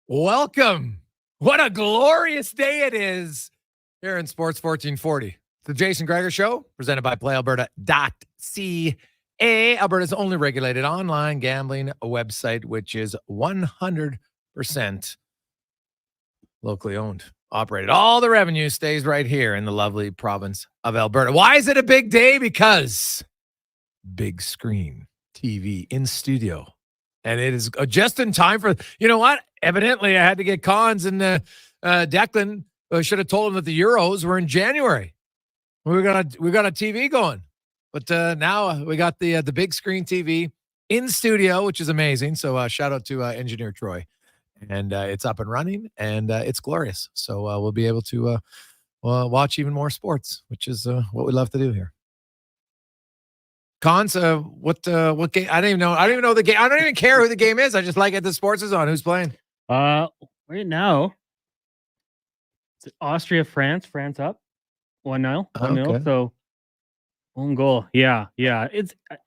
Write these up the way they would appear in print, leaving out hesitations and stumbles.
Welcome. What a glorious day it is here in Sports 1440. The Jason Gregor Show, presented by PlayAlberta.ca, Alberta's only regulated online gambling website, which is 100% locally owned, operated. All the revenue stays right here in the lovely province of Alberta. Why is it a big day? Because big screen TV in studio. And it is just in time for, you know what? Evidently, I had to get Cons and Declan. Should have told him that the Euros were in January. We got a TV going, but now we got the big screen TV in studio, which is amazing. So shout out to engineer Troy, and it's up and running, and it's glorious. So we'll be able to watch even more sports, which is what we love to do here. Cons, what game? I don't even know. I don't even know the game. I don't even care who the game is. I just like it. The sports is on. Who's playing? Right now, it's Austria, France. France up 1-0. 1-0. Okay. So own goal. Yeah.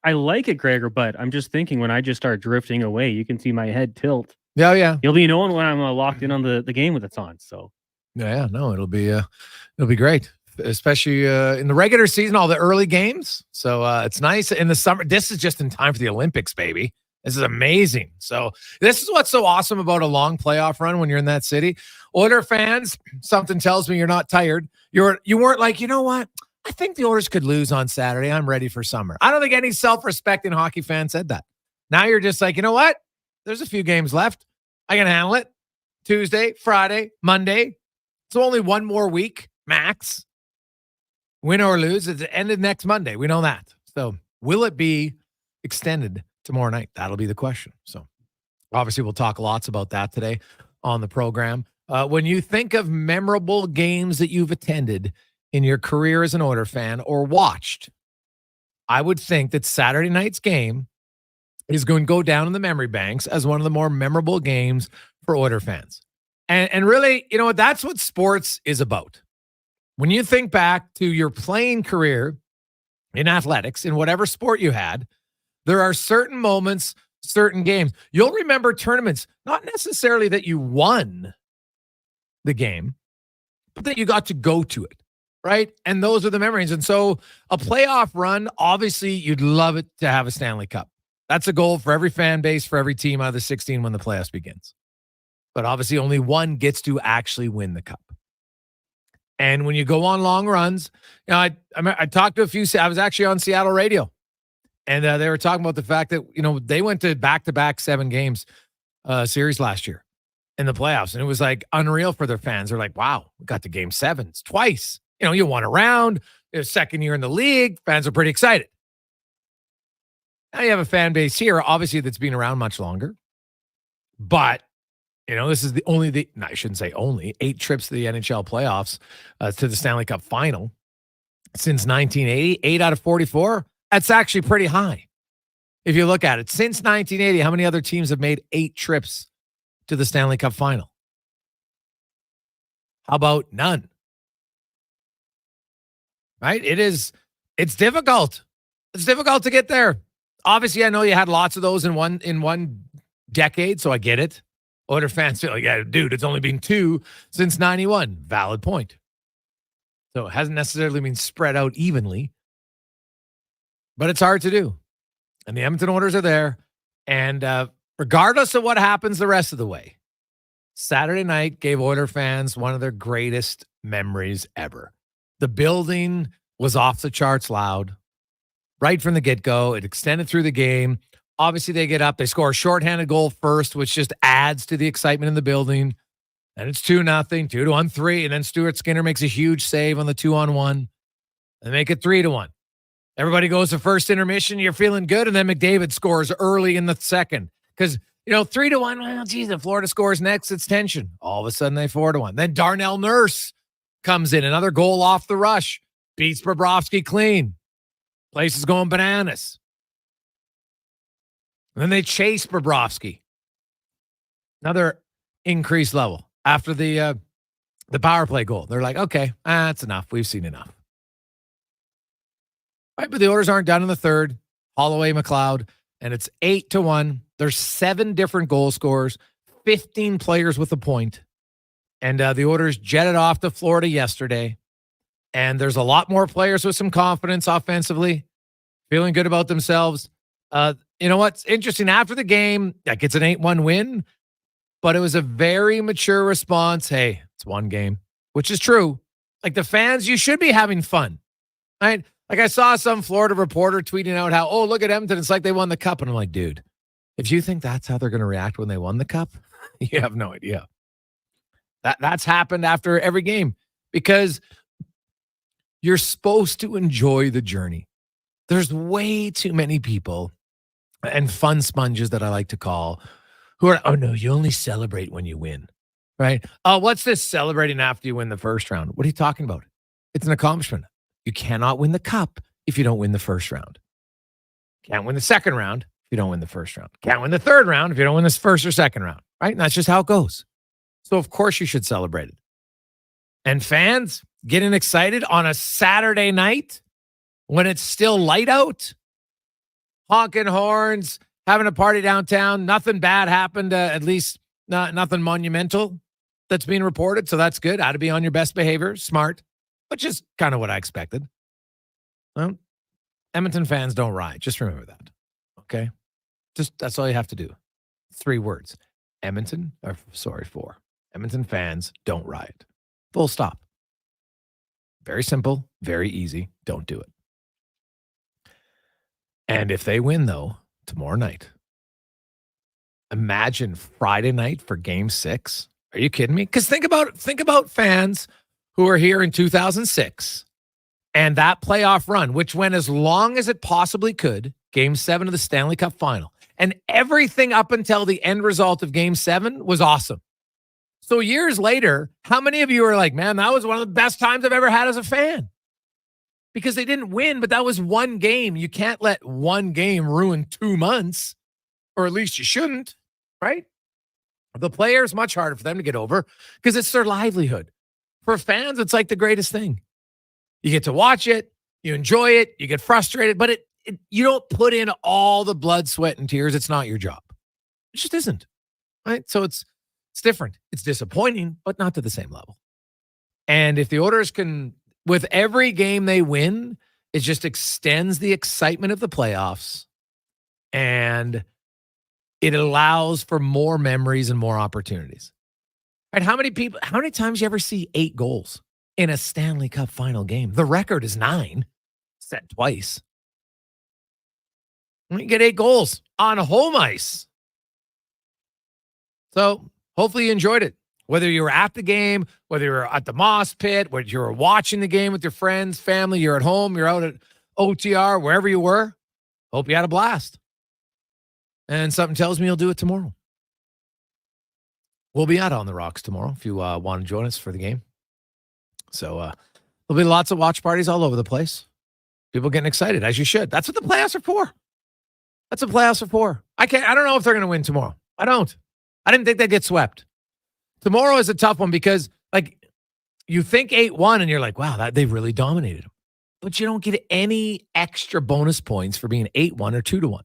I like it, Gregor, but I'm just thinking when I just start drifting away, you can see my head tilt. Yeah. You'll be knowing when I'm locked in on the game when it's on. So no, it'll be great. Especially in the regular season, all the early games. So it's nice in the summer. This is just in time for the Olympics, baby. This is amazing. So this is what's so awesome about a long playoff run when you're in that city. Oiler fans, something tells me you're not tired. You weren't like, you know what? I think the Oilers could lose on Saturday. I'm ready for summer. I don't think any self-respecting hockey fan said that. Now you're just like, you know what? There's a few games left. I can handle it. Tuesday, Friday, Monday. So only one more week, max. Win or lose, it's the end of next Monday. We know that. So will it be extended tomorrow night? That'll be the question. So obviously we'll talk lots about that today on the program. When you think of memorable games that you've attended in your career as an Oiler fan or watched, I would think that Saturday night's game is going to go down in the memory banks as one of the more memorable games for Oiler fans. And really, you know what? That's what sports is about. When you think back to your playing career in athletics, in whatever sport you had, there are certain moments, certain games. You'll remember tournaments, not necessarily that you won the game, but that you got to go to it, right? And those are the memories. And so a playoff run, obviously you'd love it to have a Stanley Cup. That's a goal for every fan base, for every team out of the 16 when the playoffs begins. But obviously only one gets to actually win the cup. And when you go on long runs, you know, I talked to a few. I was actually on Seattle radio, and they were talking about the fact that, you know, they went to back-to-back 7 games series last year in the playoffs, and it was like unreal for their fans. They're like, "Wow, we got to game 7s twice." You know, you won a round. It's second year in the league. Fans are pretty excited. Now you have a fan base here, obviously, that's been around much longer, but. You know, this is I shouldn't say only, 8 trips to the NHL playoffs, to the Stanley Cup final since 1980, 8 out of 44. That's actually pretty high. If you look at it, since 1980, how many other teams have made 8 trips to the Stanley Cup final? How about none? Right? It's difficult. It's difficult to get there. Obviously, I know you had lots of those in one decade, so I get it. Oiler fans feel like, yeah, dude, it's only been 2 since 91. Valid point. So it hasn't necessarily been spread out evenly, but it's hard to do. And the Edmonton Oilers are there. And regardless of what happens the rest of the way, Saturday night gave Oiler fans one of their greatest memories ever. The building was off the charts loud right from the get-go. It extended through the game. Obviously, they get up. They score a shorthanded goal first, which just adds to the excitement in the building. And it's 2-0, 2-1-3. And then Stuart Skinner makes a huge save on the 2-on-1. They make it 3-1. Everybody goes to first intermission. You're feeling good. And then McDavid scores early in the second. Because, you know, 3-1. Well, geez, if Florida scores next, it's tension. All of a sudden, they 4-1. Then Darnell Nurse comes in. Another goal off the rush. Beats Bobrovsky clean. Place is going bananas. And then they chase Bobrovsky. Another increased level after the power play goal. They're like, okay, that's enough. We've seen enough. Right, but the Oilers aren't done in the third. Holloway, McLeod, and it's 8-1. There's 7 different goal scorers, 15 players with a point. And the Oilers jetted off to Florida yesterday. And there's a lot more players with some confidence offensively, feeling good about themselves. You know what's interesting? After the game, like it's an 8-1 win, but it was a very mature response. Hey, it's one game, which is true. Like the fans, you should be having fun, right? Like I saw some Florida reporter tweeting out how, oh, look at Edmonton. It's like they won the cup. And I'm like, dude, if you think that's how they're going to react when they won the cup, you have no idea. That's happened after every game because you're supposed to enjoy the journey. There's way too many people and fun sponges that I like to call who are, oh no, you only celebrate when you win, right? Oh, what's this celebrating after you win the first round? What are you talking about? It's an accomplishment. You cannot win the cup if you don't win the first round. Can't win the second round if you don't win the first round. Can't win the third round if you don't win this first or second round, right? And that's just how it goes. So of course you should celebrate it. And fans getting excited on a Saturday night when it's still light out, honking horns, having a party downtown. Nothing bad happened, at least nothing monumental that's being reported. So that's good. How to be on your best behavior. Smart, which is kind of what I expected. Well, Edmonton fans don't riot. Just remember that. Okay? Just that's all you have to do. 3 words. Edmonton fans don't riot. Full stop. Very simple, very easy. Don't do it. And if they win, though, tomorrow night, imagine Friday night for Game 6. Are you kidding me? Because think about fans who are here in 2006 and that playoff run, which went as long as it possibly could, Game 7 of the Stanley Cup Final. And everything up until the end result of Game 7 was awesome. So years later, how many of you are like, man, that was one of the best times I've ever had as a fan? Because they didn't win, but that was one game. You can't let one game ruin 2 months, or at least you shouldn't, right? The players, much harder for them to get over because it's their livelihood. For fans, it's like the greatest thing. You get to watch it, you enjoy it, you get frustrated, but you don't put in all the blood, sweat, and tears. It's not your job. It just isn't, right? So it's different. It's disappointing, but not to the same level. And if the Oilers can, with every game they win, it just extends the excitement of the playoffs and it allows for more memories and more opportunities. Right? How many times you ever see 8 goals in a Stanley Cup final game? The record is 9, set twice. You get 8 goals on home ice. So hopefully you enjoyed it. Whether you were at the game, whether you were at the Moss Pit, whether you were watching the game with your friends, family, you're at home, you're out at OTR, wherever you were, hope you had a blast. And something tells me you'll do it tomorrow. We'll be out on the rocks tomorrow if you want to join us for the game. So there'll be lots of watch parties all over the place. People getting excited, as you should. That's what the playoffs are for. That's what playoffs are for. I don't know if they're going to win tomorrow. I didn't think they'd get swept. Tomorrow is a tough one because, like, you think 8-1 and you're like, wow, they really dominated them. But you don't get any extra bonus points for being 8-1 or 2-1.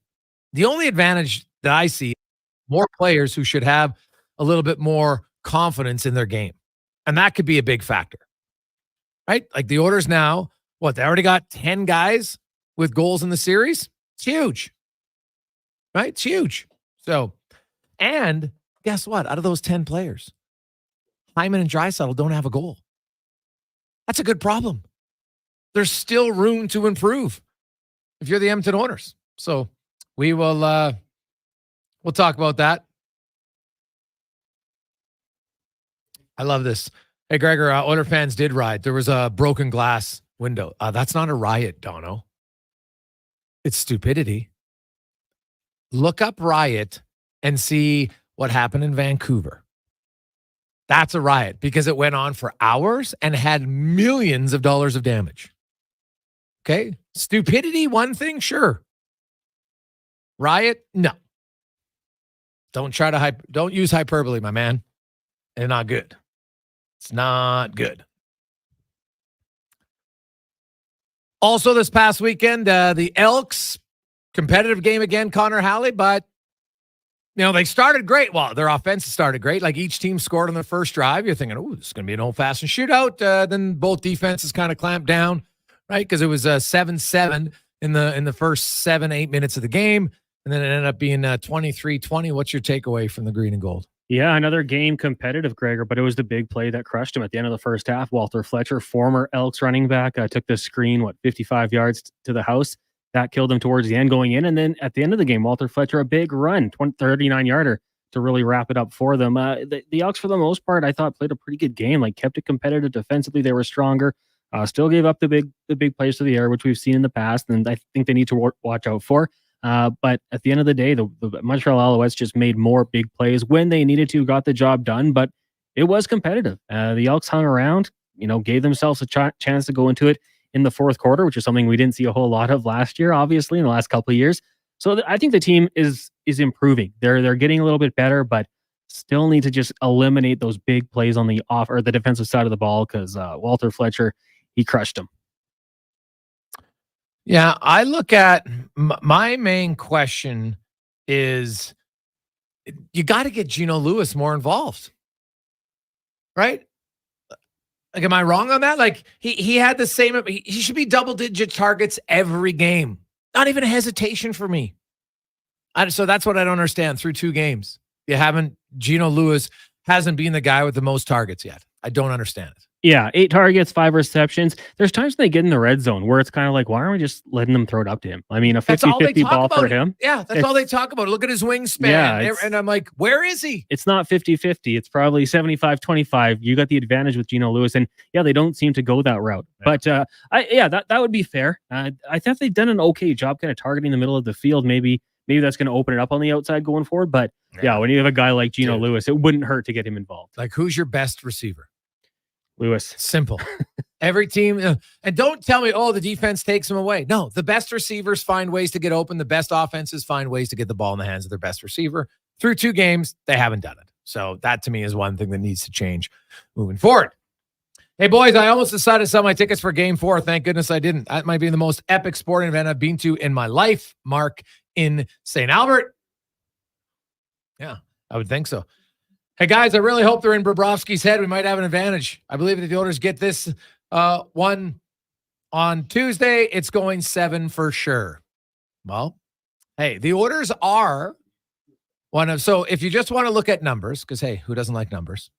The only advantage that I see, more players who should have a little bit more confidence in their game. And that could be a big factor, right? Like the Oilers now, they already got 10 guys with goals in the series? It's huge, right? It's huge. So, and guess what? Out of those 10 players, Hyman and Draisaitl don't have a goal. That's a good problem. There's still room to improve if you're the Edmonton Oilers. So we'll talk about that. I love this. Hey, Gregor, Oiler fans did riot. There was a broken glass window. That's not a riot, Dono. It's stupidity. Look up riot and see what happened in Vancouver. That's a riot because it went on for hours and had millions of dollars of damage. Okay? Stupidity, one thing, sure. Riot, no. Don't use hyperbole, my man. It's not good. It's not good. Also, this past weekend, the Elks, competitive game again, Connor Halley, but They started great. Well, their offense started great. Like each team scored on the first drive. You're thinking, oh, this is going to be an old-fashioned shootout. Then both defenses kind of clamped down, right? Because it was 7-7 in the first 7-8 minutes of the game. And then it ended up being 23-20. What's your takeaway from the green and gold? Yeah, another game competitive, Gregor, but it was the big play that crushed him at the end of the first half. Walter Fletcher, former Elks running back, took the screen, 55 yards to the house. That killed him towards the end going in. And then at the end of the game, Walter Fletcher, a big run, 39-yarder to really wrap it up for them. The Elks, for the most part, I thought played a pretty good game, kept it competitive defensively. They were stronger, still gave up the big plays to the air, which we've seen in the past, and I think they need to watch out for. But at the end of the day, the Montreal Alouettes just made more big plays when they needed to, got the job done, but it was competitive. The Elks hung around, gave themselves a chance to go into it in the fourth quarter, which is something we didn't see a whole lot of last year, obviously, in the last couple of years. So I think the team is improving. They're getting a little bit better, but still need to just eliminate those big plays on the the defensive side of the ball, because Walter Fletcher, he crushed them. Yeah, I look at my main question is you got to get Gino Lewis more involved, right? Am I wrong on that? He had the same. He should be double-digit targets every game. Not even a hesitation for me. So that's what I don't understand. Through 2 games, Gino Lewis hasn't been the guy with the most targets yet. I don't understand it. Yeah, 8 targets, 5 receptions. There's times when they get in the red zone where it's kind of like, why aren't we just letting them throw it up to him? I mean, a 50-50 ball for him. Yeah, that's all they talk about. Look at his wingspan. Yeah, and I'm like, where is he? It's not 50-50. It's probably 75-25. You got the advantage with Gino Lewis. And yeah, they don't seem to go that route. Yeah. But that would be fair. I think they've done an okay job kind of targeting the middle of the field. Maybe that's going to open it up on the outside going forward. But yeah, when you have a guy like Gino Lewis, it wouldn't hurt to get him involved. Who's your best receiver? Lewis. Simple. Every team, and don't tell me, the defense takes them away. No, the best receivers find ways to get open. The best offenses find ways to get the ball in the hands of their best receiver. Through 2 games, they haven't done it. So that to me is one thing that needs to change moving forward. Hey, boys, I almost decided to sell my tickets for Game 4. Thank goodness I didn't. That might be the most epic sporting event I've been to in my life. Mark in St. Albert. Yeah, I would think so. Hey, guys, I really hope they're in Bobrovsky's head. We might have an advantage. I believe that the Oilers get this one on Tuesday. It's going 7 for sure. Well, hey, the Oilers are one of... So if you just want to look at numbers, because, hey, who doesn't like numbers?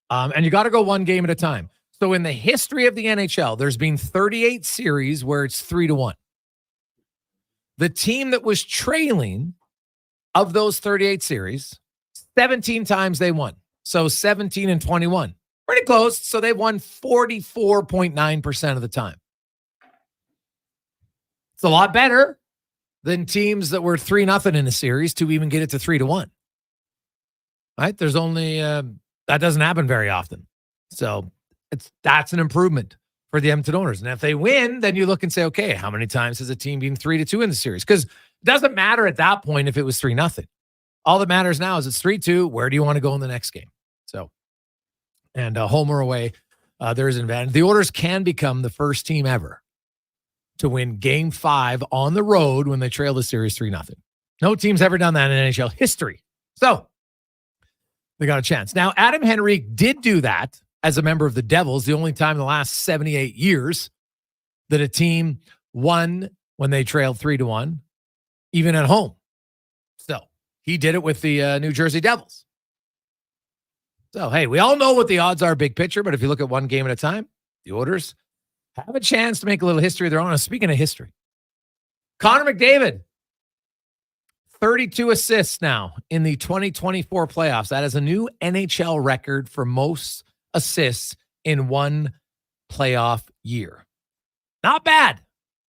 And you got to go 1 game at a time. So in the history of the NHL, there's been 38 series where it's 3-1. The team that was trailing of those 38 series... 17 times they won. So 17-21. Pretty close. So they won 44.9% of the time. It's a lot better than teams that were 3-0 in a series to even get it to 3-1. Right? There's only that doesn't happen very often. So that's an improvement for the Edmonton Oilers. And if they win, then you look and say, okay, how many times has a team been 3-2 in the series? Because it doesn't matter at that point if it was 3-0. All that matters now is it's 3-2. Where do you want to go in the next game? So, and home or away, there's an advantage. The Oilers can become the first team ever to win Game 5 on the road when they trail the series 3-0. No team's ever done that in NHL history. So, they got a chance. Now, Adam Henrique did do that as a member of the Devils, the only time in the last 78 years that a team won when they trailed 3-1, even at home. So, he did it with the New Jersey Devils. So, hey, we all know what the odds are big picture, but if you look at 1 game at a time, the Oilers have a chance to make a little history of their own. And speaking of history, Connor McDavid, 32 assists now in the 2024 playoffs. That is a new NHL record for most assists in 1 playoff year. Not bad,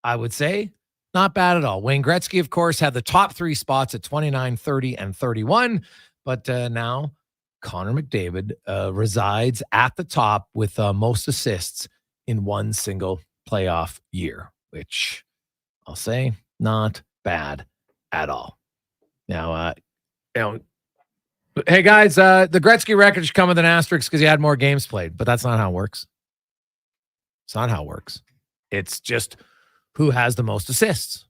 I would say. Not bad at all. Wayne Gretzky, of course, had the top 3 spots at 29, 30, and 31. But now Connor McDavid resides at the top with most assists in 1 single playoff year, which I'll say not bad at all. Now, hey, guys, the Gretzky record should come with an asterisk because he had more games played, but that's not how it works. It's not how it works. It's just who has the most assists,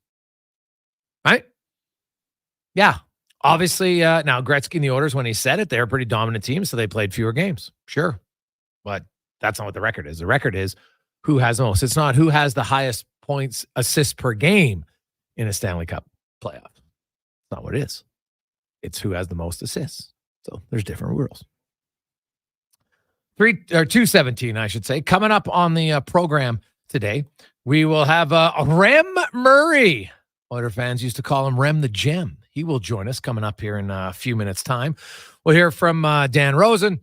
right? Yeah. Obviously, now Gretzky and the Oilers, when he said it, they're a pretty dominant team, so they played fewer games. Sure. But that's not what the record is. The record is who has the most. It's not who has the highest points, assists per game in a Stanley Cup playoff. That's not what it is. It's who has the most assists. So there's different rules. 217, I should say. Coming up on the program today, we will have Rem Murray. Oilers fans used to call him Rem the Gem. He will join us coming up here in a few minutes' time. We'll hear from Dan Rosen.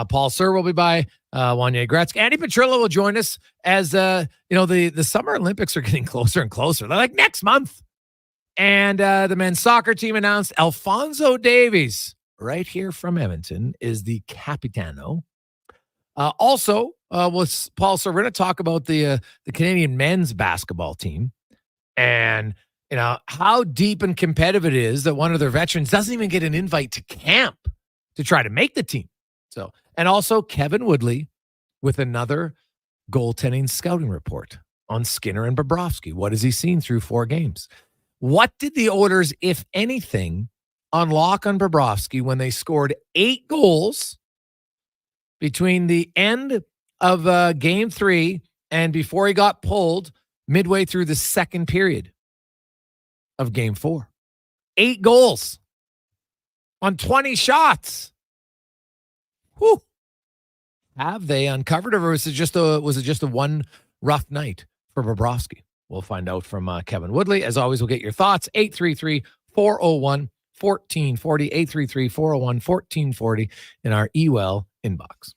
Paul Sir will be by. Wanye Gretz. Andy Petrillo will join us as, the Summer Olympics are getting closer and closer. They're like next month. And the men's soccer team announced Alonso Davies, right here from Edmonton, is the capitano. Also, with Paul Sir, we're going to talk about the Canadian men's basketball team and how deep and competitive it is that one of their veterans doesn't even get an invite to camp to try to make the team. So, and also Kevin Woodley with another goaltending scouting report on Skinner and Bobrovsky. What has he seen through 4 games? What did the Oilers, if anything, unlock on Bobrovsky when they scored 8 goals between the end of game 3 and before he got pulled midway through the second period of game 4? 8 goals on 20 shots. Whew. Have they uncovered, or was it just a one rough night for Bobrovsky? We'll find out from Kevin Woodley. As always, we'll get your thoughts. 833-401-1440, 833-401-1440 in our eWell inbox.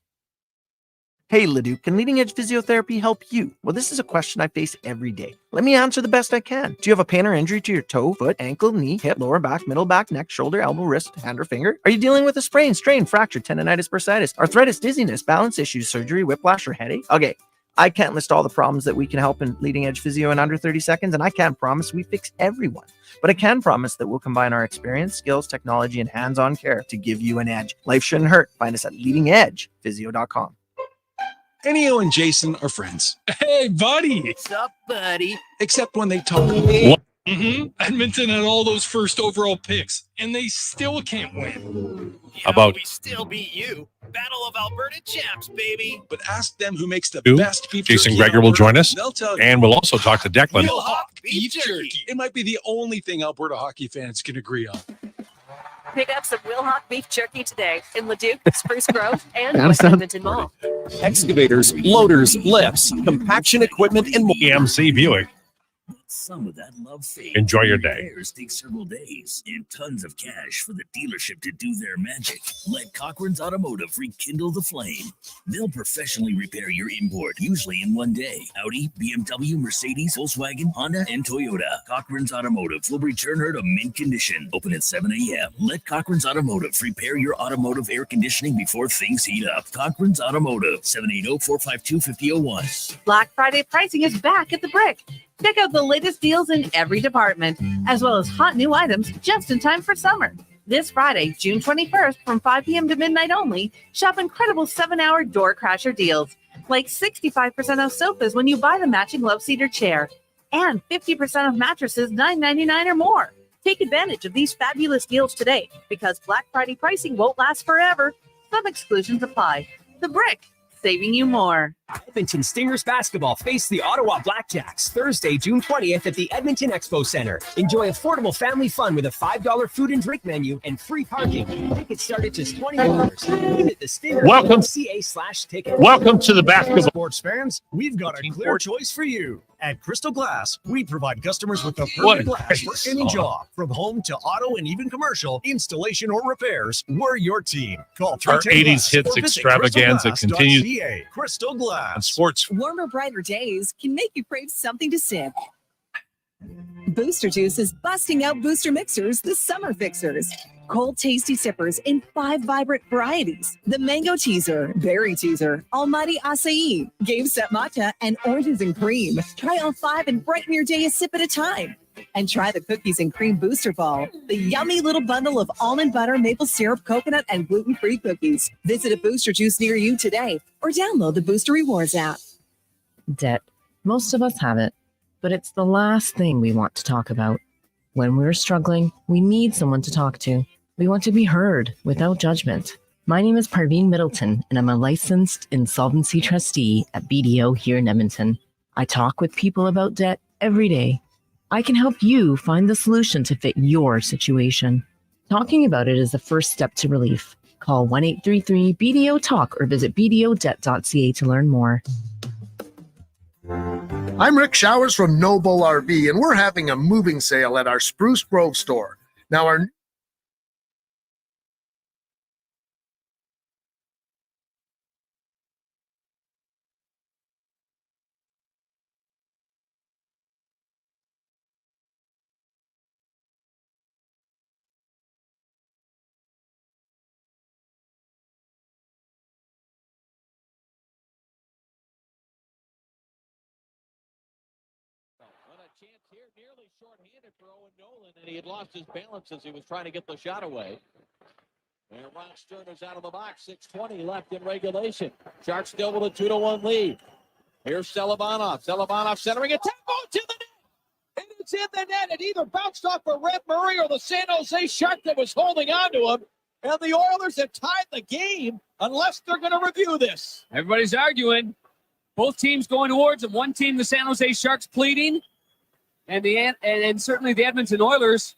Hey, Leduc, can leading edge physiotherapy help you? Well, this is a question I face every day. Let me answer the best I can. Do you have a pain or injury to your toe, foot, ankle, knee, hip, lower back, middle back, neck, shoulder, elbow, wrist, hand, or finger? Are you dealing with a sprain, strain, fracture, tendonitis, bursitis, arthritis, dizziness, balance issues, surgery, whiplash, or headache? Okay, I can't list all the problems that we can help in leading edge physio in under 30 seconds, and I can't promise we fix everyone. But I can promise that we'll combine our experience, skills, technology, and hands-on care to give you an edge. Life shouldn't hurt. Find us at leadingedgephysio.com. Ennio and Jason are friends. Hey, buddy. What's up, buddy? Except when they talk. What? Edmonton had all those first overall picks, and they still can't win. We still beat you. Battle of Alberta champs, baby. But ask them who makes the Who? best beef Jason jerky Gregor in will Alberta. join us, They'll tell you. and we'll also talk to Declan. Real hot beef jerky. It might be the only thing Alberta hockey fans can agree on. Pick up some Wilhock beef jerky today in Leduc, Spruce Grove, and West Edmonton Mall. Excavators, loaders, lifts, compaction equipment, and more. EMC Buick. Some of that love fades. Enjoy your day. Repairs take several days and tons of cash for the dealership to do their magic. Let Cochran's Automotive rekindle the flame. They'll professionally repair your import, usually in one day. Audi, BMW, Mercedes, Volkswagen, Honda, and Toyota. Cochran's Automotive will return her to mint condition. Open at 7 a.m. Let Cochran's Automotive repair your automotive air conditioning before things heat up. Cochran's Automotive, 780-452-5001. Black Friday pricing is back at the Brick. Check out the latest deals in every department, as well as hot new items just in time for summer. This Friday, June 21st, from 5 p.m. to midnight only, shop incredible 7-hour door crasher deals, like 65% off sofas when you buy the matching love seater chair, and 50% off mattresses $9.99 or more. Take advantage of these fabulous deals today, because Black Friday pricing won't last forever. Some exclusions apply. The Brick, saving you more. Edmonton Stingers basketball face the Ottawa Blackjacks Thursday, June 20th at the Edmonton Expo Center. Enjoy affordable family fun with a $5 food and drink menu and free parking. Tickets start at just $20. Visit the Stingers CA/ticket. Welcome to the basketball. Sports fans, we've got a clear choice for you. At Crystal Glass, we provide customers with the What perfect a glass for nice any song. job. From home to auto and even commercial, installation or repairs, we're your team. Call Our 310 80s Glass hits or visit extravaganza continues. crystalglass.ca. Crystal Glass. On sports. Warmer, brighter days can make you crave something to sip. Booster Juice is busting out booster mixers, the summer fixers. Cold, tasty sippers in 5 vibrant varieties. The Mango Teaser, Berry Teaser, Almighty Acai, Game Set Matcha, and Oranges and Cream. Try all 5 and brighten your day a sip at a time. And try the Cookies and Cream Booster Ball, the yummy little bundle of almond butter, maple syrup, coconut, and gluten-free cookies. Visit a Booster Juice near you today or download the Booster Rewards app. Debt. Most of us have it, but it's the last thing we want to talk about. When we're struggling, we need someone to talk to. We want to be heard without judgment. My name is Parveen Middleton, and I'm a licensed insolvency trustee at BDO here in Edmonton. I talk with people about debt every day. I can help you find the solution to fit your situation. Talking about it is the first step to relief. Call 1-833-BDO-TALK or visit bdodebt.ca to learn more. I'm Rick Showers from Noble RV, and we're having a moving sale at our Spruce Grove store. Now, our chance here, nearly shorthanded for Owen Nolan, and he had lost his balance as he was trying to get the shot away. And Ron Stern is out of the box. 6:20 left in regulation. Sharks still with a 2-1 lead. Here's Selivanov. Selivanov centering a tempo to the net. And it's in the net. It either bounced off of Rem Murray or the San Jose Shark that was holding on to him. And the Oilers have tied the game unless they're going to review this. Everybody's arguing. Both teams going towards him. One team, the San Jose Sharks, pleading. And certainly the Edmonton Oilers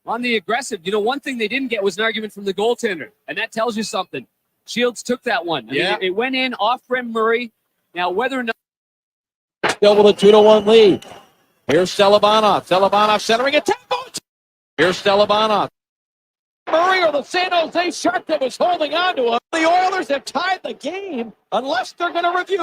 on the aggressive. You know, one thing they didn't get was an argument from the goaltender, and that tells you something. Shields took that one. I mean, it went in off Rem Murray. Now, whether or not... Still with a 2-1 lead. Here's Selivanov. Selivanov centering a tempo. Here's Selivanov. Murray or the San Jose Shark that was holding on to him. The Oilers have tied the game unless they're going to review.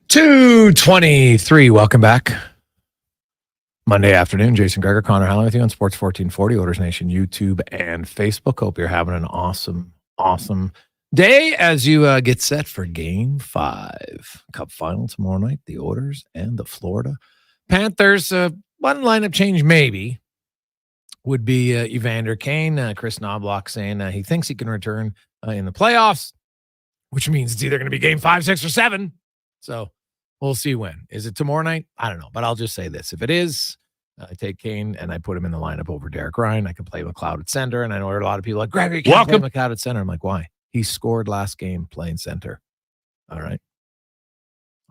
.223. Welcome back. Monday afternoon. Jason Gregor, Connor Halley with you on Sports 1440, Oilers Nation, YouTube, and Facebook. Hope you're having an awesome day as you get set for Game 5. Cup final tomorrow night. The Oilers and the Florida Panthers. One lineup change maybe would be Evander Kane. Chris Knobloch saying he thinks he can return in the playoffs, which means it's either going to be Game 5, 6, or 7. So we'll see when. Is it tomorrow night? I don't know, but I'll just say this. If it is, I take Kane and I put him in the lineup over Derek Ryan. I can play McLeod at center, and I know a lot of people are like, Gregor, you can't play McLeod at center. I'm like, why? He scored last game playing center. All right.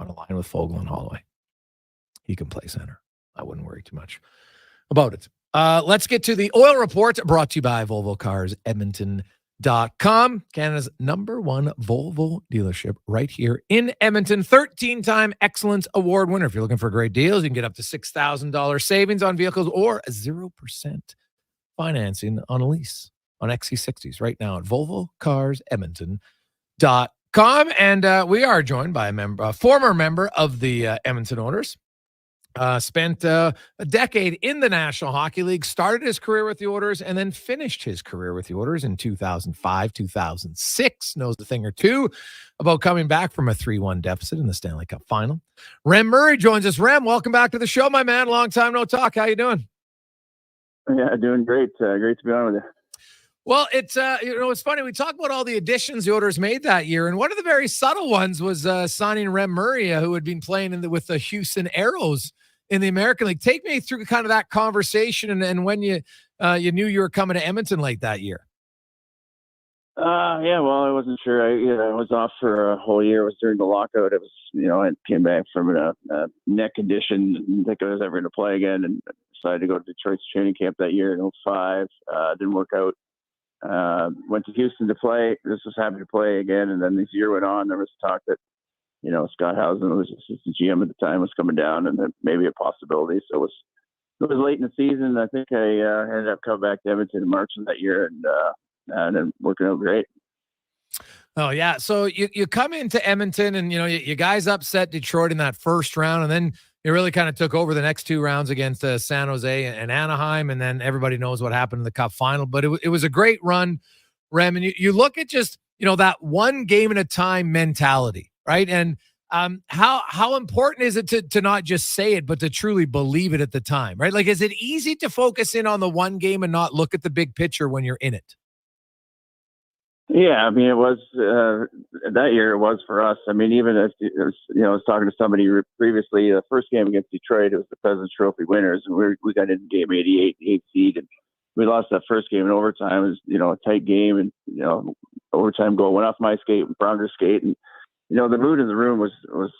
On a line with Fogle and Holloway. He can play center. I wouldn't worry too much about it. Let's get to the oil report brought to you by Volvo Cars Edmonton.com, Canada's #1 Volvo dealership right here in Edmonton. 13-time Excellence Award winner. If you're looking for great deals, you can get up to $6,000 savings on vehicles or 0% financing on a lease on XC60s right now at Volvo Cars Edmonton.com. And we are joined by a former member of the Edmonton Oilers, spent a decade in the National Hockey League, started his career with the Oilers, and then finished his career with the Oilers in 2005, 2006. Knows a thing or two about coming back from a 3-1 deficit in the Stanley Cup Final. Rem Murray joins us. Rem, welcome back to the show, my man. Long time no talk. How you doing? Yeah, doing great. Great to be on with you. Well, it's it's funny. We talk about all the additions the Oilers made that year, and one of the very subtle ones was signing Rem Murray, who had been playing with the Houston Aeros in the American League. Take me through kind of that conversation and when you knew you were coming to Edmonton late that year. Yeah, well, I wasn't sure. I was off for a whole year. It was during the lockout. It was, I came back from a neck condition. Didn't think I was ever going to play again, and decided to go to Detroit's training camp that year in 2005. Didn't work out. Went to Houston to play. Just was happy to play again. And then this year went on. There was talk that, Scott Housen was the GM at the time, was coming down, and that maybe a possibility. So it was late in the season. I think I ended up coming back to Edmonton in March of that year, and then working out great. Oh yeah. So you come into Edmonton, and you guys upset Detroit in that first round, and then you really kind of took over the next two rounds against San Jose and Anaheim, and then everybody knows what happened in the Cup final. But it was a great run, Rem. And you look at just that one game at a time mentality, right? And how important is it to not just say it, but to truly believe it at the time, right? Like, is it easy to focus in on the one game and not look at the big picture when you're in it? Yeah, I mean, it was that year. It was for us. I mean, even if it was, I was talking to somebody previously. The first game against Detroit, it was the President's Trophy winners, and we got into game 88, 8 seed, and we lost that first game in overtime. It was, a tight game, and overtime goal went off my skate and Pronger's skate, and the mood in the room was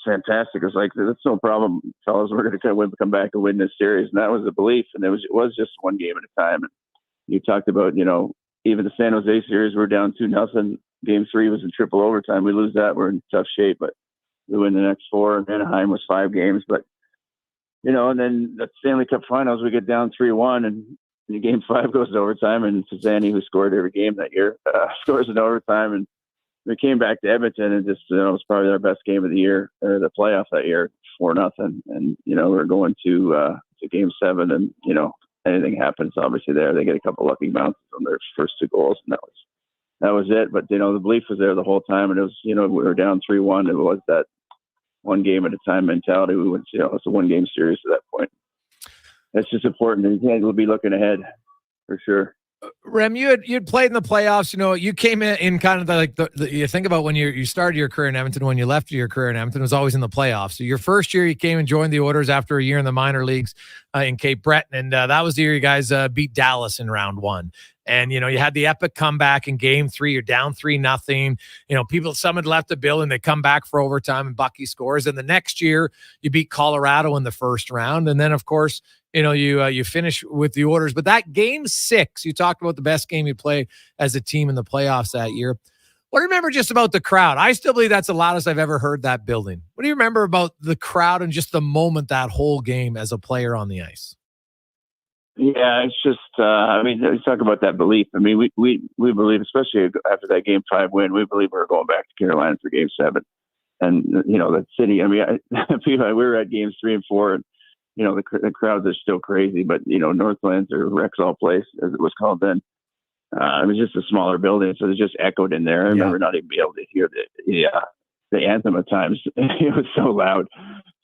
fantastic. It was like, that's no problem, fellas. We're going to come back and win this series, and that was the belief. And it was just one game at a time. And you talked about, even the San Jose series, we're down 2-0. Game 3 was in triple overtime. We lose that, we're in tough shape, but we win the next 4. And Anaheim was 5 games. But, and then the Stanley Cup Finals, we get down 3-1, and game 5 goes to overtime. And Susanne, who scored every game that year, scores in overtime. And we came back to Edmonton, and just, it was probably our best game of the year, or the playoff that year, 4-0. And, we're going to game 7, and, anything happens, obviously there. They get a couple lucky bounces on their first 2 goals, and that was it. But the belief was there the whole time, and it was we were down 3-1. It was that one game at a time mentality. We went, it's a 1-game series at that point. That's just important. We'll be looking ahead for sure. Rem, you'd played in the playoffs. You came in kind of the you think about when you started your career in Edmonton, when you left your career in Edmonton, it was always in the playoffs. So your first year, you came and joined the Oilers after a year in the minor leagues in Cape Breton, and that was the year you guys beat Dallas in round 1. And you had the epic comeback in game 3. You're down 3-0. Some had left the building. They come back for overtime, and Bucky scores. And the next year, you beat Colorado in the first round, and then of course, you finish with the Oilers. But that game 6, you talked about the best game you played as a team in the playoffs that year. What do you remember just about the crowd? I still believe that's the loudest I've ever heard that building. What do you remember about the crowd and just the moment, that whole game as a player on the ice? Yeah, it's just, you talk about that belief. I mean, we believe, especially after that game 5 win, we believe we're going back to Carolina for game 7. And, that city, we were at games 3 and 4, and, the crowds are still crazy, but, Northlands, or Rexall Place, as it was called then, it was just a smaller building, so it just echoed in there. I remember not even being able to hear the anthem at times. It was so loud.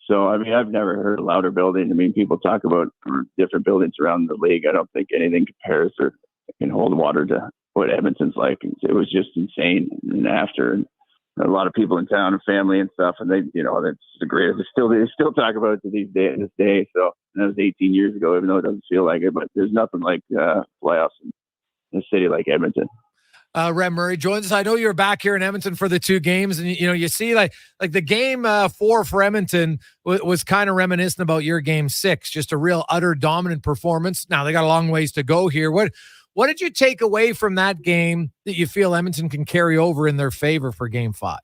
So, I've never heard a louder building. People talk about different buildings around the league. I don't think anything compares or can hold water to what Edmonton's like. It was just insane. And after, and a lot of people in town and family and stuff, and they, that's the greatest. They still talk about it to this day. So that was 18 years ago, even though it doesn't feel like it. But there's nothing like playoffs in a city like Edmonton. Rem Murray joins us. I know you're back here in Edmonton for the 2 games, and you see like the game 4 for Edmonton was kind of reminiscent about your game 6, just a real utter dominant performance. Now they got a long ways to go here. What did you take away from that game that you feel Edmonton can carry over in their favor for game 5?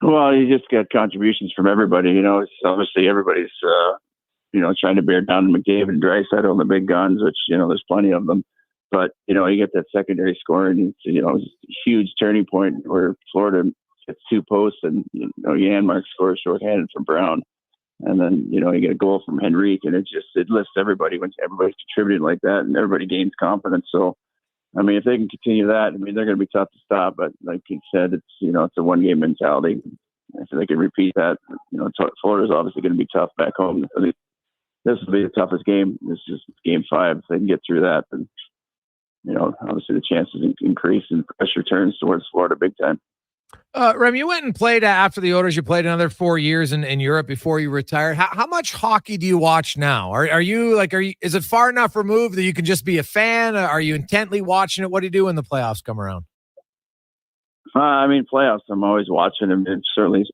Well, you just got contributions from everybody. It's obviously everybody's trying to bear down McDavid and Draisaitl and the big guns, which there's plenty of them. But, you get that secondary scoring. It's a huge turning point where Florida gets 2 posts, and, Yanmark scores shorthanded from Brown. And then, you get a goal from Henrique, and it lifts everybody when everybody's contributing like that, and everybody gains confidence. So, I mean, if they can continue that, I mean, they're going to be tough to stop. But like you said, it's, it's a one-game mentality. If they can repeat that, Florida's obviously going to be tough back home. I mean, this will be the toughest game. It's just game 5. If they can get through that, then, obviously the chances increase and pressure turns towards Florida big time. Rem, you went and played after the Oilers. You played another 4 years in Europe before you retired. How much hockey do you watch now? Is it far enough removed that you can just be a fan? Are you intently watching it? What do you do when the playoffs come around? I mean, playoffs, I'm always watching them, and certainly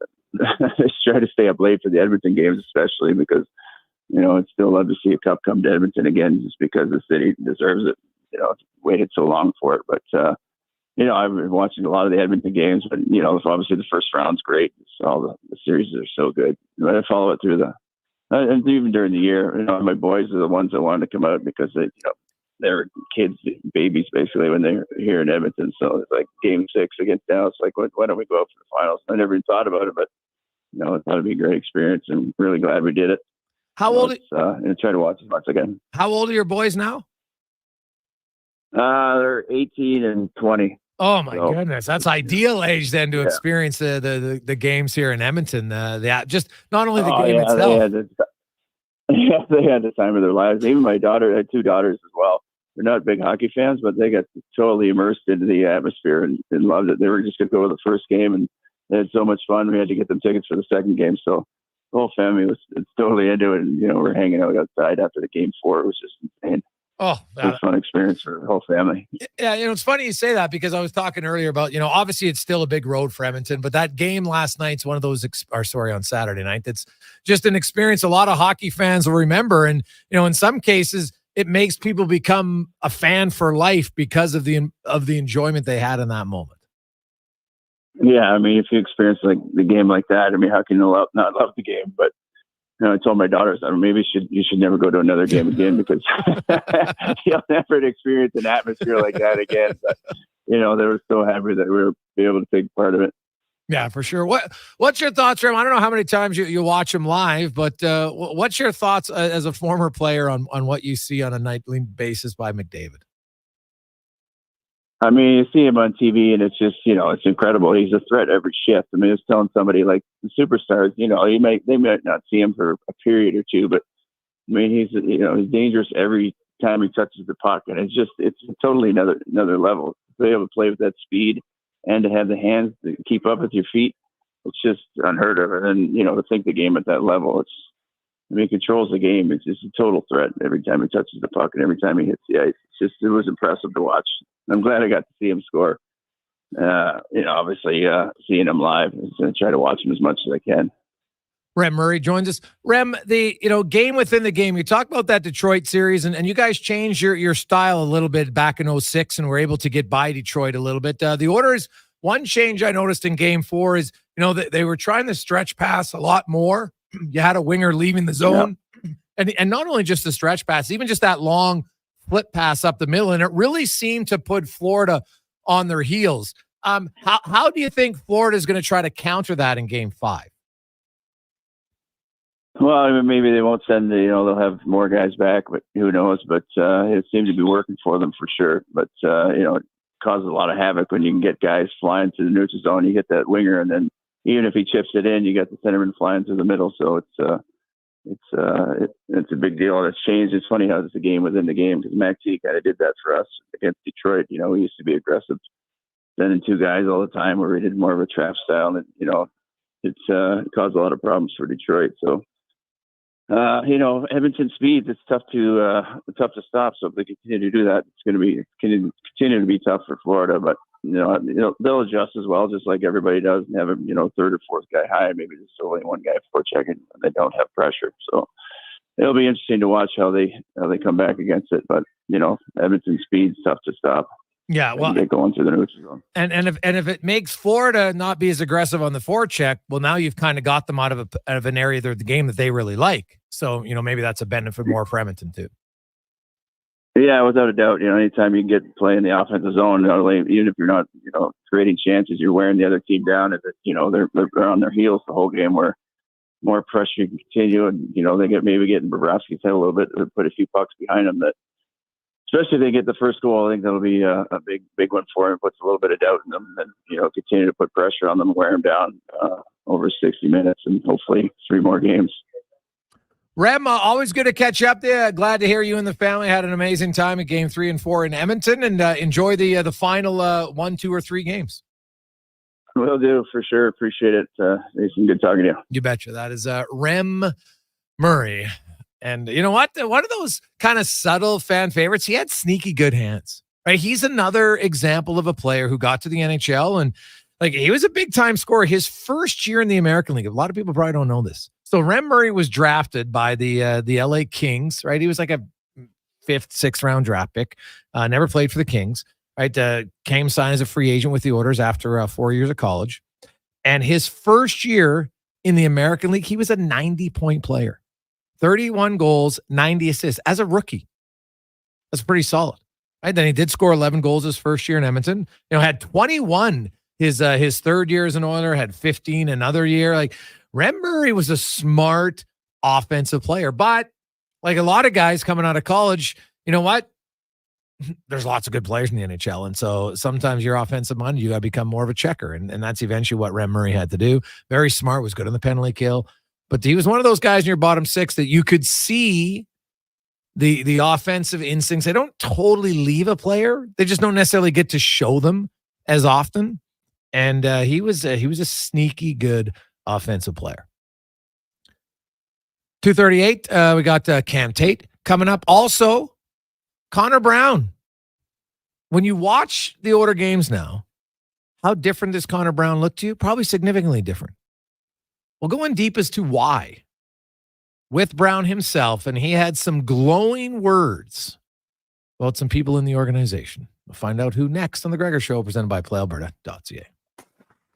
try to stay up late for the Edmonton games, especially because, I'd still love to see a cup come to Edmonton again, just because the city deserves it. It's waited so long for it. But, I've been watching a lot of the Edmonton games, but, obviously the first round's great. All the series are so good. But I follow it through and even during the year, my boys are the ones that wanted to come out because they're kids, babies, basically, when they're here in Edmonton. So it's like game 6 against Dallas. Like, why don't we go out for the finals? I never even thought about it, but, I thought it'd be a great experience, and really glad we did it. How old? And try to watch as much again. How old are your boys now? They're 18 and 20. Oh my goodness, that's ideal age then to experience the games here in Edmonton. Just not only the game itself. They had the time of their lives. Even my daughter, I had 2 daughters as well. They're not big hockey fans, but they got totally immersed into the atmosphere and loved it. They were just going to go to the first game, and they had so much fun. We had to get them tickets for the second game. So the whole family was totally into it. And, we're hanging out outside after the game 4. It was just insane. Oh, it was a fun experience for the whole family. Yeah, it's funny you say that, because I was talking earlier about, obviously it's still a big road for Edmonton, but that game last night's one of those, on Saturday night, that's just an experience a lot of hockey fans will remember. And, in some cases, it makes people become a fan for life because of the enjoyment they had in that moment. Yeah, I mean, if you experience like the game like that, I mean, how can you not love the game? But I told my daughters, maybe you should never go to another game again, because you'll never experience an atmosphere like that again. But they were so happy that we were able to take part of it. Yeah, for sure. What's your thoughts, Rem? I don't know how many times you watch them live, but what's your thoughts as a former player on what you see on a nightly basis by McDavid? I mean, you see him on TV, and it's just, it's incredible. He's a threat every shift. I mean, I was telling somebody, like, the superstars, they might not see him for a period or two, but I mean, he's dangerous every time he touches the puck, and it's totally another level. To be able to play with that speed and to have the hands to keep up with your feet, it's just unheard of. And to think the game at that level, he controls the game. It's just a total threat every time he touches the puck and every time he hits the ice. It was impressive to watch. I'm glad I got to see him score. Obviously, seeing him live, I'm going to try to watch him as much as I can. Rem Murray joins us. Rem, the game within the game. You talk about that Detroit series, and you guys changed your style a little bit back in 2006, and were able to get by Detroit a little bit. The Oilers, one change I noticed in game 4 is they were trying to stretch pass a lot more. You had a winger leaving the zone, and not only just the stretch pass, even just that long flip pass up the middle, and it really seemed to put Florida on their heels. How do you think Florida is going to try to counter that in game 5? Well, I mean, maybe they won't send they'll have more guys back, but who knows? But it seems to be working for them for sure. But it causes a lot of havoc when you can get guys flying to the neutral zone. You hit that winger, and then even if he chips it in, you got the centerman flying through the middle. So it's a big deal. It's changed. It's funny how it's a game within the game, because Mac T kind of did that for us against Detroit. We used to be aggressive, sending 2 guys all the time, where we did more of a trap style, and it caused a lot of problems for Detroit. So Edmonton speeds, it's tough to stop. So if they continue to do that, it's going to be continue to be tough for Florida. But they'll adjust as well, just like everybody does, and have a 3rd or 4th guy high. Maybe there's only one guy forechecking, and they don't have pressure. So it'll be interesting to watch how they come back against it. But Edmonton speed's tough to stop. Yeah, well, get going through the neutral zone. And if it makes Florida not be as aggressive on the forecheck, well, now you've kind of got them out of an area of the game that they really like. So maybe that's a benefit more for Edmonton too. Yeah, without a doubt. Anytime you can get play in the offensive zone, even if you're not creating chances, you're wearing the other team down. And they're on their heels the whole game. Where more pressure can continue, and they maybe get in Bobrovsky's head a little bit, or put a few pucks behind them. That especially if they get the first goal, I think that'll be a big one for him. Puts a little bit of doubt in them, and continue to put pressure on them, wear them down over 60 minutes, and hopefully 3 more games. Rem, always good to catch up there. Glad to hear you and the family had an amazing time at Game 3 and 4 in Edmonton, and enjoy the final 1, 2, or 3 games. Will do, for sure. Appreciate it. Jason, good talking to you. You betcha. That is Rem Murray. And you know what? One of those kind of subtle fan favorites. He had sneaky good hands. Right? He's another example of a player who got to the NHL, and he was a big time scorer his first year in the American League. A lot of people probably don't know this. So Rem Murray was drafted by the LA Kings. Right? He was like a 5th, 6th round draft pick. Never played for the Kings. Right, came signed as a free agent with the Oilers after 4 years of college. And his first year in the American League, he was a 90-point player. 31 goals, 90 assists as a rookie. That's pretty solid. Right? Then he did score 11 goals his first year in Edmonton. Had 21 his third year as an Oiler, had 15 another year. Rem Murray was a smart offensive player. But like a lot of guys coming out of college, you know what? There's lots of good players in the NHL. And so sometimes you're offensive minded, you got to become more of a checker. And that's eventually what Rem Murray had to do. Very smart, was good on the penalty kill. But he was one of those guys in your bottom 6 that you could see the offensive instincts. They don't totally leave a player. They just don't necessarily get to show them as often. And he was a sneaky good offensive player. 2:38, we got Cam Tait coming up. Also, Connor Brown. When you watch the Oilers games now, how different does Connor Brown look to you? Probably significantly different. We'll go in deep as to why with Brown himself, and he had some glowing words about some people in the organization. We'll find out who next on the Gregor Show, presented by PlayAlberta.ca.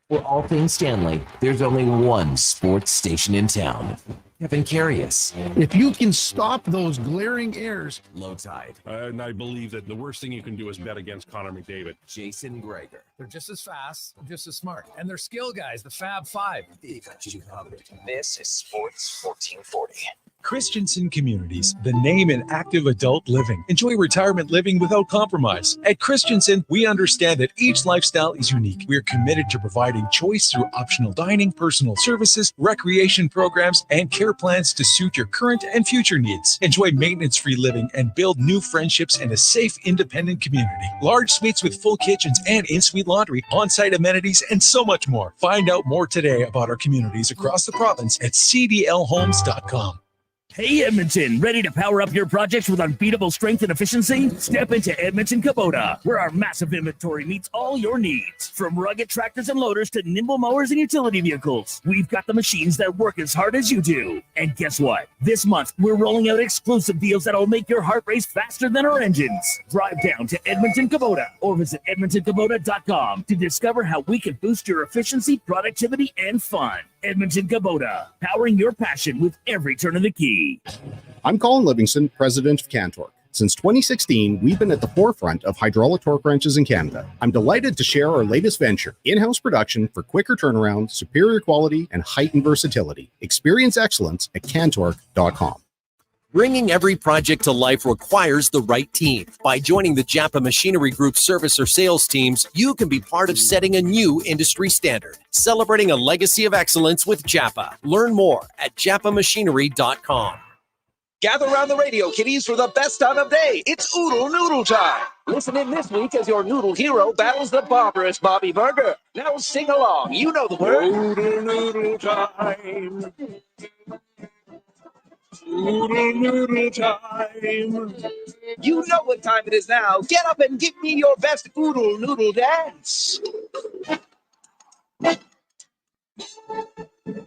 For all things Stanley, there's only one sports station in town. Kevin Carius. If you can stop those glaring errors. Low Tide. And I believe that the worst thing you can do is bet against Connor McDavid. Jason Gregor. They're just as fast, just as smart. And they're skill guys, the Fab Five. This is Sports 1440. Christensen Communities, the name in active adult living. Enjoy retirement living without compromise. At Christensen, we understand that each lifestyle is unique. We are committed to providing choice through optional dining, personal services, recreation programs, and care plans to suit your current and future needs. Enjoy maintenance-free living and build new friendships in a safe, independent community. Large suites with full kitchens and in-suite laundry, on-site amenities, and so much more. Find out more today about our communities across the province at cdlhomes.com. Hey Edmonton, ready to power up your projects with unbeatable strength and efficiency? Step into Edmonton Kubota, where our massive inventory meets all your needs. From rugged tractors and loaders to nimble mowers and utility vehicles, we've got the machines that work as hard as you do. And guess what? This month, we're rolling out exclusive deals that'll make your heart race faster than our engines. Drive down to Edmonton Kubota or visit EdmontonKubota.com to discover how we can boost your efficiency, productivity, and fun. Edmonton Kubota, powering your passion with every turn of the key. I'm Colin Livingston, president of Cantork. Since 2016, we've been at the forefront of hydraulic torque wrenches in Canada. I'm delighted to share our latest venture, in-house production for quicker turnaround, superior quality, and heightened versatility. Experience excellence at Cantork.com. Bringing every project to life requires the right team. By joining the Japa Machinery Group service or sales teams, you can be part of setting a new industry standard. Celebrating a legacy of excellence with Japa. Learn more at japamachinery.com. Gather around the radio, kiddies, for the best time of day. It's Oodle Noodle time. Listen in this week as your noodle hero battles the barbarous Bobby Burger. Now sing along. You know the word. Oodle Noodle time. Oodle Noodle time. You know what time it is now. Get up and give me your best Oodle Noodle dance.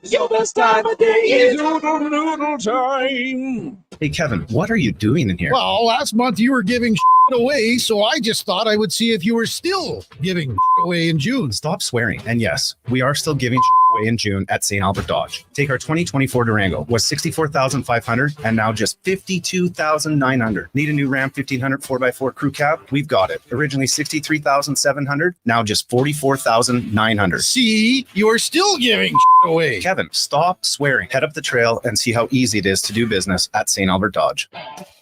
Your best time of day is Oodle Noodle time. Hey, Kevin, what are you doing in here? Well, last month you were giving shit away, so I just thought I would see if you were still giving shit away in June. Stop swearing. And yes, we are still giving shit away in June at St. Albert Dodge. Take our 2024 Durango, was $64,500 and now just $52,900. Need a new Ram 1500 4x4 crew cab? We've got it. Originally $63,700, now just $44,900. See, you're still giving away. Kevin, stop swearing. Head up the trail and see how easy it is to do business at St. Albert Dodge.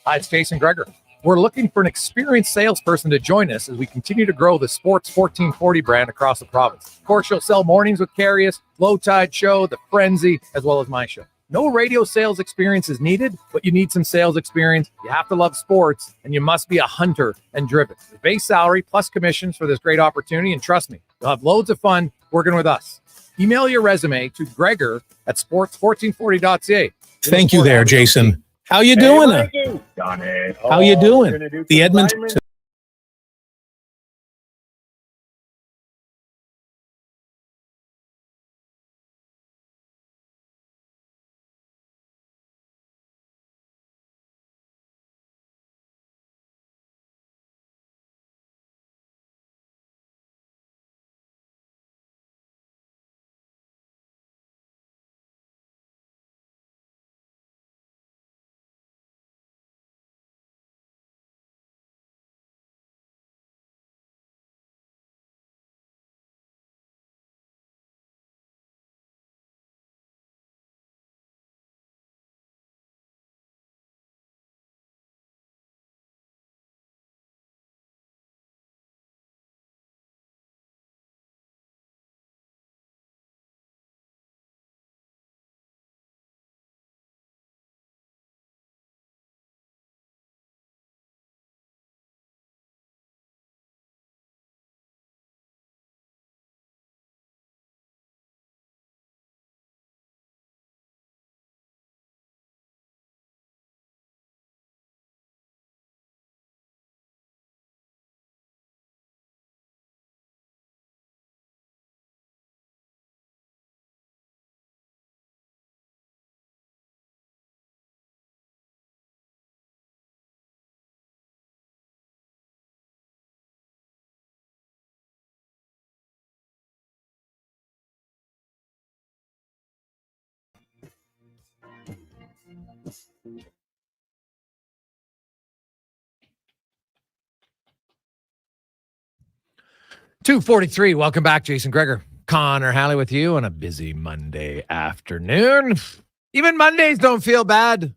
Hi, it's Jason Gregor. We're looking for an experienced salesperson to join us as we continue to grow the Sports 1440 brand across the province. Of course, you'll sell Mornings with Carius, Low Tide Show, The Frenzy, as well as my show. No radio sales experience is needed, but you need some sales experience. You have to love sports, and you must be a hunter and driven. The base salary plus commissions for this great opportunity, and trust me, you'll have loads of fun working with us. Email your resume to gregor@sports1440.ca. Thank you there, Jason. How you doing? How you doing? The Edmonton. .243. Welcome back, Jason Gregor. Connor Halley with you on a busy Monday afternoon. Even Mondays don't feel bad.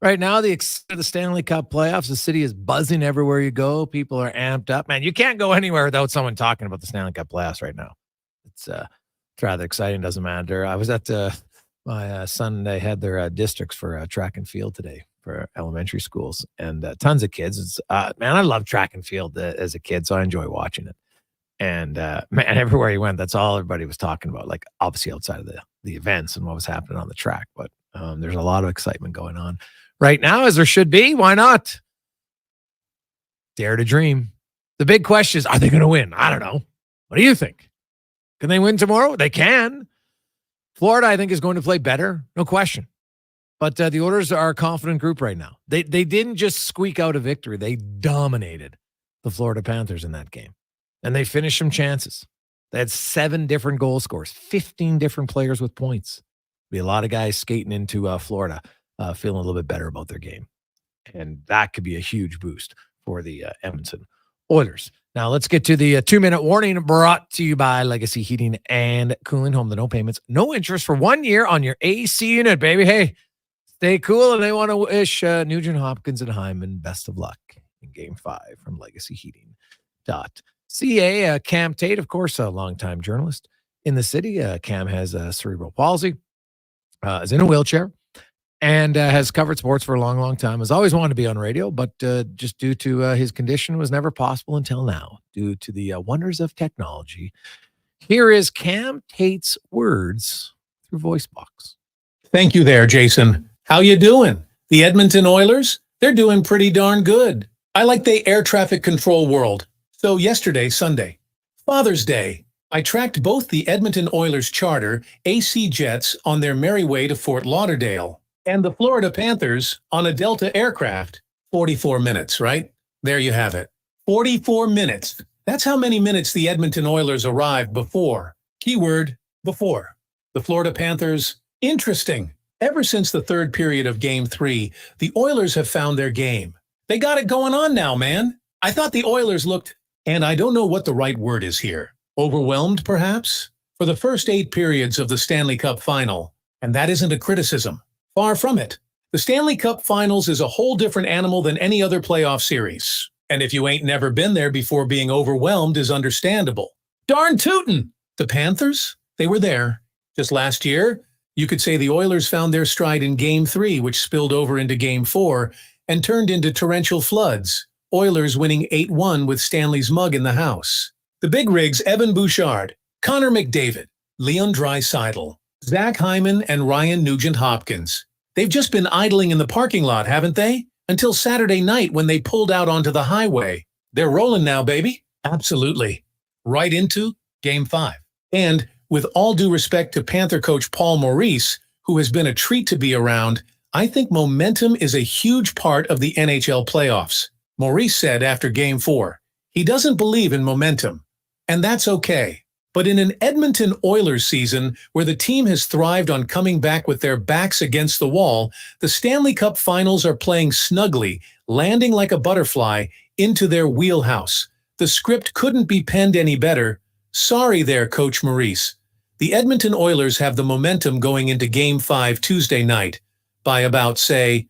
Right now, the Stanley Cup playoffs, the city is buzzing everywhere you go. People are amped up. Man, you can't go anywhere without someone talking about the Stanley Cup playoffs right now. It's rather exciting. Doesn't matter. I was at my son, they had their districts for track and field today for elementary schools, and tons of kids. It's man, I love track and field as a kid, so I enjoy watching it. And man, everywhere he went, that's all everybody was talking about, like obviously outside of the events and what was happening on the track. But there's a lot of excitement going on right now, as there should be. Why not? Dare to dream. The big question is, are they going to win? I don't know. What do you think? Can they win tomorrow? They can. Florida, I think, is going to play better. No question. But the Oilers are a confident group right now. They didn't just squeak out a victory. They dominated the Florida Panthers in that game. And they finished some chances. They had 7 different goal scorers, 15 different players with points. Be a lot of guys skating into Florida, feeling a little bit better about their game. And that could be a huge boost for the Edmonton Oilers. Now let's get to the 2-minute warning brought to you by Legacy Heating and Cooling. Home to no payments, no interest for 1 year on your AC unit, baby. Hey, stay cool. And they want to wish Nugent Hopkins and Hyman best of luck in Game 5 from Legacy Heating. CA, Cam Tait, of course, a longtime journalist in the city. Cam has cerebral palsy, is in a wheelchair, and has covered sports for a long, long time. Has always wanted to be on radio, but just due to his condition was never possible until now, due to the wonders of technology. Here is Cam Tait's words through VoiceBox. Thank you there, Jason. How you doing? The Edmonton Oilers? They're doing pretty darn good. I like the air traffic control world. So yesterday, Sunday, Father's Day, I tracked both the Edmonton Oilers charter AC jets on their merry way to Fort Lauderdale and the Florida Panthers on a Delta aircraft. 44 minutes, right? There you have it. 44 minutes. That's how many minutes the Edmonton Oilers arrived before. Keyword, before. The Florida Panthers, interesting. Ever since the third period of Game 3, the Oilers have found their game. They got it going on now, man. I thought the Oilers looked, and I don't know what the right word is here, overwhelmed, perhaps, for the first 8 periods of the Stanley Cup Final. And that isn't a criticism. Far from it. The Stanley Cup Finals is a whole different animal than any other playoff series. And if you ain't never been there before, being overwhelmed is understandable. Darn tootin'! The Panthers, they were there. Just last year, you could say the Oilers found their stride in Game 3, which spilled over into Game 4 and turned into torrential floods. Oilers winning 8-1 with Stanley's mug in the house. The big rigs, Evan Bouchard, Connor McDavid, Leon Draisaitl, Zach Hyman, and Ryan Nugent-Hopkins. They've just been idling in the parking lot, haven't they? Until Saturday night when they pulled out onto the highway. They're rolling now, baby. Absolutely. Right into Game 5. And with all due respect to Panther coach Paul Maurice, who has been a treat to be around, I think momentum is a huge part of the NHL playoffs. Maurice said after Game 4, he doesn't believe in momentum, and that's okay. But in an Edmonton Oilers season where the team has thrived on coming back with their backs against the wall, the Stanley Cup Finals are playing snugly, landing like a butterfly into their wheelhouse. The script couldn't be penned any better. Sorry there, Coach Maurice. The Edmonton Oilers have the momentum going into Game 5 Tuesday night by about, say,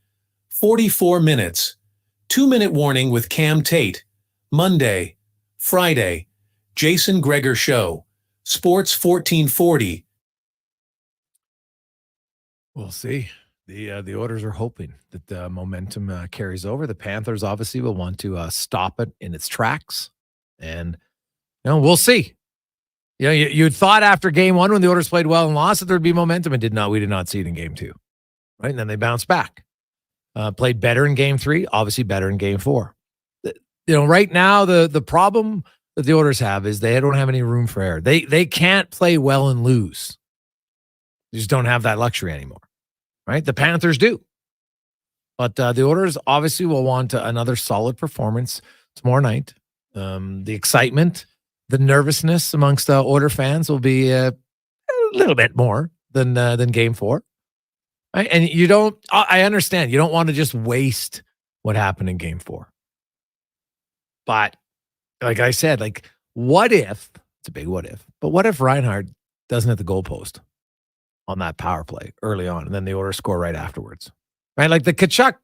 44 minutes. 2-minute warning with Cam Tait. Monday, Friday, Jason Gregor Show. Sports 1440. We'll see. The Oilers are hoping that the momentum carries over. The Panthers obviously will want to stop it in its tracks. And we'll see. You'd thought after Game 1 when the Oilers played well and lost that there'd be momentum, and we did not see it in Game 2. Right? And then they bounced back. Played better in Game 3, obviously better in Game 4. Right now the problem that the Oilers have is they don't have any room for error. They can't play well and lose. They just don't have that luxury anymore. Right? The Panthers do. But the Oilers obviously will want another solid performance tomorrow night. The excitement, the nervousness amongst Oiler fans will be a little bit more than Game 4. Right? And I understand, you don't want to just waste what happened in Game 4. But like I said, what if, it's a big what if, but what if Reinhart doesn't hit the goalpost on that power play early on, and then the Oilers score right afterwards? Right? Like the Kachuk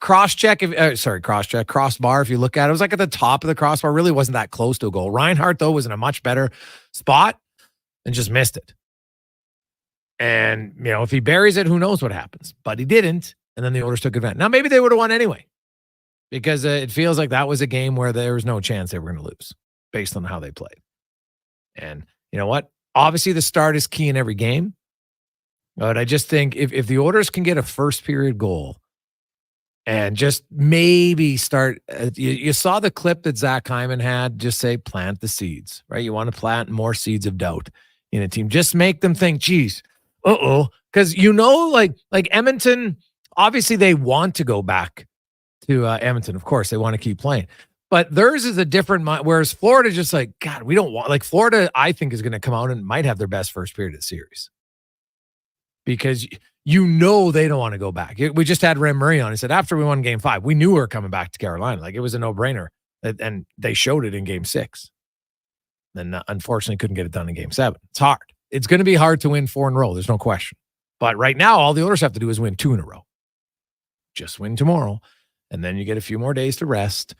crossbar, if you look at it, it was like at the top of the crossbar, really wasn't that close to a goal. Reinhart, though, was in a much better spot and just missed it. And, if he buries it, who knows what happens? But he didn't, and then the Oilers took advantage. Now, maybe they would have won anyway, because it feels like that was a game where there was no chance they were going to lose based on how they played. And you know what? Obviously, the start is key in every game. But I just think if the Oilers can get a first period goal and just maybe start, you saw the clip that Zach Hyman had, just say, plant the seeds, right? You want to plant more seeds of doubt in a team. Just make them think, geez, because like Edmonton, obviously they want to go back to Edmonton. Of course, they want to keep playing. But theirs is a different mind, whereas Florida just like, God, we don't want, Florida, I think, is going to come out and might have their best first period of the series. Because they don't want to go back. We just had Rem Murray on. He said, after we won Game 5, we knew we were coming back to Carolina. It was a no-brainer. And they showed it in Game 6. Then, unfortunately, couldn't get it done in Game 7. It's hard. It's going to be hard to win 4 in a row. There's no question. But right now, all the Oilers have to do is win 2 in a row. Just win tomorrow. And then you get a few more days to rest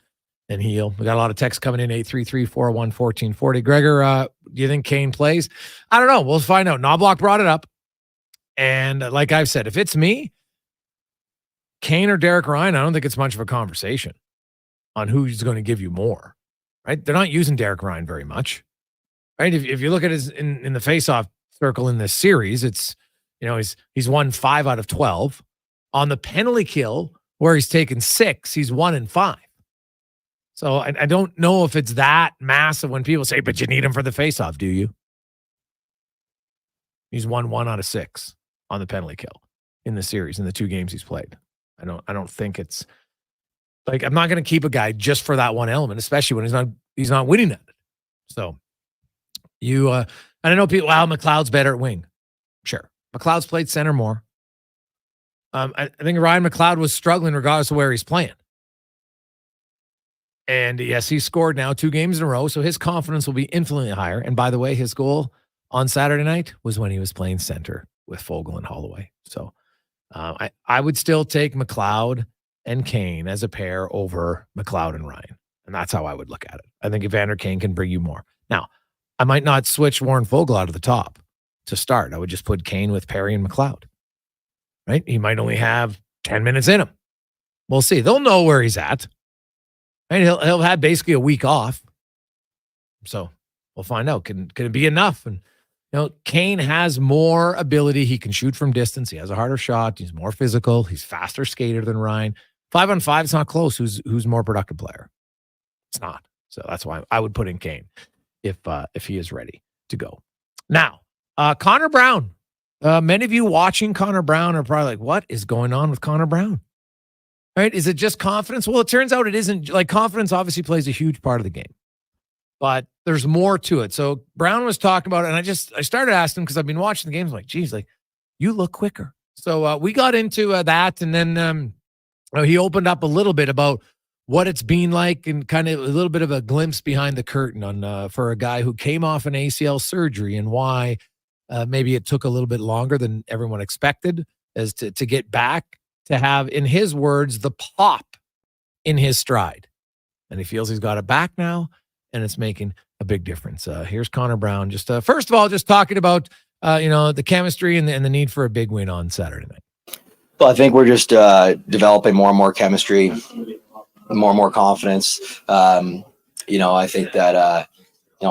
and heal. We got a lot of texts coming in, 833-401-1440. Gregor, do you think Kane plays? I don't know. We'll find out. Knobloch brought it up. And like I've said, if it's me, Kane or Derek Ryan, I don't think it's much of a conversation on who's going to give you more, right? They're not using Derek Ryan very much, right? If you look at his in the faceoff circle in this series, it's, he's won 5 out of 12. On the penalty kill, where he's taken 6, he's 1-5. So I don't know if it's that massive when people say, but you need him for the faceoff, do you? He's won 1 out of 6 on the penalty kill in the series, in the 2 games he's played. I don't think it's like, I'm not going to keep a guy just for that one element, especially when he's not winning at it. So and I know people, McLeod's better at wing. Sure. McLeod's played center more. I think Ryan McLeod was struggling regardless of where he's playing. And yes, he scored now 2 games in a row, so his confidence will be infinitely higher. And by the way, his goal on Saturday night was when he was playing center with Fogle and Holloway. So I would still take McLeod and Kane as a pair over McLeod and Ryan. And that's how I would look at it. I think Evander Kane can bring you more. Now, I might not switch Warren Fogle out of the top to start. I would just put Kane with Perry and McLeod. Right? He might only have 10 minutes in him. We'll see. They'll know where he's at. Right? He'll have basically a week off. So we'll find out. Can it be enough? And Kane has more ability. He can shoot from distance. He has a harder shot. He's more physical. He's faster skater than Ryan. 5-on-5, it's not close. Who's more productive player? It's not. So that's why I would put in Kane if he is ready to go. Now, Connor Brown. Many of you watching Connor Brown are probably like, what is going on with Connor Brown? Right? Is it just confidence? Well, it turns out it isn't. Like, confidence obviously plays a huge part of the game, but there's more to it. So Brown was talking about it, and I started asking him because I've been watching the games. I'm like, geez, like, you look quicker. So we got into that, and then he opened up a little bit about what it's been like and kind of a little bit of a glimpse behind the curtain on for a guy who came off an ACL surgery and why maybe it took a little bit longer than everyone expected as to get back to have, in his words, the pop in his stride. And he feels he's got it back now, and it's making a big difference. Here's Connor Brown. Just first of all, just talking about the chemistry and the need for a big win on Saturday night. Well, I think we're just developing more and more chemistry, more and more confidence. I think that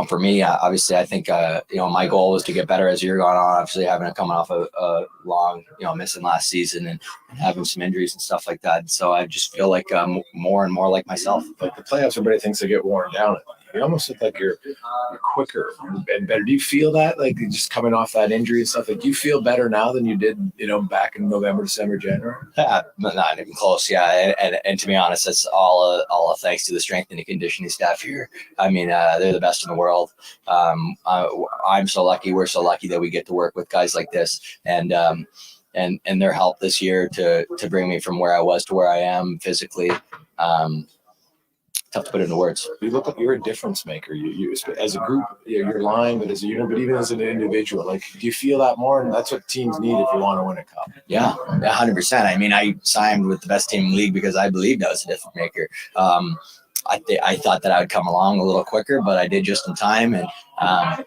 for me, obviously, I think my goal was to get better as the year gone on. Obviously, coming off a long, missing last season and having some injuries and stuff like that. So I just feel like more and more like myself. Like the playoffs, everybody thinks they get worn down. You almost look like you're quicker and better. Do you feel that, like, just coming off that injury and stuff? Like, do you feel better now than you did, back in November, December, January? Yeah, not even close. Yeah, and to be honest, that's all thanks to the strength and the conditioning staff here. I mean, they're the best in the world. I'm so lucky. We're so lucky that we get to work with guys like this, and their help this year to bring me from where I was to where I am physically. Tough to put into words. You look like you're a difference maker. You as a group, you're lying, but as a unit, but even as an individual, like, do you feel that more? And that's what teams need if you want to win a cup. Yeah, 100%. I mean, I signed with the best team in the league because I believed I was a difference maker. I thought that I would come along a little quicker, but I did just in time. And I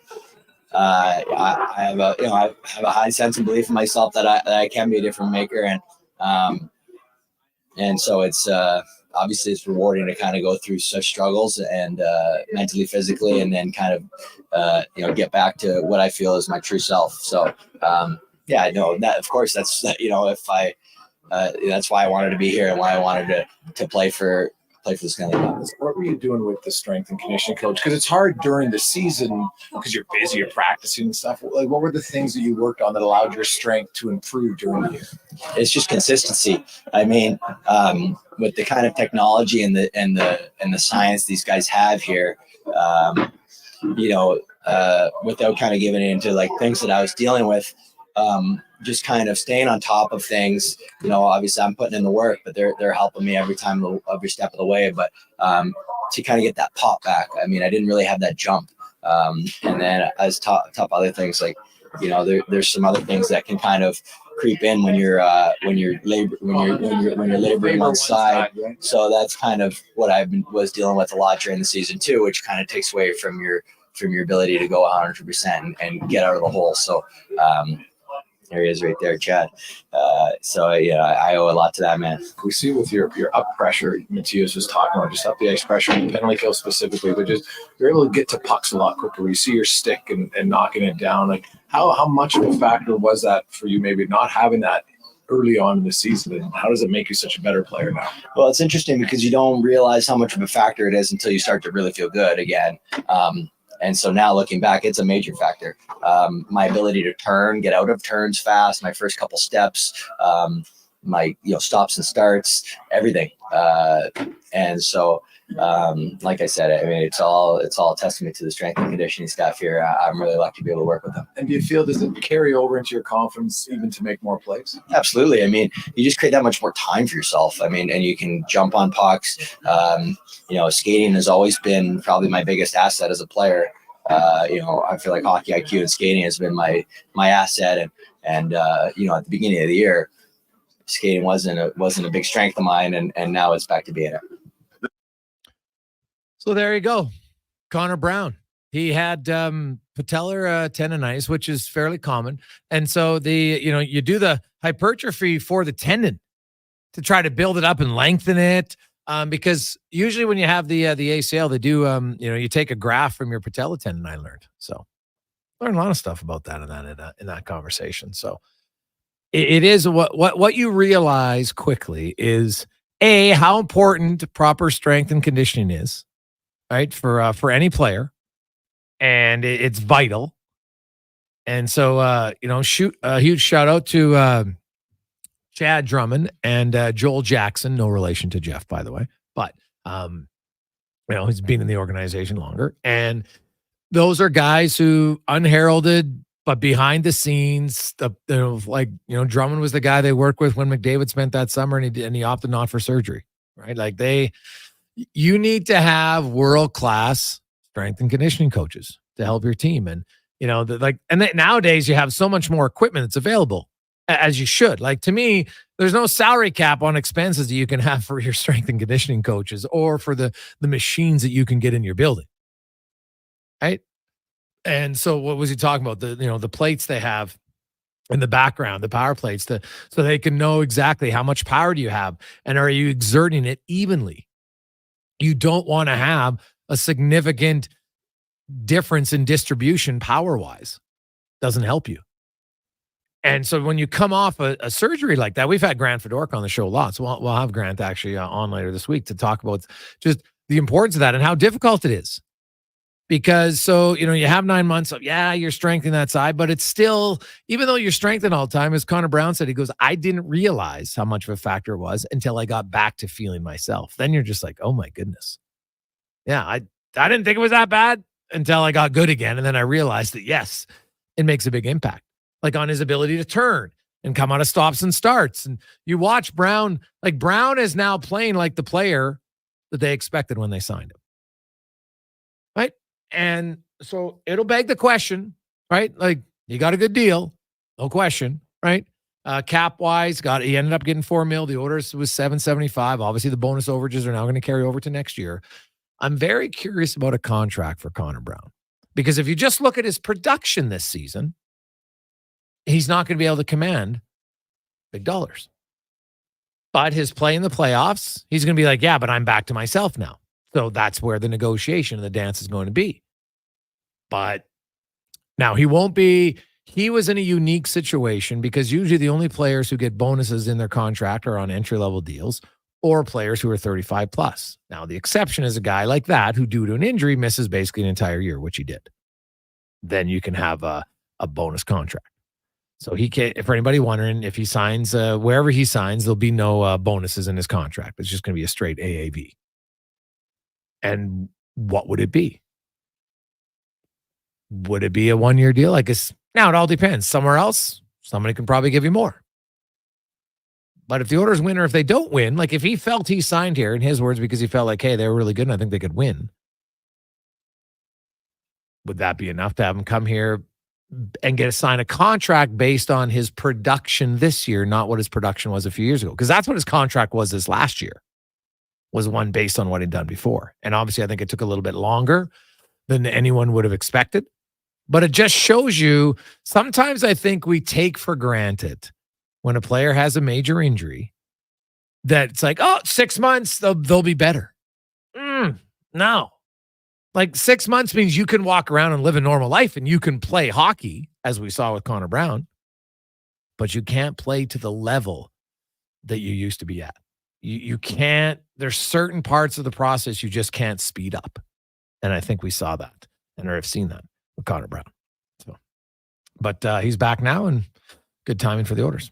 have a high sense of belief in myself that I can be a difference maker, and so it's. Obviously, it's rewarding to kind of go through such struggles and mentally, physically, and then kind of, get back to what I feel is my true self. So, I know that, of course, that's, if I, that's why I wanted to be here and why I wanted to play for the Stanley Cup. What were you doing with the strength and conditioning coach? Because it's hard during the season because you're busy, you're practicing and stuff. Like, what were the things that you worked on that allowed your strength to improve during the year? It's just consistency. I mean, with the kind of technology and the science these guys have here, without kind of giving into like things that I was dealing with, just kind of staying on top of things. Obviously I'm putting in the work, but they're helping me every step of the way. But to kind of get that pop back, I mean, I didn't really have that jump. And then as top other things, like, there's some other things that can kind of creep in when you're laboring on side. So that's kind of what was dealing with a lot during the season too, which kind of takes away from your ability to go 100% and get out of the hole. So there he is right there, Chad. I owe a lot to that man. We see with your up pressure, Matthias was talking about just up the ice pressure and penalty kill specifically, but just you're able to get to pucks a lot quicker. You see your stick and knocking it down. Like, how much of a factor was that for you, maybe not having that early on in the season, and how does it make you such a better player now? Well, it's interesting because you don't realize how much of a factor it is until you start to really feel good again. And so now looking back, it's a major factor. My ability to get out of turns fast, my first couple steps, my stops and starts, everything. And so, like I said, I mean, it's all a testament to the strength and conditioning staff here. I'm really lucky to be able to work with them. And do you feel, does it carry over into your confidence even to make more plays? Absolutely. I mean, you just create that much more time for yourself. I mean, and you can jump on pucks. Skating has always been probably my biggest asset as a player. I feel like hockey IQ and skating has been my asset. And at the beginning of the year, skating wasn't a big strength of mine, and now it's back to being it. So there you go. Connor Brown. He had patellar tendonitis, which is fairly common. And so you do the hypertrophy for the tendon to try to build it up and lengthen it. Because usually when you have the ACL, they do, you take a graft from your patella tendon, I learned. So learned a lot of stuff about that in that conversation. So it is what you realize quickly is how important proper strength and conditioning is, right? For any player, and it's vital. And so, shoot a huge shout out to, Chad Drummond and Joel Jackson, no relation to Jeff, by the way, but he's been in the organization longer. And those are guys who unheralded, but behind the scenes, Drummond was the guy they worked with when McDavid spent that summer, and he opted not for surgery, right? Like you need to have world-class strength and conditioning coaches to help your team. And, nowadays you have so much more equipment that's available, as you should. Like, to me, there's no salary cap on expenses that you can have for your strength and conditioning coaches or for the machines that you can get in your building. Right. And so what was he talking about? The plates they have in the background, the power plates, so they can know exactly how much power do you have and are you exerting it evenly? You don't want to have a significant difference in distribution power-wise. Doesn't help you. And so when you come off a surgery like that, we've had Grant Fedork on the show a lot. So we'll have Grant actually on later this week to talk about just the importance of that and how difficult it is. Because you have 9 months of, you're strengthening that side, but it's still, even though you're strengthening all the time, as Connor Brown said, he goes, I didn't realize how much of a factor it was until I got back to feeling myself. Then you're just like, oh my goodness. Yeah, I didn't think it was that bad until I got good again. And then I realized that, yes, it makes a big impact. Like on his ability to turn and come out of stops and starts. And you watch Brown, like Brown is now playing like the player that they expected when they signed him. Right? And so it'll beg the question, right? Like, you got a good deal, no question, right? Cap wise, he ended up getting $4 million. The Oilers was $775. Obviously, the bonus overages are now going to carry over to next year. I'm very curious about a contract for Connor Brown, because if you just look at his production this season, he's not going to be able to command big dollars. But his play in the playoffs, he's going to be like, yeah, but I'm back to myself now. So that's where the negotiation and the dance is going to be. But now he won't be. He was in a unique situation because usually the only players who get bonuses in their contract are on entry-level deals or players who are 35 plus. Now, the exception is a guy like that who, due to an injury, misses basically an entire year, which he did. Then you can have a bonus contract. So he can, for anybody wondering, if he signs, wherever he signs, there'll be no bonuses in his contract. It's just going to be a straight AAV. And what would it be? Would it be a 1-year deal? I guess now it all depends. Somewhere else, somebody can probably give you more. But if the Oilers win or if they don't win, like if he felt he signed here, in his words, because he felt like, hey, they were really good and I think they could win, would that be enough to have him come here and sign a contract based on his production this year, not what his production was a few years ago? Because that's what his contract was this last year, was one based on what he'd done before. And obviously, I think it took a little bit longer than anyone would have expected. But it just shows you, sometimes I think we take for granted when a player has a major injury that it's like, 6 months, they'll be better. No. Like 6 months means you can walk around and live a normal life and you can play hockey, as we saw with Connor Brown, but you can't play to the level that you used to be at. You can't, there's certain parts of the process you just can't speed up. And I think we saw that and have seen that with Connor Brown. So, but he's back now and good timing for the Oilers.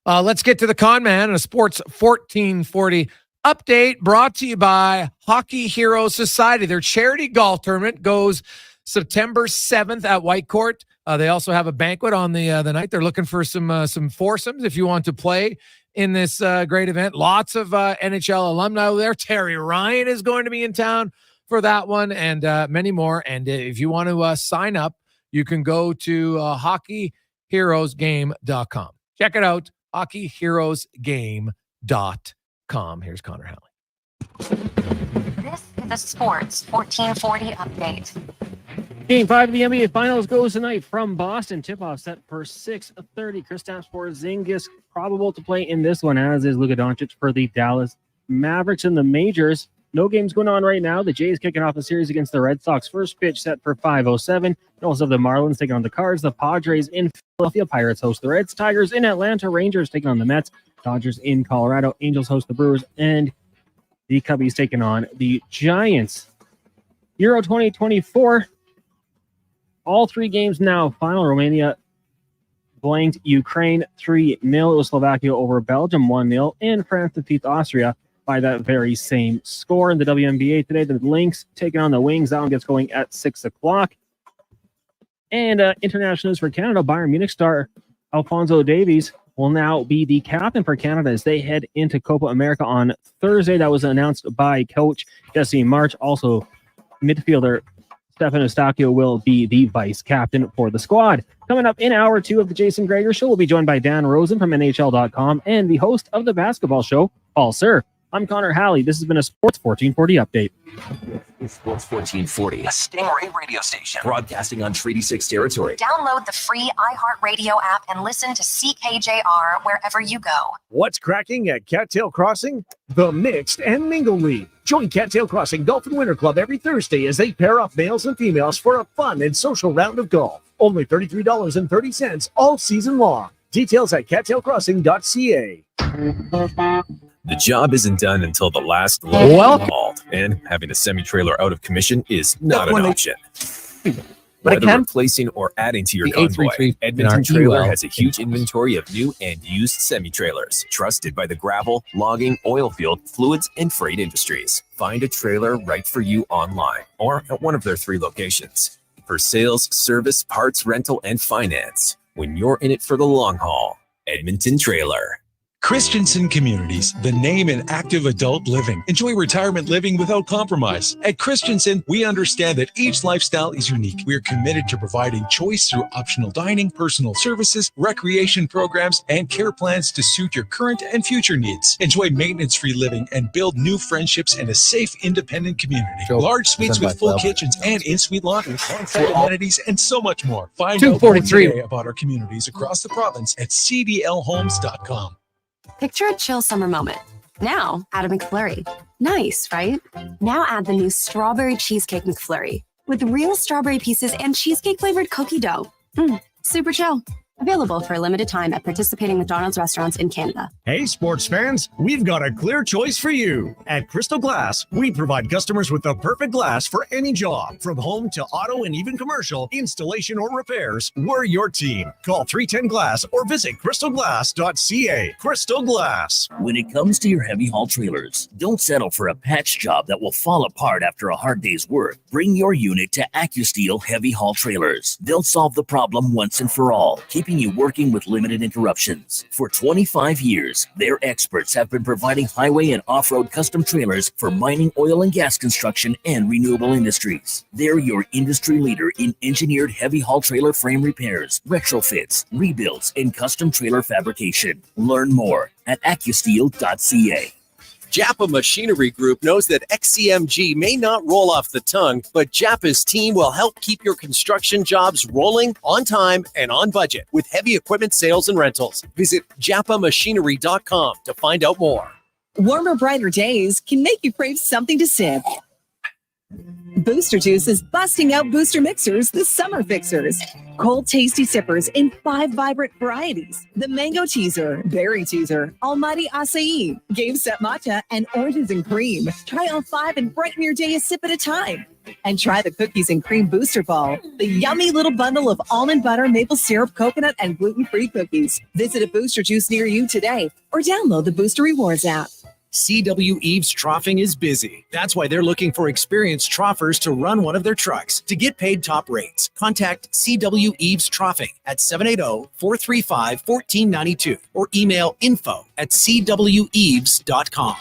Let's get to the con man and a Sports 1440 update brought to you by Hockey Heroes Society. Their charity golf tournament goes September 7th at Whitecourt. They also have a banquet on the night. They're looking for some foursomes if you want to play in this great event. Lots of NHL alumni there. Terry Ryan is going to be in town for that one, and many more. And if you want to sign up, you can go to hockeyheroesgame.com. Check it out, hockeyheroesgame.com. Here's Connor Halley. This is a Sports 1440 update. Game 5 of the NBA Finals goes tonight from Boston. Tip-off set for 6:30. Kristaps Porzingis probable to play in this one, as is Luka Doncic for the Dallas Mavericks in the majors. No games going on right now. The Jays kicking off the series against the Red Sox. First pitch set for 5:07. Also the Marlins taking on the Cards. The Padres in Philadelphia. Pirates host the Reds. Tigers in Atlanta. Rangers taking on the Mets. Dodgers in Colorado. Angels host the Brewers. And the Cubbies taking on the Giants. Euro 2024. All three games now final. Romania blanked Ukraine 3-0. It was Slovakia over Belgium 1-0. And France defeats Austria by that very same score. In the WNBA today, the Lynx taking on the Wings. That one gets going at 6 o'clock. And international news for Canada. Bayern Munich star Alonso Davies will now be the captain for Canada as they head into Copa America on Thursday. That was announced by coach Jesse March. Also, midfielder Stefan Eustachio will be the vice captain for the squad. Coming up in hour 2 of the Jason Gregor Show, we'll be joined by Dan Rosen from NHL.com and the host of the basketball show, Paul Sir. I'm Connor Halley. This has been a Sports 1440 update. Sports 1440, a Stingray radio station broadcasting on Treaty 6 territory. Download the free iHeartRadio app and listen to CKJR wherever you go. What's cracking at Cattail Crossing? The Mixed and Mingle League. Join Cattail Crossing Golf and Winter Club every Thursday as they pair up males and females for a fun and social round of golf. Only $33.30 all season long. Details at cattailcrossing.ca. The job isn't done until the last load is hauled, and having a semi-trailer out of commission is not an option. Whether replacing or adding to your convoy, Edmonton Trailer has a huge inventory of new and used semi-trailers, trusted by the gravel, logging, oil field, fluids, and freight industries. Find a trailer right for you online or at one of their 3 locations. For sales, service, parts, rental, and finance, when you're in it for the long haul, Edmonton Trailer. Christensen Communities, the name in active adult living. Enjoy retirement living without compromise. At Christensen, we understand that each lifestyle is unique. We are committed to providing choice through optional dining, personal services, recreation programs, and care plans to suit your current and future needs. Enjoy maintenance-free living and build new friendships in a safe, independent community. Large suites with full kitchens and in-suite laundry, on-site amenities, and so much more. Find out more today about our communities across the province at cdlhomes.com. Picture a chill summer moment. Now, add a McFlurry. Nice, right? Now add the new Strawberry Cheesecake McFlurry with real strawberry pieces and cheesecake-flavored cookie dough. Super chill. Available for a limited time at participating McDonald's restaurants in Canada. Hey, sports fans, we've got a clear choice for you. At Crystal Glass, we provide customers with the perfect glass for any job. From home to auto and even commercial, installation or repairs, we're your team. Call 310-GLASS or visit crystalglass.ca. Crystal Glass. When it comes to your heavy haul trailers, don't settle for a patch job that will fall apart after a hard day's work. Bring your unit to AccuSteel Heavy Haul Trailers. They'll solve the problem once and for all, keeping you working with limited interruptions. For 25 years, their experts have been providing highway and off-road custom trailers for mining, oil and gas construction, and renewable industries. They're your industry leader in engineered heavy haul trailer frame repairs, retrofits, rebuilds, and custom trailer fabrication. Learn more at accusteel.ca. Japa Machinery Group knows that XCMG may not roll off the tongue, but Japa's team will help keep your construction jobs rolling on time and on budget with heavy equipment sales and rentals. Visit japamachinery.com to find out more. Warmer, brighter days can make you crave something to sip. Booster Juice is busting out booster mixers, the summer fixers. Cold, tasty sippers in 5 vibrant varieties. The Mango Teaser, Berry Teaser, Almighty Acai, Game Set Matcha, and Oranges and Cream. Try all 5 and brighten your day a sip at a time. And try the Cookies and Cream Booster Ball, the yummy little bundle of almond butter, maple syrup, coconut, and gluten-free cookies. Visit a Booster Juice near you today or download the Booster Rewards app. CW Eves Troughing is busy. That's why they're looking for experienced troughers to run one of their trucks. To get paid top rates, contact CW Eves Troughing at 780-435-1492 or email info@cweves.com.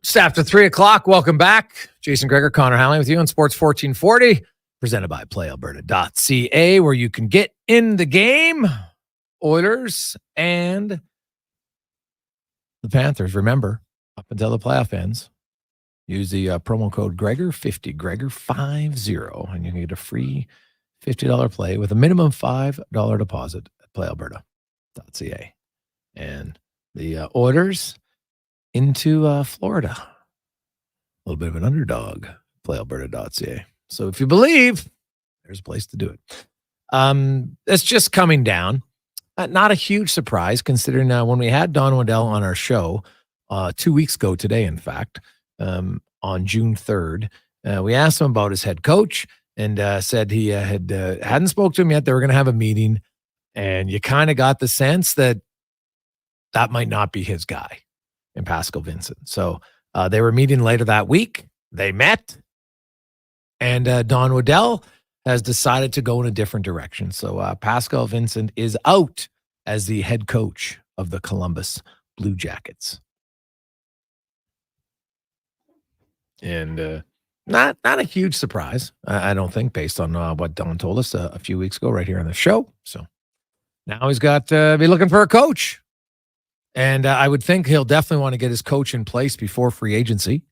Just after 3 o'clock, welcome back. Jason Gregor, Connor Halley with you on Sports 1440, presented by PlayAlberta.ca, where you can get in the game. Oilers and the Panthers. Remember, up until the playoff ends, use the promo code Gregor50, Gregor50, and you can get a free $50 play with a minimum $5 deposit at PlayAlberta.ca. And the Oilers into Florida. A little bit of an underdog, PlayAlberta.ca. So if you believe, there's a place to do it. It's just coming down. Not a huge surprise, considering when we had Don Waddell on our show 2 weeks ago today, in fact, on June 3rd, we asked him about his head coach and said he hadn't spoke to him yet. They were going to have a meeting, and you kind of got the sense that might not be his guy in Pascal Vincent. So they were meeting later that week. They met, and Don Waddell has decided to go in a different direction. So Pascal Vincent is out as the head coach of the Columbus Blue Jackets. And not a huge surprise, I don't think, based on what Don told us a few weeks ago right here on the show. So now he's got to be looking for a coach. And I would think he'll definitely want to get his coach in place before free agency,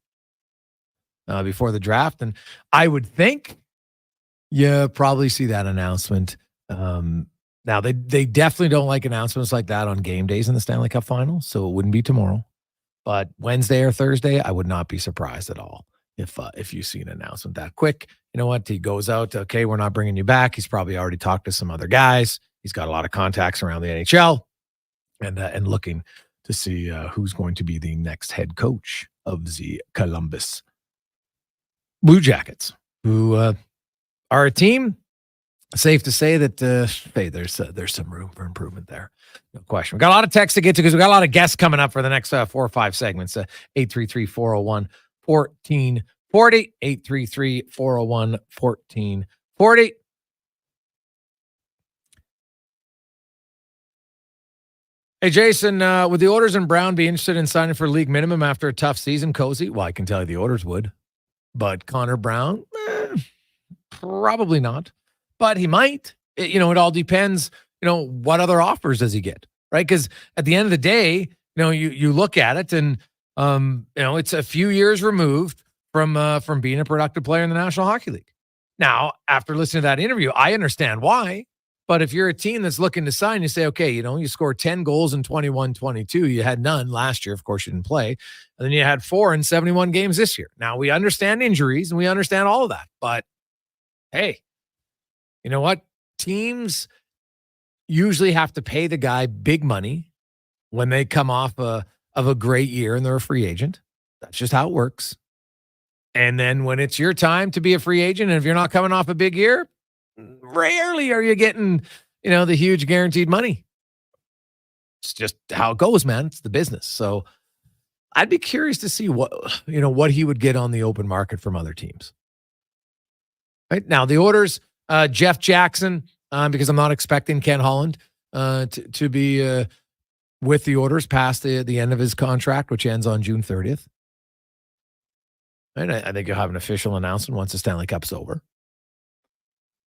before the draft. And I would think you probably see that announcement. Now, they definitely don't like announcements like that on game days in the Stanley Cup Finals, so it wouldn't be tomorrow. But Wednesday or Thursday, I would not be surprised at all if you see an announcement that quick. You know what? He goes out, okay, we're not bringing you back. He's probably already talked to some other guys. He's got a lot of contacts around the NHL. And looking to see who's going to be the next head coach of the Columbus Blue Jackets, who are a team. Safe to say that hey, there's some room for improvement there, no question. We got a lot of texts to get to because we got a lot of guests coming up for the next 4 or 5 segments. 833-401-1440, 833-401-1440. Hey, Jason, would the Oilers and Brown be interested in signing for league minimum after a tough season, Cozy? Well, I can tell you the Oilers would. But Connor Brown, probably not. But he might. It all depends, what other offers does he get, right? Because at the end of the day, you look at it and, it's a few years removed from being a productive player in the National Hockey League. Now, after listening to that interview, I understand why. But if you're a team that's looking to sign, you say, okay, you scored 10 goals in 21-22. You had none last year. Of course, you didn't play. And then you had 4 in 71 games this year. Now, we understand injuries and we understand all of that. But, hey, you know what? Teams usually have to pay the guy big money when they come off of a great year and they're a free agent. That's just how it works. And then when it's your time to be a free agent, and if you're not coming off a big year, rarely are you getting, the huge guaranteed money. It's just how it goes, man. It's the business. So I'd be curious to see what he would get on the open market from other teams. Right now, the orders, Jeff Jackson, because I'm not expecting Ken Holland to be with the orders past the end of his contract, which ends on June 30th. And I think you'll have an official announcement once the Stanley Cup's over.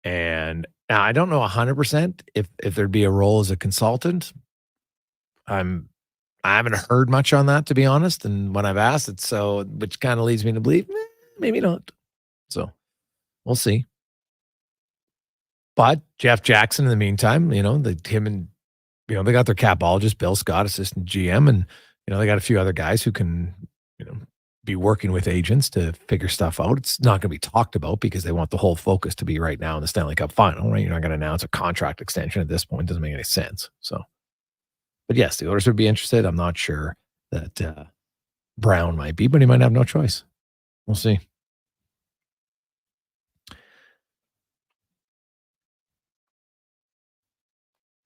And now I don't know 100% if there'd be a role as a consultant. I haven't heard much on that, to be honest. And when I've asked it, which kind of leads me to believe maybe not. So we'll see. But Jeff Jackson, in the meantime, they got their capologist, Bill Scott, assistant GM, and they got a few other guys who can, be working with agents to figure stuff out. It's not going to be talked about because they want the whole focus to be right now in the Stanley Cup final, right? You're not going to announce a contract extension at this point. It doesn't make any sense. So, but yes, the Oilers would be interested. I'm not sure that Brown might be, but he might have no choice. We'll see.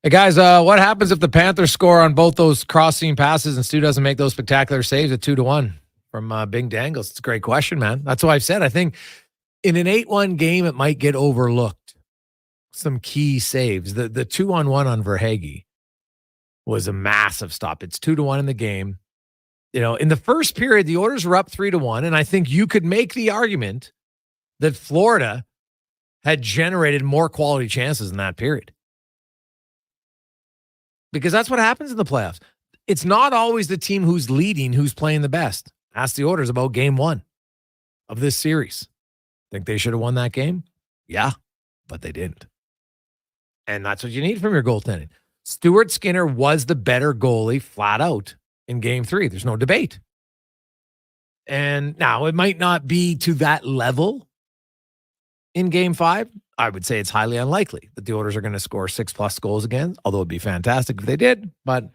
Hey guys, what happens if the Panthers score on both those cross-seam passes and Stu doesn't make those spectacular saves at 2-1 from Bing Dangles? It's a great question, man. That's why I've said I think in an 8-1 game it might get overlooked. Some key saves. The 2-on-1 on Verhaeghe was a massive stop. It's 2-1 in the game. In the first period, the Oilers were up 3-1, and I think you could make the argument that Florida had generated more quality chances in that period. Because that's what happens in the playoffs. It's not always the team who's leading who's playing the best. Ask the Oilers about game 1 of this series. Think they should have won that game? Yeah, but they didn't. And that's what you need from your goaltending. Stuart Skinner was the better goalie flat out in game 3. There's no debate. And now it might not be to that level in game 5. I would say it's highly unlikely that the Oilers are going to score 6+ goals again, although it'd be fantastic if they did, but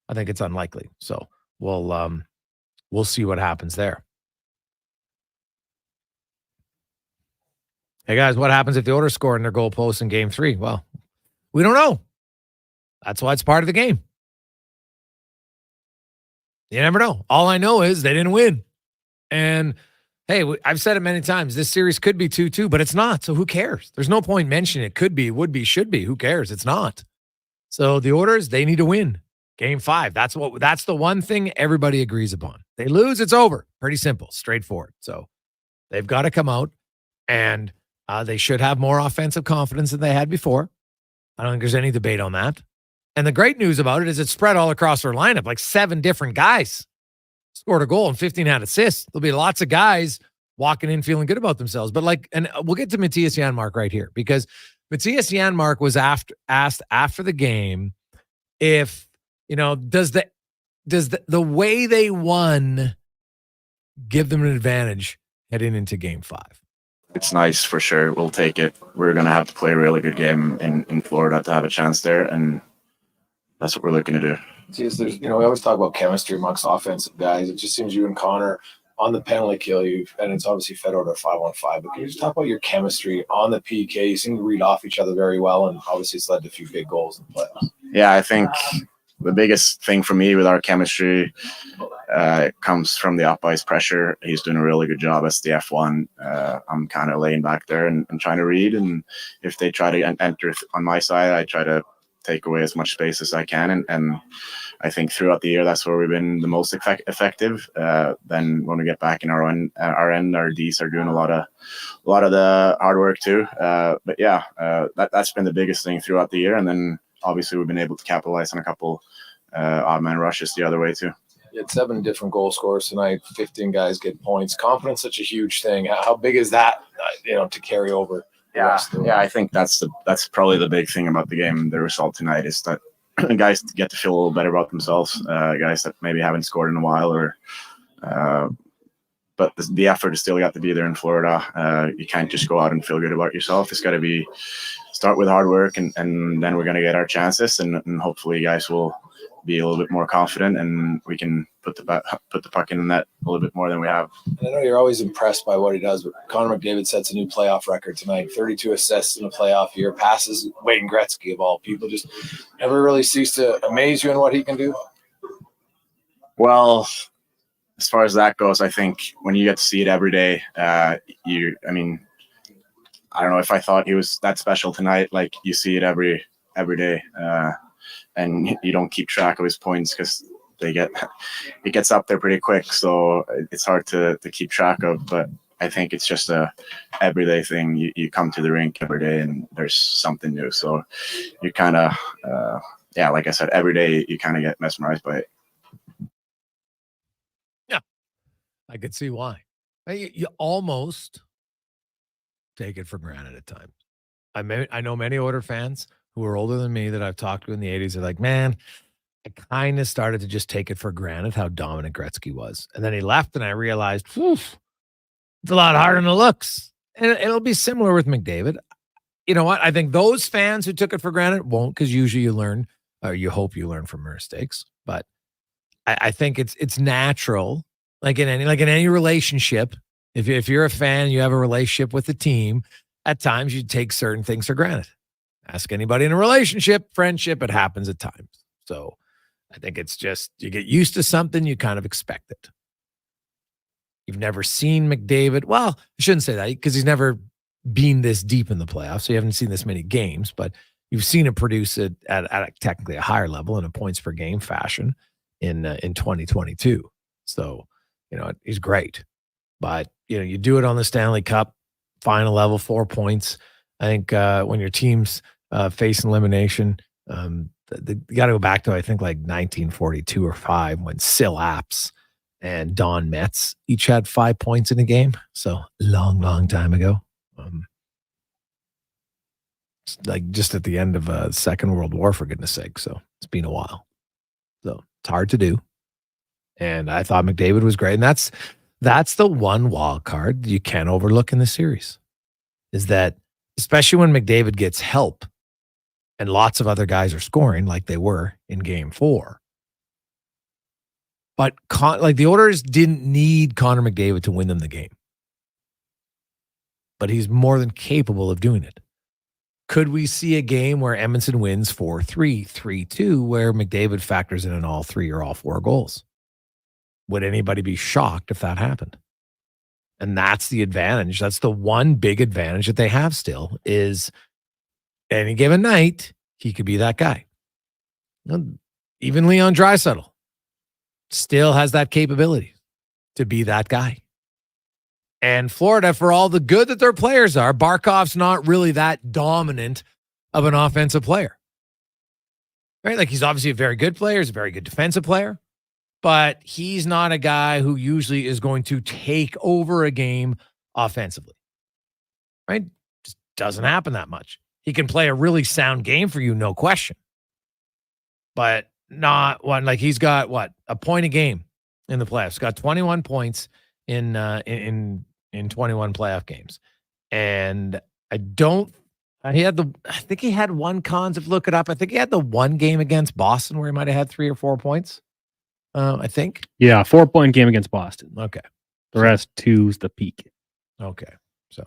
I think it's unlikely. So we'll see what happens there. Hey guys, what happens if the Oilers score in their goal post in game 3? Well, we don't know. That's why it's part of the game. You never know. All I know is they didn't win. And hey, I've said it many times. This series could be 2-2, but it's not. So who cares? There's no point mentioning it. Could be, would be, should be. Who cares? It's not. So the Oilers, they need to win game 5. That's the one thing everybody agrees upon. They lose, it's over. Pretty simple, straightforward. So they've got to come out, and they should have more offensive confidence than they had before. I don't think there's any debate on that. And the great news about it is it's spread all across their lineup. Like 7 different guys scored a goal and 15 had assists. There'll be lots of guys walking in feeling good about themselves. But and we'll get to Matthias Yanmark right here, because Matthias Yanmark was asked after the game if, does the way they won give them an advantage heading into game 5? It's nice for sure. We'll take it. We're going to have to play a really good game in Florida to have a chance there, and that's what we're looking to do. There's, we always talk about chemistry amongst offensive guys. It just seems you and Connor on the penalty kill, and it's obviously fed out a 5-on-5. But can you just talk about your chemistry on the PK? You seem to read off each other very well, and obviously it's led to a few big goals in the playoffs. Yeah, I think the biggest thing for me with our chemistry comes from the up ice pressure. He's doing a really good job as the F1. I'm kind of laying back there and trying to read, and if they try to enter on my side, I try to take away as much space as I can, and I think throughout the year that's where we've been the most effective. Then when we get back in our end, our Ds are doing a lot of the hard work too. But yeah, that's been the biggest thing throughout the year, and then obviously we've been able to capitalize on a couple odd man rushes the other way too. You had 7 different goal scorers tonight. 15 guys get points. Confidence, such a huge thing. How big is that? To carry over. Yeah, I think that's probably the big thing about the game. The result tonight is that guys get to feel a little better about themselves. Guys that maybe haven't scored in a while, but the effort has still got to be there in Florida. You can't just go out and feel good about yourself. It's got to start with hard work, and then we're going to get our chances, and hopefully guys will be a little bit more confident, and we can put the puck in the net a little bit more than we have. And I know you're always impressed by what he does, but Connor McDavid sets a new playoff record tonight. 32 assists in a playoff year. Passes Wayne Gretzky of all people. Just never really cease to amaze you in what he can do. Well, as far as that goes, I think when you get to see it every day, I don't know if I thought he was that special tonight. Like you see it every day, and you don't keep track of his points because it gets up there pretty quick. So it's hard to keep track of. But I think it's just a everyday thing. You come to the rink every day and there's something new. So you kind of, like I said, every day you kind of get mesmerized by it. Yeah, I could see why. You almost take it for granted at times. I know many Oilers fans who are older than me that I've talked to in the 80s are like, man, I kind of started to just take it for granted how dominant Gretzky was. And then he left and I realized, it's a lot harder than it looks. And it'll be similar with McDavid. You know what? I think those fans who took it for granted won't, because usually you learn, or you hope you learn from your mistakes. But I think it's natural, like in any relationship. If you're a fan, you have a relationship with the team, at times you take certain things for granted. Ask anybody in a relationship, friendship, it happens at times. So I think it's just, you get used to something, you kind of expect it. You've never seen McDavid. Well, I shouldn't say that because he's never been this deep in the playoffs. So you haven't seen this many games, but you've seen him produce it at technically a higher level in a points per game fashion in 2022. So, he's great. But, you do it on the Stanley Cup final level, 4 points. I think when your team's facing elimination, you got to go back to, I think, like 1942 or 5 when Sil Apps and Don Metz each had 5 points in a game. So long time ago. Like just at the end of Second World War, for goodness sake. So it's been a while. So it's hard to do. And I thought McDavid was great. And that's the one wild card you can't overlook in the series, is that especially when McDavid gets help and lots of other guys are scoring like they were in game 4. But the Oilers didn't need Connor McDavid to win them the game. But he's more than capable of doing it. Could we see a game where Edmonton wins 4-3, 3-2, where McDavid factors in all 3 or all 4 goals? Would anybody be shocked if that happened? And that's the advantage. That's the one big advantage that they have still, is any given night, he could be that guy. Even Leon Draisaitl still has that capability to be that guy. And Florida, for all the good that their players are, Barkov's not really that dominant of an offensive player. Right? Like, he's obviously a very good player. He's a very good defensive player. But he's not a guy who usually is going to take over a game offensively. Right? Just doesn't happen that much. He can play a really sound game for you, no question. But not one, like he's got a point a game in the playoffs. He's got 21 points in 21 playoff games. And I think he had one, cons of look it up. I think he had the one game against Boston where he might have had 3 or 4 points. I think. Yeah, 4-point game against Boston. Okay. The rest 2's the peak. Okay. So,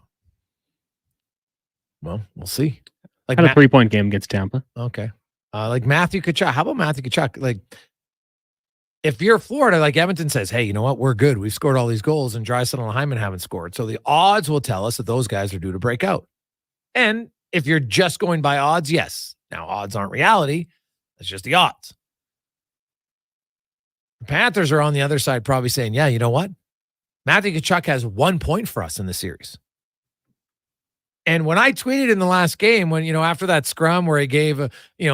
well, we'll see. Like had a 3-point game against Tampa. Okay. Like Matthew Kachuk. How about Matthew Kachuk? Like, if you're Florida, like Edmonton says, hey, you know what? We're good. We've scored all these goals, and Draisaitl and Hyman haven't scored. So the odds will tell us that those guys are due to break out. And if you're just going by odds, yes. Now, odds aren't reality. It's just the odds. The Panthers are on the other side probably saying, yeah, you know what? Matthew Kachuk has 1 point for us in the series. And when I tweeted in the last game, when, after that scrum where he gave a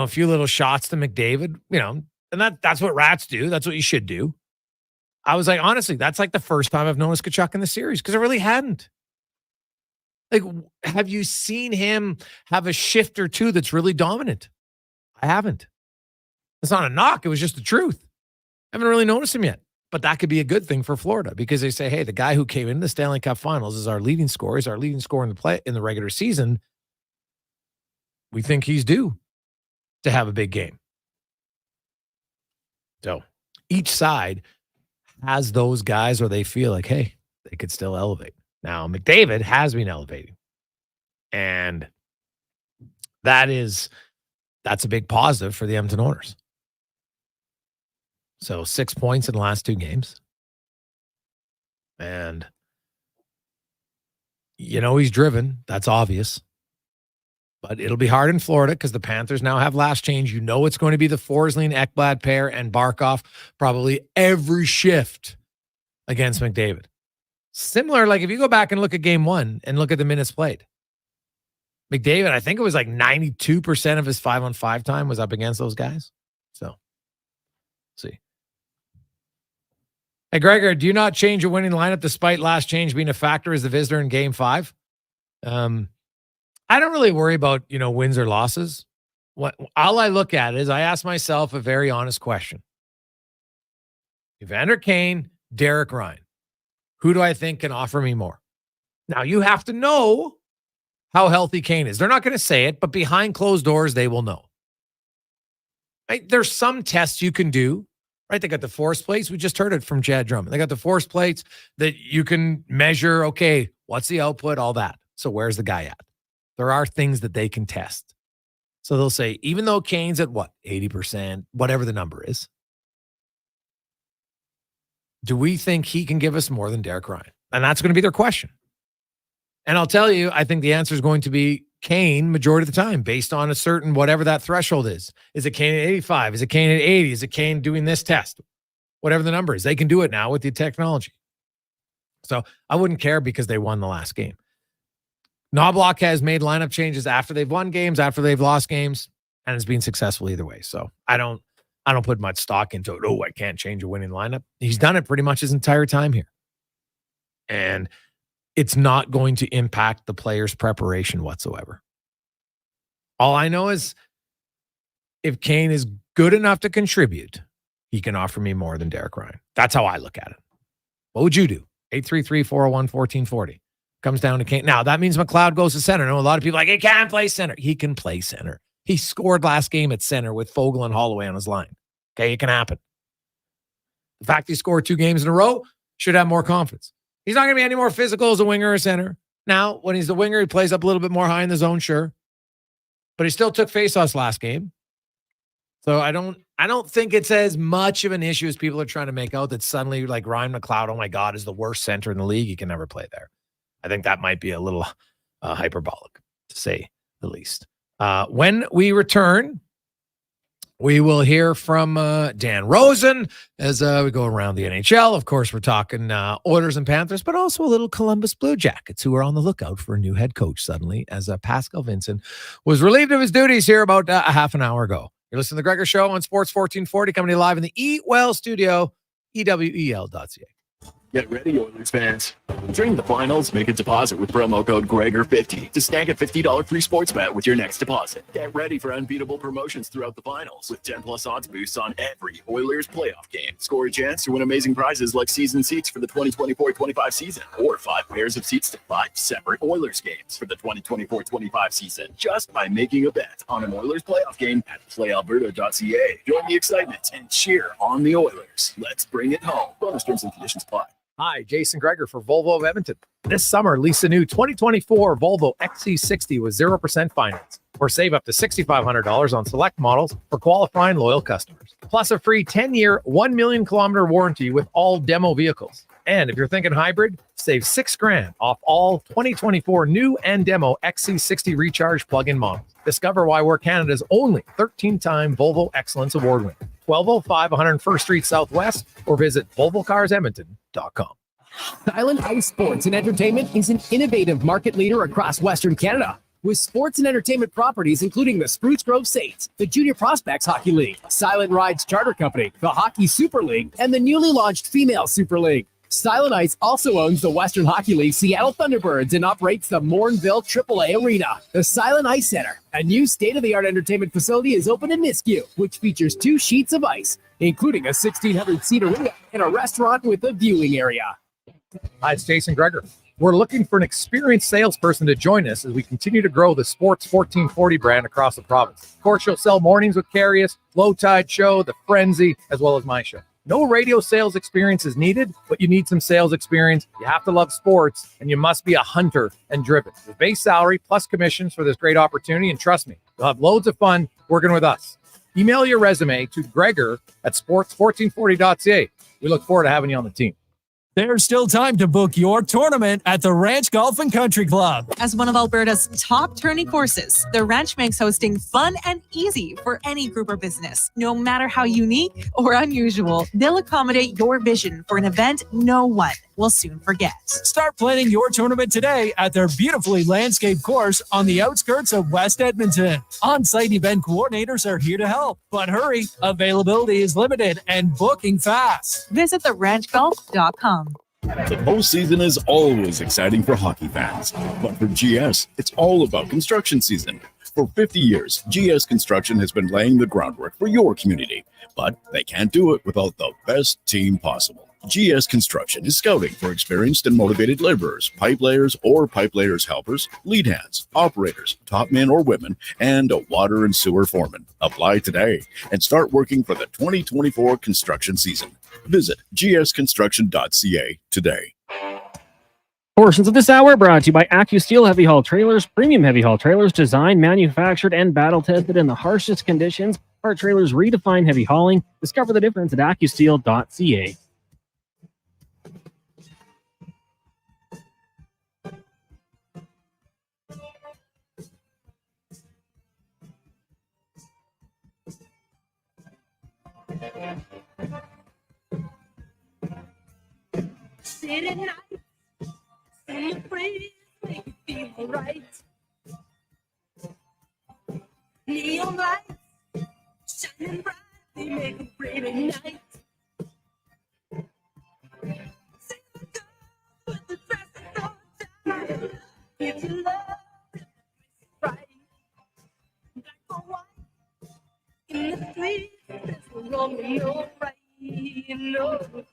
few little shots to McDavid, and that's what rats do. That's what you should do. I was like, honestly, that's like the first time I've noticed Kachuk in the series, because I really hadn't. Like, have you seen him have a shift or two that's really dominant? I haven't. It's not a knock. It was just the truth. I haven't really noticed him yet. But that could be a good thing for Florida, because they say, hey, the guy who came into the Stanley Cup Finals is our leading scorer. He's our leading scorer in the regular season. We think he's due to have a big game. So each side has those guys where they feel like, hey, they could still elevate. Now, McDavid has been elevating. And that's a big positive for the Edmonton Oilers. So 6 points in the last 2 games. And You know he's driven. That's obvious. But it'll be hard in Florida because the Panthers now have last change. You know it's going to be the Forsling, Ekblad pair and Barkov probably every shift against McDavid. Similar, like if you go back and look at game 1 and look at the minutes played. McDavid, I think it was like 92% of his 5-on-5 time was up against those guys. So, see. Hey, Gregor, do you not change a winning lineup despite last change being a factor as the visitor in game 5? I don't really worry about, wins or losses. All I look at is I ask myself a very honest question. Evander Kane, Derek Ryan. Who do I think can offer me more? Now, you have to know how healthy Kane is. They're not going to say it, but behind closed doors, they will know. Right? There's some tests you can do. Right? They got the force plates. We just heard it from Chad Drummond. They got the force plates that you can measure. Okay, what's the output? All that. So where's the guy at? There are things that they can test. So they'll say, even though Kane's at 80%, whatever the number is, do we think he can give us more than Derek Ryan? And that's going to be their question. And I'll tell you, I think the answer is going to be Kane majority of the time based on a certain whatever that threshold is. Is it Kane at 85? Is it Kane at 80? Is it Kane doing this test? Whatever the number is. They can do it now with the technology. So I wouldn't care because they won the last game. Knobloch has made lineup changes after they've won games, after they've lost games, and it's been successful either way. So I don't put much stock into it. Oh, I can't change a winning lineup. He's done it pretty much his entire time here. And it's not going to impact the player's preparation whatsoever. All I know is if Kane is good enough to contribute, he can offer me more than Derek Ryan. That's how I look at it. What would you do? 833-401-1440. Comes down to Kane. Now, that means McLeod goes to center. I know a lot of people are like, he can't play center. He can play center. He scored last game at center with Fogle and Holloway on his line. Okay, it can happen. The fact he scored 2 games in a row should have more confidence. He's not going to be any more physical as a winger or center. Now, when he's the winger, he plays up a little bit more high in the zone, sure. But he still took faceoffs last game. So I don't think it's as much of an issue as people are trying to make out that suddenly like Ryan McLeod, oh my God, is the worst center in the league. He can never play there. I think that might be a little hyperbolic, to say the least. When we return, we will hear from Dan Rosen as we go around the NHL. Of course, we're talking Oilers and Panthers, but also a little Columbus Blue Jackets, who are on the lookout for a new head coach suddenly, as Pascal Vincent was relieved of his duties here about a half an hour ago. You're listening to The Gregor Show on Sports 1440, coming to you live in the Eat Well studio, ewel.ca. Get ready, Oilers fans. During the finals, make a deposit with promo code Gregor50 to snag a $50 free sports bet with your next deposit. Get ready for unbeatable promotions throughout the finals with 10+ odds boosts on every Oilers playoff game. Score a chance to win amazing prizes like season seats for the 2024-25 season or 5 pairs of seats to 5 separate Oilers games for the 2024-25 season just by making a bet on an Oilers playoff game at playalberta.ca. Join the excitement and cheer on the Oilers. Let's bring it home. Bonus terms and conditions apply. Hi, Jason Gregor for Volvo of Edmonton. This summer, lease a new 2024 Volvo XC60 with 0% finance, or save up to $6,500 on select models for qualifying loyal customers. Plus a free 10-year, 1 million kilometer warranty with all demo vehicles. And if you're thinking hybrid, save $6,000 off all 2024 new and demo XC60 Recharge plug-in models. Discover why we're Canada's only 13-time Volvo Excellence Award winner. 1205 101st Street Southwest, or visit volvocarsedmonton.com. Silent Ice Sports and Entertainment is an innovative market leader across Western Canada with sports and entertainment properties including the Spruce Grove Saints, the Junior Prospects Hockey League, Silent Rides Charter Company, the Hockey Super League, and the newly launched Female Super League. Silent Ice also owns the Western Hockey League Seattle Thunderbirds and operates the Morinville AAA Arena. The Silent Ice Center, a new state-of-the-art entertainment facility, is open in Nisku, which features 2 sheets of ice, including a 1,600-seat arena and a restaurant with a viewing area. Hi, it's Jason Gregor. We're looking for an experienced salesperson to join us as we continue to grow the Sports 1440 brand across the province. Of course, you'll sell Mornings with Carius, Low Tide Show, The Frenzy, as well as my show. No radio sales experience is needed, but you need some sales experience. You have to love sports, and you must be a hunter and driven. With base salary plus commissions for this great opportunity, and trust me, you'll have loads of fun working with us. Email your resume to Gregor at sports1440.ca. We look forward to having you on the team. There's still time to book your tournament at the Ranch Golf and Country Club. As one of Alberta's top tourney courses, the Ranch makes hosting fun and easy for any group or business. No matter how unique or unusual, they'll accommodate your vision for an event no one will soon forget. Start planning your tournament today at their beautifully landscaped course on the outskirts of West Edmonton. On-site event coordinators are here to help, but hurry, availability is limited and booking fast. Visit theranchgolf.com. The postseason is always exciting for hockey fans, but for GS, it's all about construction season. For 50 years, GS Construction has been laying the groundwork for your community, but they can't do it without the best team possible. GS Construction is scouting for experienced and motivated laborers, pipe layers or pipe layers helpers, lead hands, operators, top men or women, and a water and sewer foreman. Apply today and start working for the 2024 construction season. Visit gsconstruction.ca today. Portions of this hour brought to you by AccuSteel Heavy Haul Trailers, premium heavy haul trailers designed, manufactured, and battle tested in the harshest conditions. Our trailers redefine heavy hauling. Discover the difference at AccuSteel.ca. City nights, celebrate, make you feel right. Neon lights, shining bright, they make a pretty night. Sing the girl with the dress and all time. If you love it, right. Black or white, in the street, there's no wrong and no right, you know.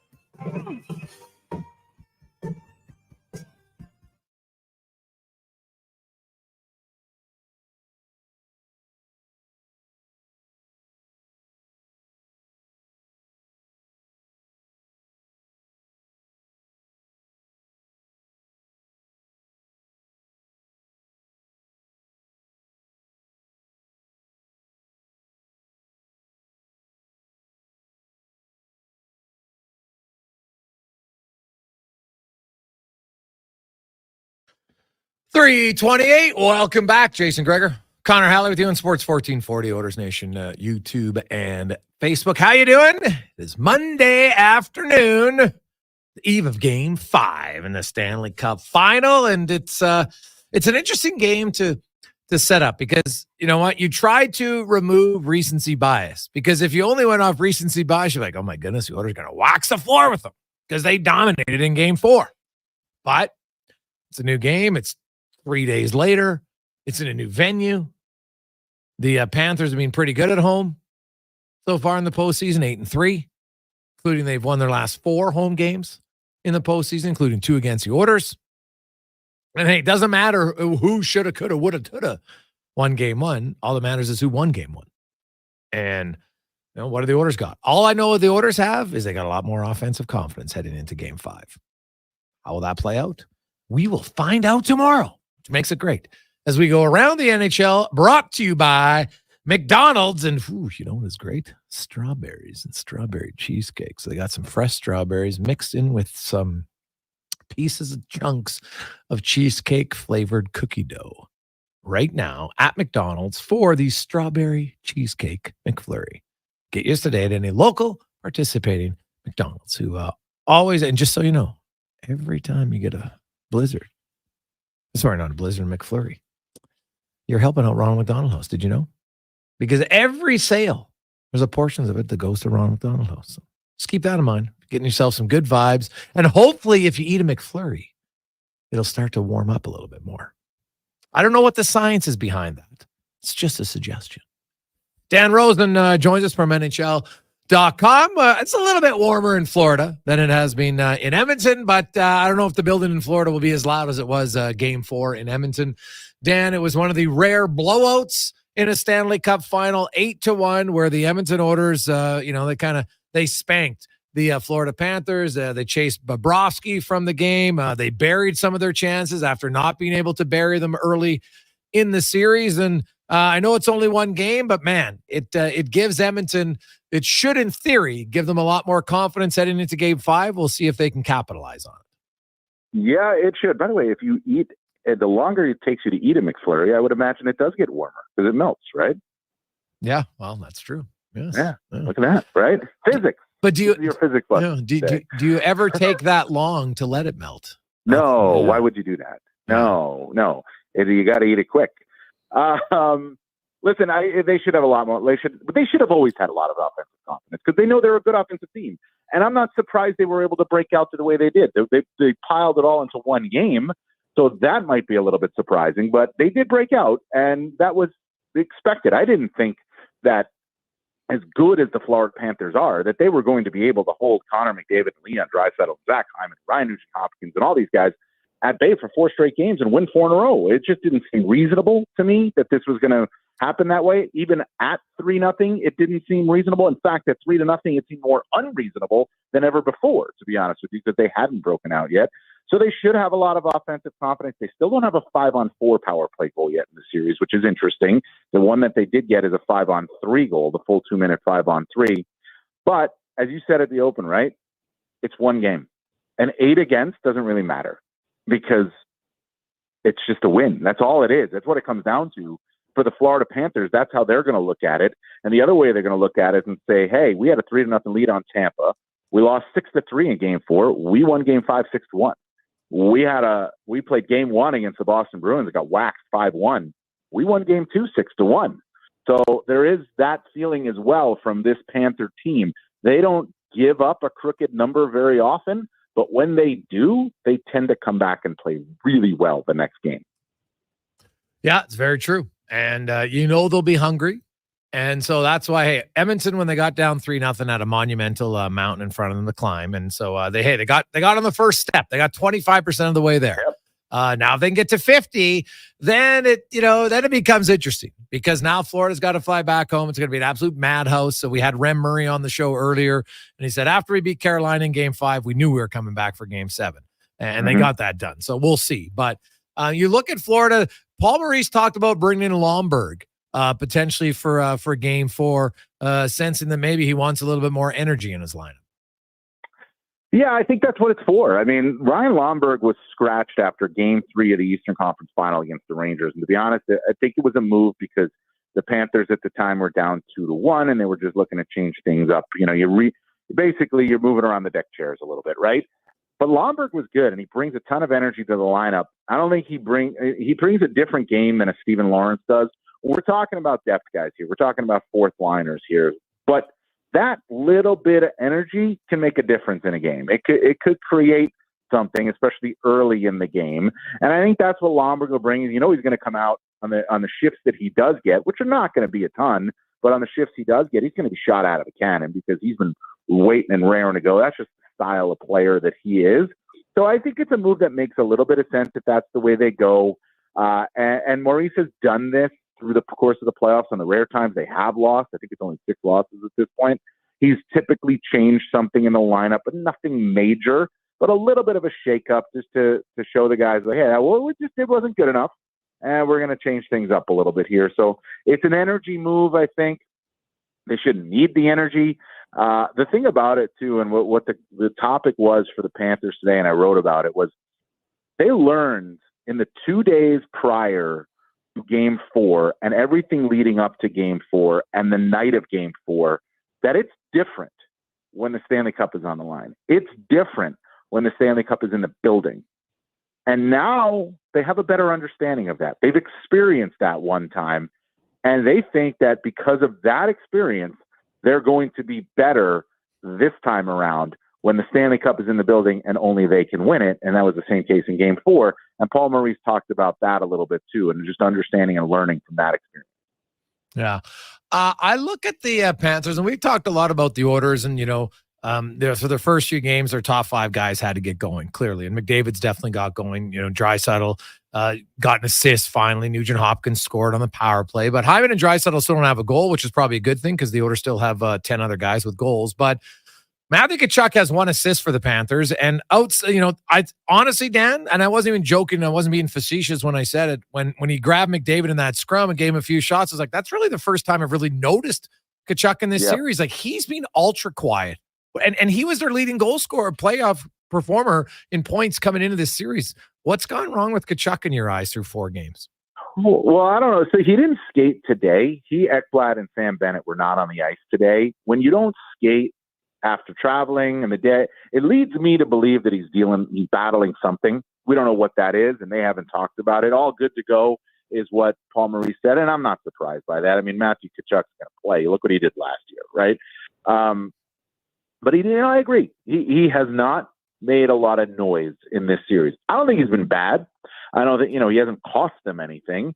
.328. Welcome back, Jason Gregor. Connor Halley with you on Sports 1440, Oilers Nation, YouTube and Facebook. How you doing? It is Monday afternoon, the eve of Game 5 in the Stanley Cup Final, and it's an interesting game to set up because, you know what, you try to remove recency bias, because if you only went off recency bias, you're like, oh my goodness, the Oilers are going to wax the floor with them because they dominated in Game 4. But it's a new game. It's 3 days later. It's in a new venue. The Panthers have been pretty good at home so far in the postseason, 8-3, including they've won their last 4 home games in the postseason, including 2 against the Oilers. And hey, it doesn't matter who shoulda, coulda, woulda, coulda won Game 1. All that matters is who won Game 1. And you know, what do the Oilers got? All I know the Oilers have is they got a lot more offensive confidence heading into Game 5. How will that play out? We will find out tomorrow, which makes it great. As we go around the NHL, brought to you by McDonald's. And you know what is great? Strawberries and strawberry cheesecake. So they got some fresh strawberries mixed in with some pieces of chunks of cheesecake flavored cookie dough right now at McDonald's for the strawberry cheesecake McFlurry. Get yours today at any local participating McDonald's, who always, and just so you know, every time you get a Blizzard, sorry, not a Blizzard, McFlurry, you're helping out Ronald McDonald House. Did you know? Because every sale, there's a portion of it that goes to Ronald McDonald House. So just keep that in mind. Getting yourself some good vibes. And hopefully, if you eat a McFlurry, it'll start to warm up a little bit more. I don't know what the science is behind that. It's just a suggestion. Dan Rosen joins us from NHL.com. It's a little bit warmer in Florida than it has been in Edmonton, but I don't know if the building in Florida will be as loud as it was Game 4 in Edmonton. Dan, it was one of the rare blowouts in a Stanley Cup final, 8-1, where the Edmonton Oilers, they spanked the Florida Panthers. They chased Bobrovsky from the game. They buried some of their chances after not being able to bury them early in the series. And I know it's only one game, but man, it gives Edmonton, it should in theory give them a lot more confidence heading into game 5. We'll see if they can capitalize on it. Yeah, it should. By the way, if you eat, the longer it takes you to eat a McFlurry, I would imagine it does get warmer because it melts, right? Yeah, well, that's true. Yes. Yeah, look at that, right? Physics. But do you, your physics lesson do you ever take that long to let it melt? No, why would you do that? No. You got to eat it quick. Listen, they should have a lot more. They should have always had a lot of offensive confidence because they know they're a good offensive team. And I'm not surprised they were able to break out to the way they did. They piled it all into one game, so that might be a little bit surprising. But they did break out, and that was expected. I didn't think that, as good as the Florida Panthers are, that they were going to be able to hold Connor McDavid and Leon Draisaitl, Zach Hyman, Ryan Nugent-Hopkins, and all these guys at bay for 4 straight games and win 4 in a row. It just didn't seem reasonable to me that this was going to happen that way. Even at 3-0, it didn't seem reasonable. In fact, at 3-0, it seemed more unreasonable than ever before, to be honest with you, because they hadn't broken out yet. So they should have a lot of offensive confidence. They still don't have a 5-on-4 power play goal yet in the series, which is interesting. The one that they did get is a 5-on-3 goal, the full 2-minute 5-on-3. But as you said at the open, right, it's one game. An 8 against doesn't really matter because it's just a win. That's all it is. That's what it comes down to. For the Florida Panthers, that's how they're going to look at it. And the other way they're going to look at it and say, hey, we had a 3-0 lead on Tampa. We lost 6-3 in game 4. We won game 5 6-1. We played game 1 against the Boston Bruins and got waxed 5-1. We won game 2 6-1. So there is that feeling as well from this Panther team. They don't give up a crooked number very often, but when they do, they tend to come back and play really well the next game. Yeah, it's very true. And they'll be hungry. And so that's why, hey, Edmonton, when they got down 3-0, had a monumental mountain in front of them to climb. And so they got on the first step. They got 25% of the way there. Yep. Now if they can get to 50, then it becomes interesting because now Florida's got to fly back home. It's going to be an absolute madhouse. So we had Rem Murray on the show earlier, and he said after we beat Carolina in game 5, we knew we were coming back for game 7, and they got that done. So we'll see. But you look at Florida. Paul Maurice talked about bringing in Lomberg potentially for game 4, sensing that maybe he wants a little bit more energy in his lineup. Yeah, I think that's what it's for. I mean, Ryan Lomberg was scratched after game 3 of the Eastern Conference Final against the Rangers. And to be honest, I think it was a move because the Panthers at the time were down 2-1 and they were just looking to change things up. Basically you're moving around the deck chairs a little bit, right? But Lomberg was good, and he brings a ton of energy to the lineup. I don't think he brings a different game than a Steven Lawrence does. We're talking about depth guys here. We're talking about fourth liners here. But that little bit of energy can make a difference in a game. It could create something, especially early in the game. And I think that's what Lomberg will bring. He's going to come out on the shifts that he does get, which are not going to be a ton, but on the shifts he does get, he's going to be shot out of a cannon because he's been waiting and raring to go. That's just the style of player that he is. So I think it's a move that makes a little bit of sense if that's the way they go. And Maurice has done this through the course of the playoffs. On the rare times they have lost, I think it's only 6 losses at this point. He's typically changed something in the lineup, but nothing major, but a little bit of a shakeup just to show the guys, like, hey, well, it wasn't good enough, and we're going to change things up a little bit here. So it's an energy move, I think. They shouldn't need the energy. The thing about it, too, and what the topic was for the Panthers today, and I wrote about it, was they learned in the 2 days prior to Game 4 and everything leading up to Game 4 and the night of Game 4 that it's different when the Stanley Cup is on the line. It's different when the Stanley Cup is in the building. And now they have a better understanding of that. They've experienced that one time, and they think that because of that experience, they're going to be better this time around when the Stanley Cup is in the building and only they can win it. And that was the same case in Game 4. And Paul Maurice talked about that a little bit too, and just understanding and learning from that experience. Yeah. I look at the Panthers, and we've talked a lot about the Oilers, and, for the first few games, their top 5 guys had to get going, clearly. And McDavid's definitely got going. Draisaitl got an assist finally. Nugent Hopkins scored on the power play. But Hyman and Draisaitl still don't have a goal, which is probably a good thing because the Oilers still have 10 other guys with goals. But Matthew Kachuk has 1 assist for the Panthers, and I honestly, Dan, and I wasn't even joking, I wasn't being facetious when I said it. When he grabbed McDavid in that scrum and gave him a few shots, I was like, that's really the first time I've really noticed Kachuk in this series. Like, he's been ultra quiet, and he was their leading goal scorer, playoff performer in points coming into this series. What's gone wrong with Kachuk in your eyes through 4 games? Well, I don't know. So he didn't skate today. Ekblad, and Sam Bennett were not on the ice today. When you don't skate after traveling and the day, it leads me to believe that he's battling something. We don't know what that is, and they haven't talked about it. All good to go is what Paul Maurice said, and I'm not surprised by that. I mean, Matthew Kachuk's going to play. Look what he did last year, right? But I agree. He has not made a lot of noise in this series. I don't think he's been bad. I don't think, he hasn't cost them anything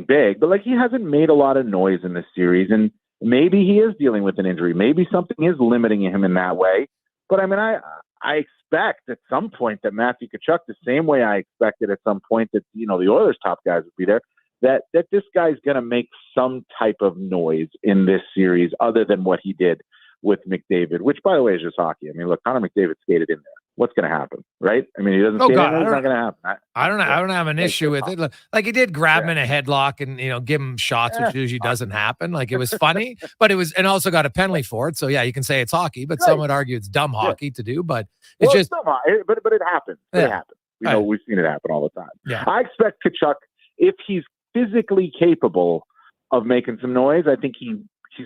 big, but like, he hasn't made a lot of noise in this series, and maybe he is dealing with an injury. Maybe something is limiting him in that way. But I mean, I expect at some point that Matthew Kachuk, the same way I expected at some point that, the Oilers' top guys would be there, that this guy's going to make some type of noise in this series other than what he did with McDavid, which, by the way, is just hockey. I mean, look, Connor McDavid skated in there. What's going to happen, right? I mean, he doesn't skate in there. It's not going to happen. I don't have an issue with it. Like, he did grab him in a headlock and, give him shots, which usually doesn't happen. Like, it was funny, but and also got a penalty for it. So, yeah, you can say it's hockey, but some would argue it's dumb hockey to do, but it's just. But it happens. It happens. We've seen it happen all the time. Yeah. I expect Kachuk, if he's physically capable of making some noise, I think he's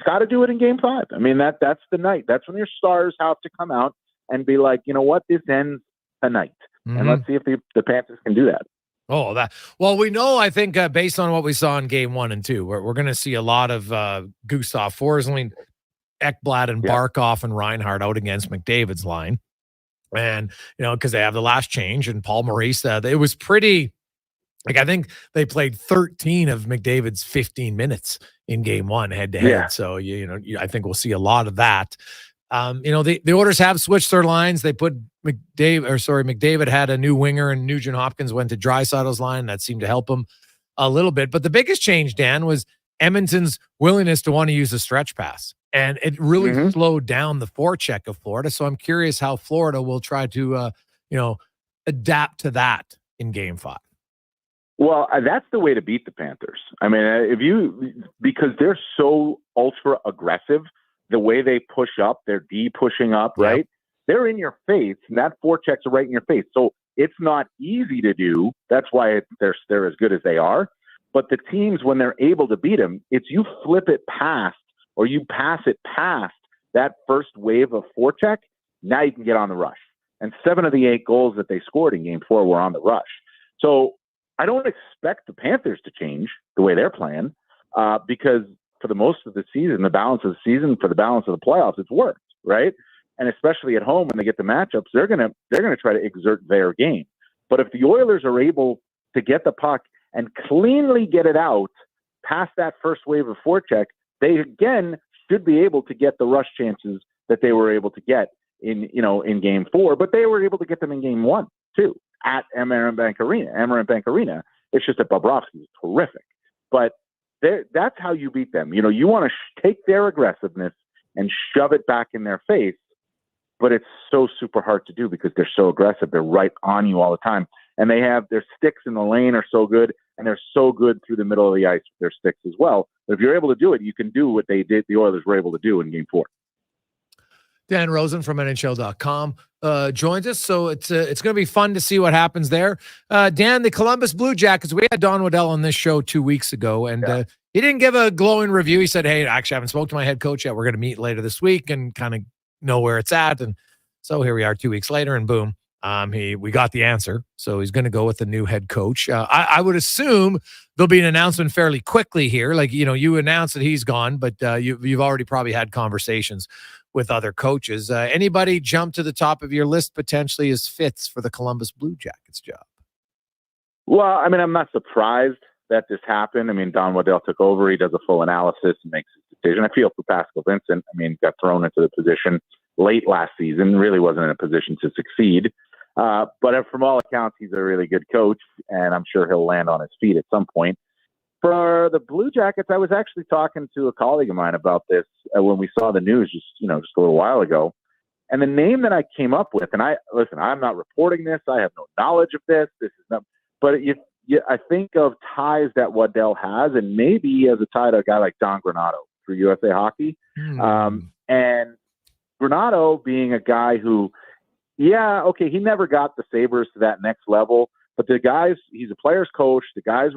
got to do it in Game 5. I mean, that's the night. That's when your stars have to come out and be like, you know what, this ends tonight. Mm-hmm. And let's see if the Panthers can do that. Well, we know, I think, based on what we saw in Game 1 and 2, we're going to see a lot of Gustav Forsling, Ekblad, and Barkov and Reinhart out against McDavid's line. And, because they have the last change, and Paul Maurice, it was pretty, like, I think they played 13 of McDavid's 15 minutes in Game 1 head-to-head. Yeah. So, I think we'll see a lot of that. The Oilers have switched their lines. They put McDavid had a new winger, and Nugent Hopkins went to Draisaitl's line. That seemed to help him a little bit. But the biggest change, Dan, was Edmonton's willingness to want to use a stretch pass. And it really slowed down the forecheck of Florida. So I'm curious how Florida will try to, adapt to that in Game 5. Well, that's the way to beat the Panthers. I mean, because they're so ultra aggressive, the way they push up, they're pushing up, right? They're in your face, and that forechecks are right in your face. So it's not easy to do. That's why they're as good as they are. But the teams, when they're able to beat them, it's you flip it past or you pass it past that first wave of forecheck. Now you can get on the rush. And 7 of the 8 goals that they scored in Game 4 were on the rush. So I don't expect the Panthers to change the way they're playing because for the most of the season, the balance of the season, for the balance of the playoffs, it's worked, right? And especially at home when they get the matchups, they're gonna try to exert their game. But if the Oilers are able to get the puck and cleanly get it out past that first wave of forecheck, they again should be able to get the rush chances that they were able to get in Game 4. But they were able to get them in Game 1 too at Amerant Bank Arena. It's just that Bobrovsky is terrific, but that's how you beat them. You want to take their aggressiveness and shove it back in their face, but it's so super hard to do because they're so aggressive. They're right on you all the time. And they have their sticks in the lane are so good, and they're so good through the middle of the ice with their sticks as well. But if you're able to do it, you can do what the Oilers were able to do in Game 4. Dan Rosen from NHL.com joins us. So it's going to be fun to see what happens there. Dan, the Columbus Blue Jackets, we had Don Waddell on this show 2 weeks ago, and he didn't give a glowing review. He said, hey, actually, I haven't spoken to my head coach yet. We're going to meet later this week and kind of know where it's at. And so here we are 2 weeks later, and boom, we got the answer. So he's going to go with the new head coach. I would assume there'll be an announcement fairly quickly here. Like, you announced that he's gone, but you've already probably had conversations with other coaches. Anybody jump to the top of your list potentially as fits for the Columbus Blue Jackets job? Well, I mean, I'm not surprised that this happened. I mean, Don Waddell took over. He does a full analysis and makes his decision. I feel for Pascal Vincent. I mean, got thrown into the position late last season, really wasn't in a position to succeed. But from all accounts, he's a really good coach, and I'm sure he'll land on his feet at some point. For the Blue Jackets, I was actually talking to a colleague of mine about this when we saw the news just a little while ago. And the name that I came up with, and I'm not reporting this. I have no knowledge of this. This is not, but I think of ties that Waddell has, and maybe he has a tie to a guy like Don Granato for USA Hockey. And Granato being a guy who, he never got the Sabres to that next level. But the guys, he's a player's coach. The guys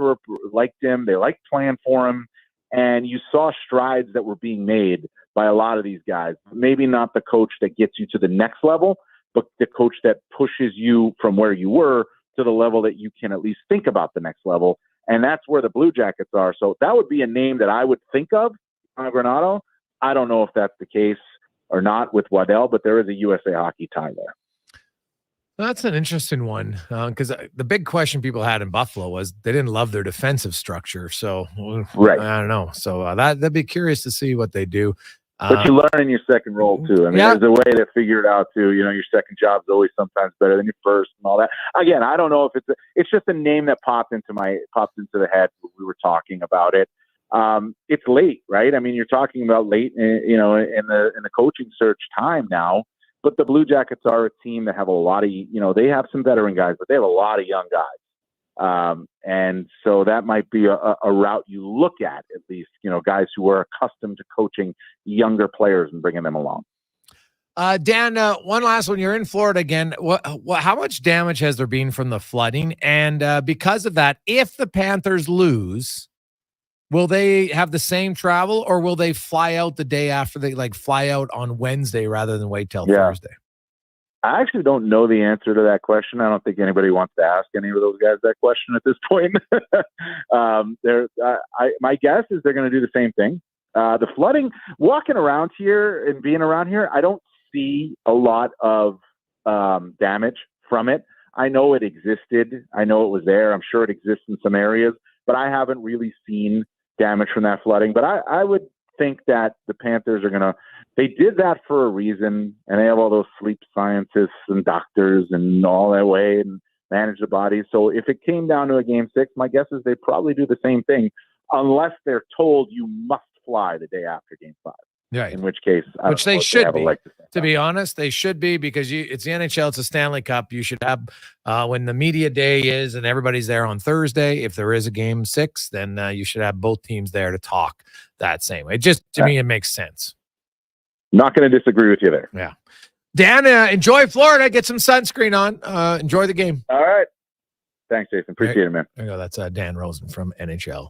liked him. They liked playing for him. And you saw strides that were being made by a lot of these guys. Maybe not the coach that gets you to the next level, but the coach that pushes you from where you were to the level that you can at least think about the next level. And that's where the Blue Jackets are. So that would be a name that I would think of, Granato. I don't know if that's the case or not with Waddell, but there is a USA Hockey tie there. That's an interesting one because the big question people had in Buffalo was they didn't love their defensive structure. So right. I don't know. So that'd be curious to see what they do. But you learn in your second role too. I mean, there's a way to figure it out too. Your second job is always sometimes better than your first and all that. Again, I don't know if it's just a name that popped into the head when we were talking about it. It's late, right? I mean, you're talking about late, in the coaching search time now. But the Blue Jackets are a team that have a lot of, they have some veteran guys, but they have a lot of young guys. And so that might be a route you look at least, guys who are accustomed to coaching younger players and bringing them along. Dan, one last one. You're in Florida again. How much damage has there been from the flooding? And because of that, if the Panthers lose, will they have the same travel, or will they fly out the day after? They fly out on Wednesday rather than wait till Thursday? I actually don't know the answer to that question. I don't think anybody wants to ask any of those guys that question at this point. My guess is they're going to do the same thing. The flooding, walking around here and being around here, I don't see a lot of damage from it. I know it existed. I know it was there. I'm sure it exists in some areas, but I haven't really seen damage from that flooding. But I would think that the Panthers are they did that for a reason, and they have all those sleep scientists and doctors and all that way and manage the body. So if it came down to a game 6, my guess is they probably do the same thing, unless they're told you must fly the day after game 5. Right. In which case, they should be. To be honest, they should be, because it's the NHL, it's a Stanley Cup. You should have when the media day is and everybody's there on Thursday. If there is a game 6, then you should have both teams there to talk that same way. To me, it makes sense. Not going to disagree with you there. Yeah. Dan, enjoy Florida. Get some sunscreen on. Enjoy the game. All right. Thanks, Jason. Appreciate it, man. There you go. That's Dan Rosen from NHL.com.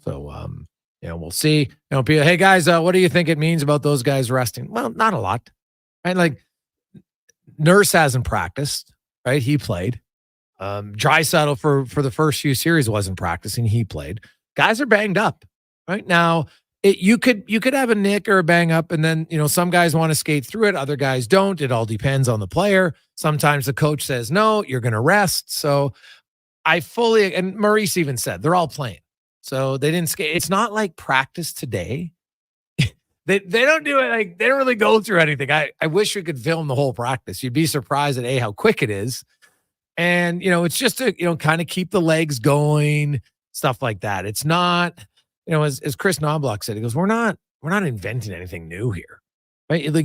So, we'll see. Hey guys, what do you think it means about those guys resting? Well, not a lot, right? Nurse hasn't practiced, right? He played. Draisaitl for the first few series wasn't practicing. He played. Guys are banged up right now. You could have a nick or a bang up, and then some guys want to skate through it, other guys don't. It all depends on the player. Sometimes the coach says no, you're going to rest. So and Maurice even said they're all playing. So they didn't skate. It's not like practice today. They don't do it. They don't really go through anything. I wish we could film the whole practice. You'd be surprised at how quick it is. And, it's just to, kind of keep the legs going, stuff like that. It's not, as Chris Knobloch said, he goes, we're not inventing anything new here. Right.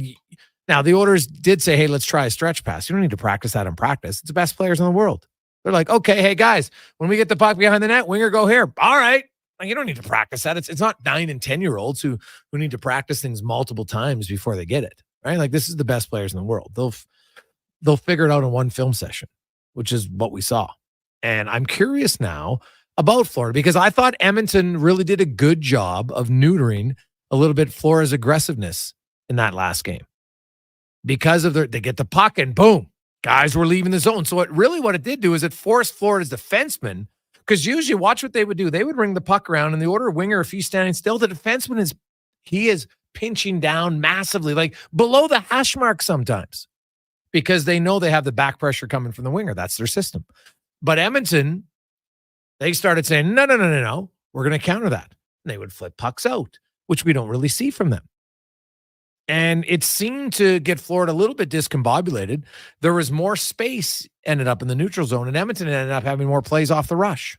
Now the Oilers did say, hey, let's try a stretch pass. You don't need to practice that in practice. It's the best players in the world. They're like, okay, hey guys, when we get the puck behind the net, winger go here. All right. You don't need to practice that. It's not 9 and 10-year-olds who need to practice things multiple times before they get it, right? This is the best players in the world. They'll figure it out in one film session, which is what we saw. And I'm curious now about Florida, because I thought Edmonton really did a good job of neutering a little bit Florida's aggressiveness in that last game, because of they get the puck and boom, guys were leaving the zone. So what it did do is it forced Florida's defensemen. Because usually, watch what they would do. They would ring the puck around, and the Oilers winger, if he's standing still, the defenseman is pinching down massively, below the hash mark sometimes, because they know they have the back pressure coming from the winger. That's their system. But Edmonton, they started saying, no, we're going to counter that. And they would flip pucks out, which we don't really see from them. And it seemed to get Florida a little bit discombobulated. There was more space ended up in the neutral zone, and Edmonton ended up having more plays off the rush,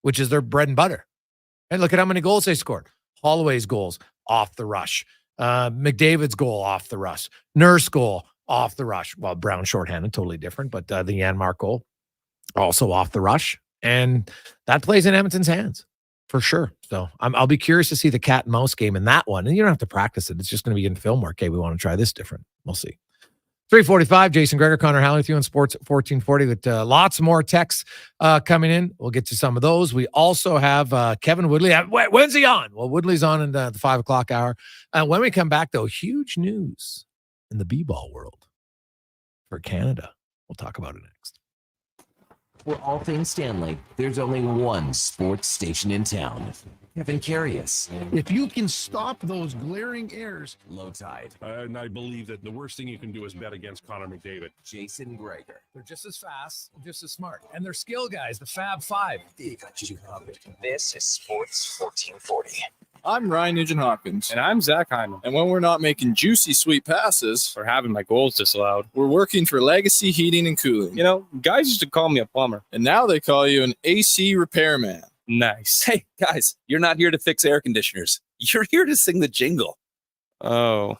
which is their bread and butter. And look at how many goals they scored. Holloway's goals off the rush. McDavid's goal off the rush. Nurse goal off the rush. Well, Brown shorthanded, totally different, but the Yanmark goal also off the rush. And that plays in Edmonton's hands for sure. So I'll be curious to see the cat and mouse game in that one. And you don't have to practice it. It's just going to be in film work. Okay, we want to try this different. We'll see. 3:45, Jason Gregor, Connor Halley with you on Sports 1440 with lots more texts coming in. We'll get to some of those. We also have Kevin Woodley. When's he on? Well, Woodley's on in the 5 o'clock hour. When we come back, though, huge news in the b-ball world for Canada. We'll talk about it next. For all things Stanley, there's only one sports station in town. Kevin Carius. If you can stop those glaring errors. Low Tide. And I believe that the worst thing you can do is bet against Connor McDavid. Jason Gregor. They're just as fast, just as smart. And they're skill guys, the Fab Five. They got you covered. This is Sports 1440. I'm Ryan Nugent-Hopkins. And I'm Zach Hyman. And when we're not making juicy, sweet passes or having my goals disallowed, we're working for Legacy Heating and Cooling. You know, guys used to call me a plumber. And now they call you an AC repairman. Nice. Hey, guys, you're not here to fix air conditioners. You're here to sing the jingle. Oh.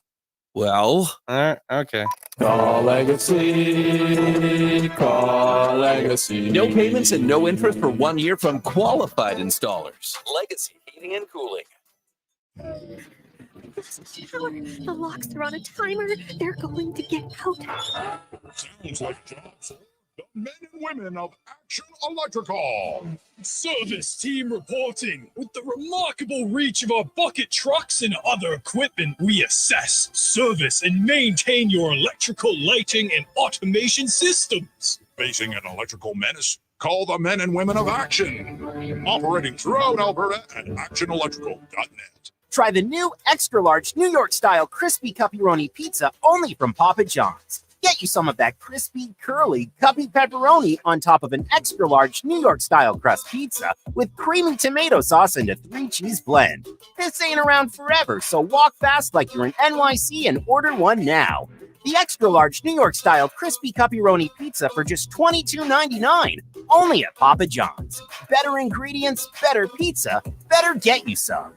Well. Okay. Call Legacy. Call Legacy. No payments and no interest for 1 year from qualified installers. Legacy Heating and Cooling. The locks are on a timer. They're going to get out. Sounds like jobs. The men and women of Action Electrical. Service team reporting. With the remarkable reach of our bucket trucks and other equipment, we assess, service, and maintain your electrical lighting and automation systems. Facing an electrical menace? Call the men and women of Action. Operating throughout Alberta at actionelectrical.net. Try the new extra-large New York-style crispy pepperoni pizza only from Papa John's. Get you some of that crispy, curly, cuppy pepperoni on top of an extra-large New York-style crust pizza with creamy tomato sauce and a 3-cheese blend. This ain't around forever, so walk fast like you're in NYC and order one now. The extra-large New York-style crispy pepperoni pizza for just $22.99, only at Papa John's. Better ingredients, better pizza, better get you some.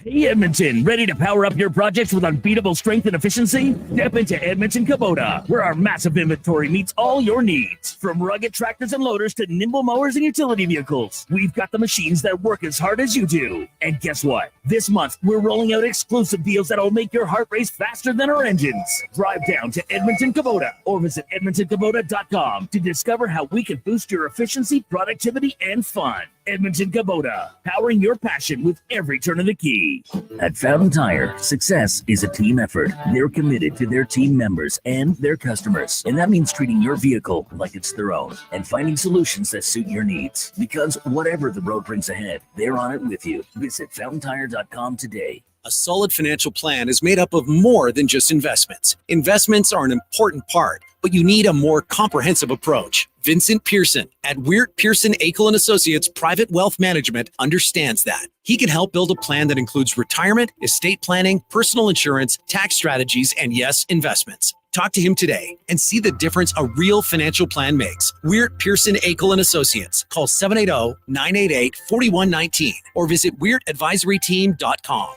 Hey Edmonton, ready to power up your projects with unbeatable strength and efficiency? Step into Edmonton Kubota, where our massive inventory meets all your needs. From rugged tractors and loaders to nimble mowers and utility vehicles, we've got the machines that work as hard as you do. And guess what? This month, we're rolling out exclusive deals that'll make your heart race faster than our engines. Drive down to Edmonton Kubota or visit EdmontonKubota.com to discover how we can boost your efficiency, productivity, and fun. Edmonton Kubota, powering your passion with every turn of the key. At Fountain Tire, success is a team effort. They're committed to their team members and their customers. And that means treating your vehicle like it's their own and finding solutions that suit your needs. Because whatever the road brings ahead, they're on it with you. Visit FountainTire.com today. A solid financial plan is made up of more than just investments. Investments are an important part, but you need a more comprehensive approach. Vincent Pearson at Weird Pearson Akel & Associates Private Wealth Management understands that. He can help build a plan that includes retirement, estate planning, personal insurance, tax strategies, and yes, investments. Talk to him today and see the difference a real financial plan makes. Weird Pearson Akel & Associates. Call 780-988-4119 or visit weirdadvisoryteam.com.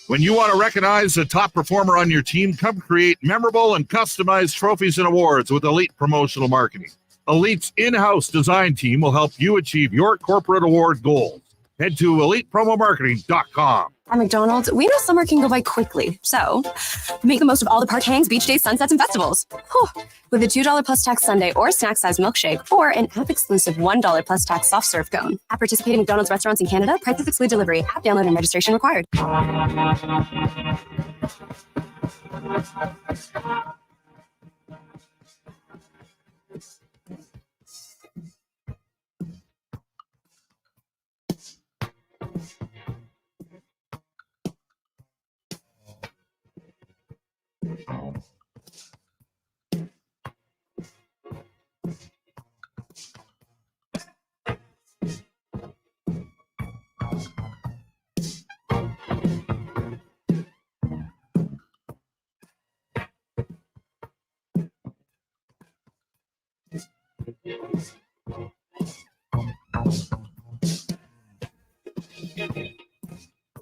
When you want to recognize the top performer on your team, come create memorable and customized trophies and awards with Elite Promotional Marketing. Elite's in-house design team will help you achieve your corporate award goals. Head to elitepromomarketing.com. At McDonald's, we know summer can go by quickly, so make the most of all the park hangs, beach days, sunsets, and festivals. Whew. With a $2 plus tax sundae or snack-sized milkshake, or an app-exclusive $1 plus tax soft serve cone. At participating McDonald's restaurants in Canada, prices exclude delivery. App download and registration required.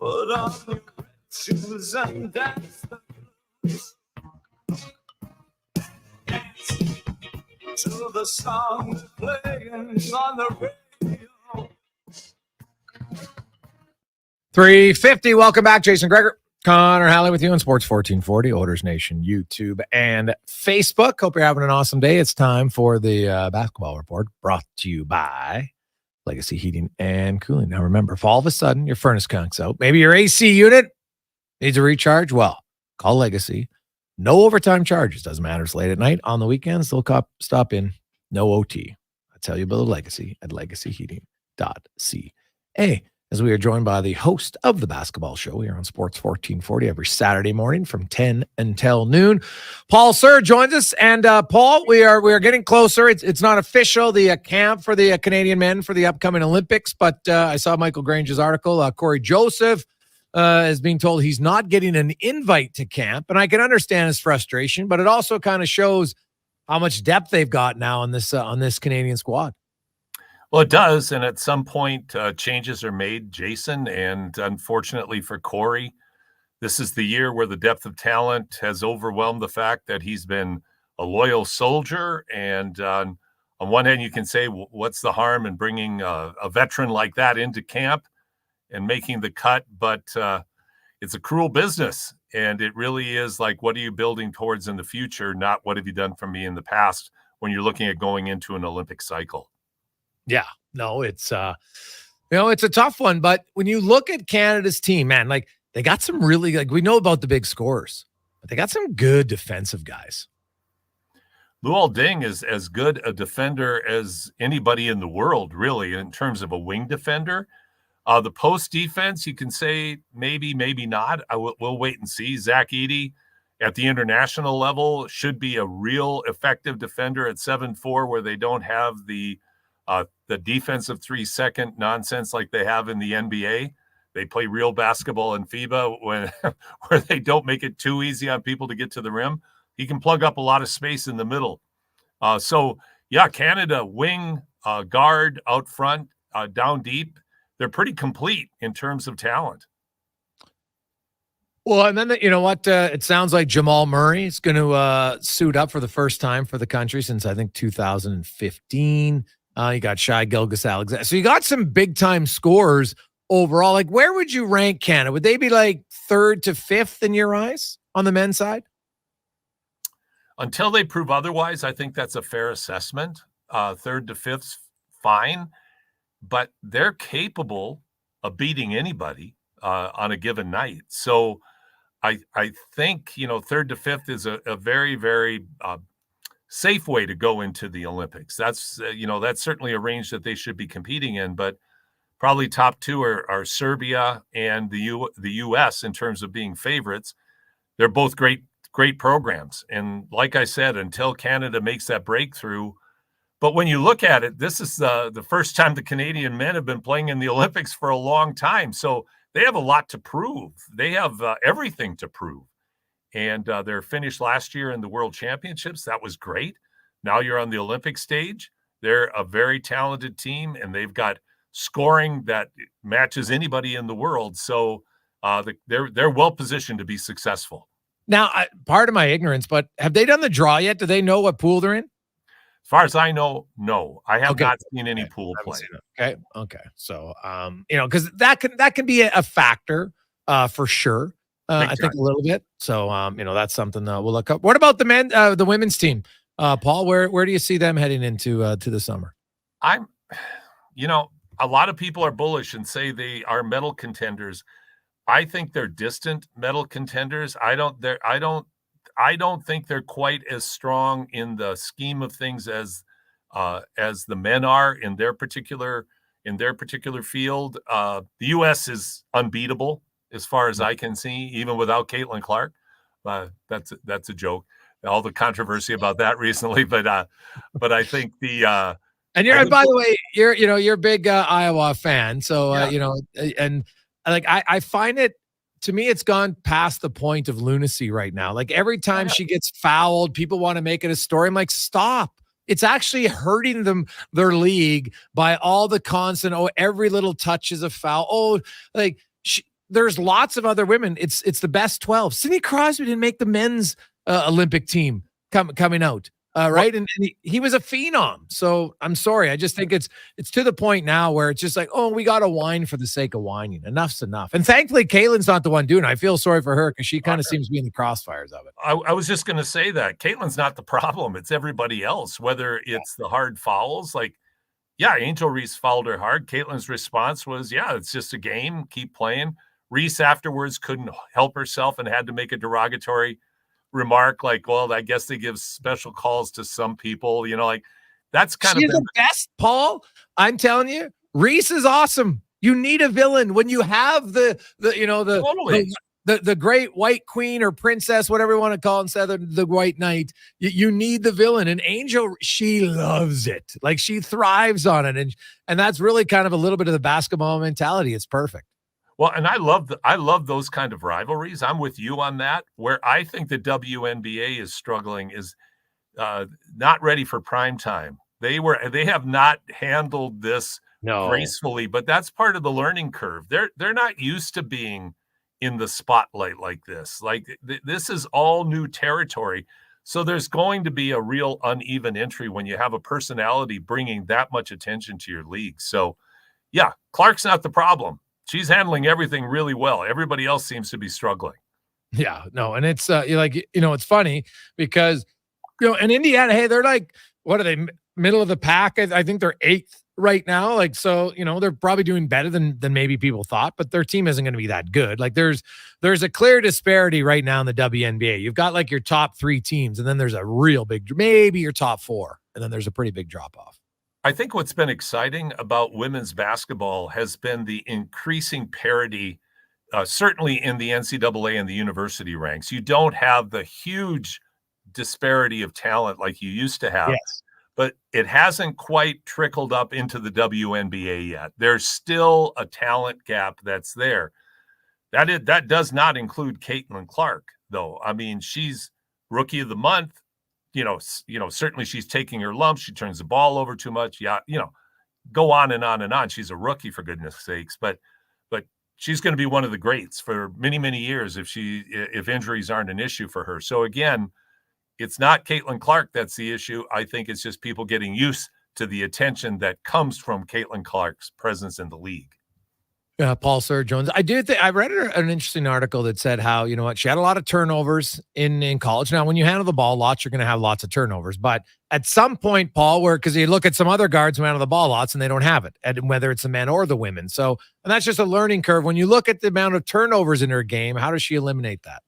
Put on your red shoes and dance the blues. Dance to the song playing on the radio. 350. Welcome back, Jason Gregor. Connor Halley with you on Sports 1440, Oilers Nation, YouTube, and Facebook. Hope you're having an awesome day. It's time for the basketball report, brought to you by Legacy Heating and Cooling. Now, remember, if all of a sudden your furnace conks out, maybe your AC unit needs a recharge, well, call Legacy. No overtime charges. Doesn't matter. It's late at night. On the weekends, they'll stop in. No OT. I tell you about Legacy at legacyheating.ca. As we are joined by the host of the basketball show here on Sports 1440 every Saturday morning from 10 until noon. Paul Sir joins us. And Paul, we are getting closer. It's not official, the camp for the Canadian men for the upcoming Olympics, but I saw Michael Grange's article. Corey Joseph is being told he's not getting an invite to camp. And I can understand his frustration, but it also kind of shows how much depth they've got now on this Canadian squad. Well, it does, and at some point, changes are made, Jason, and unfortunately for Corey, this is the year where the depth of talent has overwhelmed the fact that he's been a loyal soldier, and on one hand, you can say, what's the harm in bringing a veteran like that into camp and making the cut, but it's a cruel business, and it really is like, what are you building towards in the future, not what have you done for me in the past when you're looking at going into an Olympic cycle. Yeah, no, it's it's a tough one. But when you look at Canada's team, man, like they got some really, like, we know about the big scorers, but they got some good defensive guys. Luol Deng is as good a defender as anybody in the world, really, in terms of a wing defender. The post defense, you can say maybe not. We'll wait and see. Zach Edey at the international level should be a real effective defender at 7'4", where they don't have the defensive 3-second nonsense like they have in the NBA. They play real basketball in FIBA where they don't make it too easy on people to get to the rim. He can plug up a lot of space in the middle. Canada, wing, guard, out front, down deep. They're pretty complete in terms of talent. Well, and then, it sounds like Jamal Murray is going to suit up for the first time for the country since, I think, 2015. You got Shai Gilgeous-Alexander. So you got some big-time scorers overall. Like, where would you rank Canada? Would they be like 3rd to 5th in your eyes on the men's side? Until they prove otherwise, I think that's a fair assessment. 3rd to 5th, fine. But they're capable of beating anybody on a given night. So I think, 3rd to 5th is a very, very safe way to go into the Olympics. That's certainly a range that they should be competing in, but probably top 2 are Serbia and the U.S. in terms of being favorites. They're both great programs. And like I said, until Canada makes that breakthrough, but when you look at it, this is the first time the Canadian men have been playing in the Olympics for a long time. So they have a lot to prove. They have everything to prove. And their finish last year in the World Championships, that was great. Now you're on the Olympic stage. They're a very talented team, and they've got scoring that matches anybody in the world. So they're well positioned to be successful. Now, part of my ignorance, but have they done the draw yet? Do they know what pool they're in? As far as I know, no. I have not seen any pool play. Okay. So, because that can be a factor for sure. I think a little bit. So, that's something we'll look up. What about the women's team? Paul, where do you see them heading into to the summer? A lot of people are bullish and say they are medal contenders. I think they're distant medal contenders. I don't think they're quite as strong in the scheme of things as the men are in their particular field. The U.S. is unbeatable as far as I can see, even without Caitlin Clark. That's a joke. All the controversy about that recently, but I think the and by the way, you're a big Iowa fan, so and like I find it. To me, it's gone past the point of lunacy right now. Like every time she gets fouled, people want to make it a story. I'm like, stop. It's actually hurting their league by all the constant, every little touch is a foul. there's lots of other women. It's the best 12. Sidney Crosby didn't make the men's Olympic team coming out. Right. And he was a phenom. So I'm sorry. I just think it's to the point now where it's just like, oh, we got to whine for the sake of whining. Enough's enough. And thankfully, Caitlin's not the one doing it. I feel sorry for her because she kind of seems to be in the crossfires of it. I was just going to say that Caitlin's not the problem. It's everybody else, whether it's the hard fouls. Like, yeah, Angel Reese fouled her hard. Caitlin's response was, yeah, it's just a game. Keep playing. Reese afterwards couldn't help herself and had to make a derogatory remark like, well, I guess they give special calls to some people, like that's kind of the best, Paul. I'm telling you, Reese is awesome. You need a villain when you have the great white queen or princess, whatever you want to call it, instead of the white knight. You need the villain. And Angel, she loves it. Like she thrives on it. And that's really kind of a little bit of the basketball mentality. It's perfect. Well, and I love those kind of rivalries. I'm with you on that. Where I think the WNBA is struggling is not ready for prime time. They have not handled this gracefully, but that's part of the learning curve. They're not used to being in the spotlight like this. Like this is all new territory. So there's going to be a real uneven entry when you have a personality bringing that much attention to your league. So, yeah, Clark's not the problem. She's handling everything really well. Everybody else seems to be struggling. Yeah, no. And it's it's funny because, in Indiana, hey, they're like, what are they, middle of the pack? I think they're 8th right now. Like, so, they're probably doing better than maybe people thought, but their team isn't going to be that good. Like there's a clear disparity right now in the WNBA. You've got like your top 3 teams, and then there's a real big, maybe your top 4, and then there's a pretty big drop off. I think what's been exciting about women's basketball has been the increasing parity, certainly in the NCAA and the university ranks. You don't have the huge disparity of talent like you used to have, but it hasn't quite trickled up into the WNBA yet. There's still a talent gap that's there. That does not include Caitlin Clark, though. I mean, she's Rookie of the Month. Certainly she's taking her lumps. She turns the ball over too much. Yeah, go on and on and on. She's a rookie, for goodness sakes, but she's going to be one of the greats for many, many years if injuries aren't an issue for her. So again, it's not Caitlin Clark that's the issue. I think it's just people getting used to the attention that comes from Caitlin Clark's presence in the league. Paul Sir Jones. I read an interesting article that said how, she had a lot of turnovers in college. Now, when you handle the ball lots, you're going to have lots of turnovers. But at some point, Paul, because you look at some other guards who handle the ball lots and they don't have it, and whether it's the men or the women. So, and that's just a learning curve. When you look at the amount of turnovers in her game, how does she eliminate that?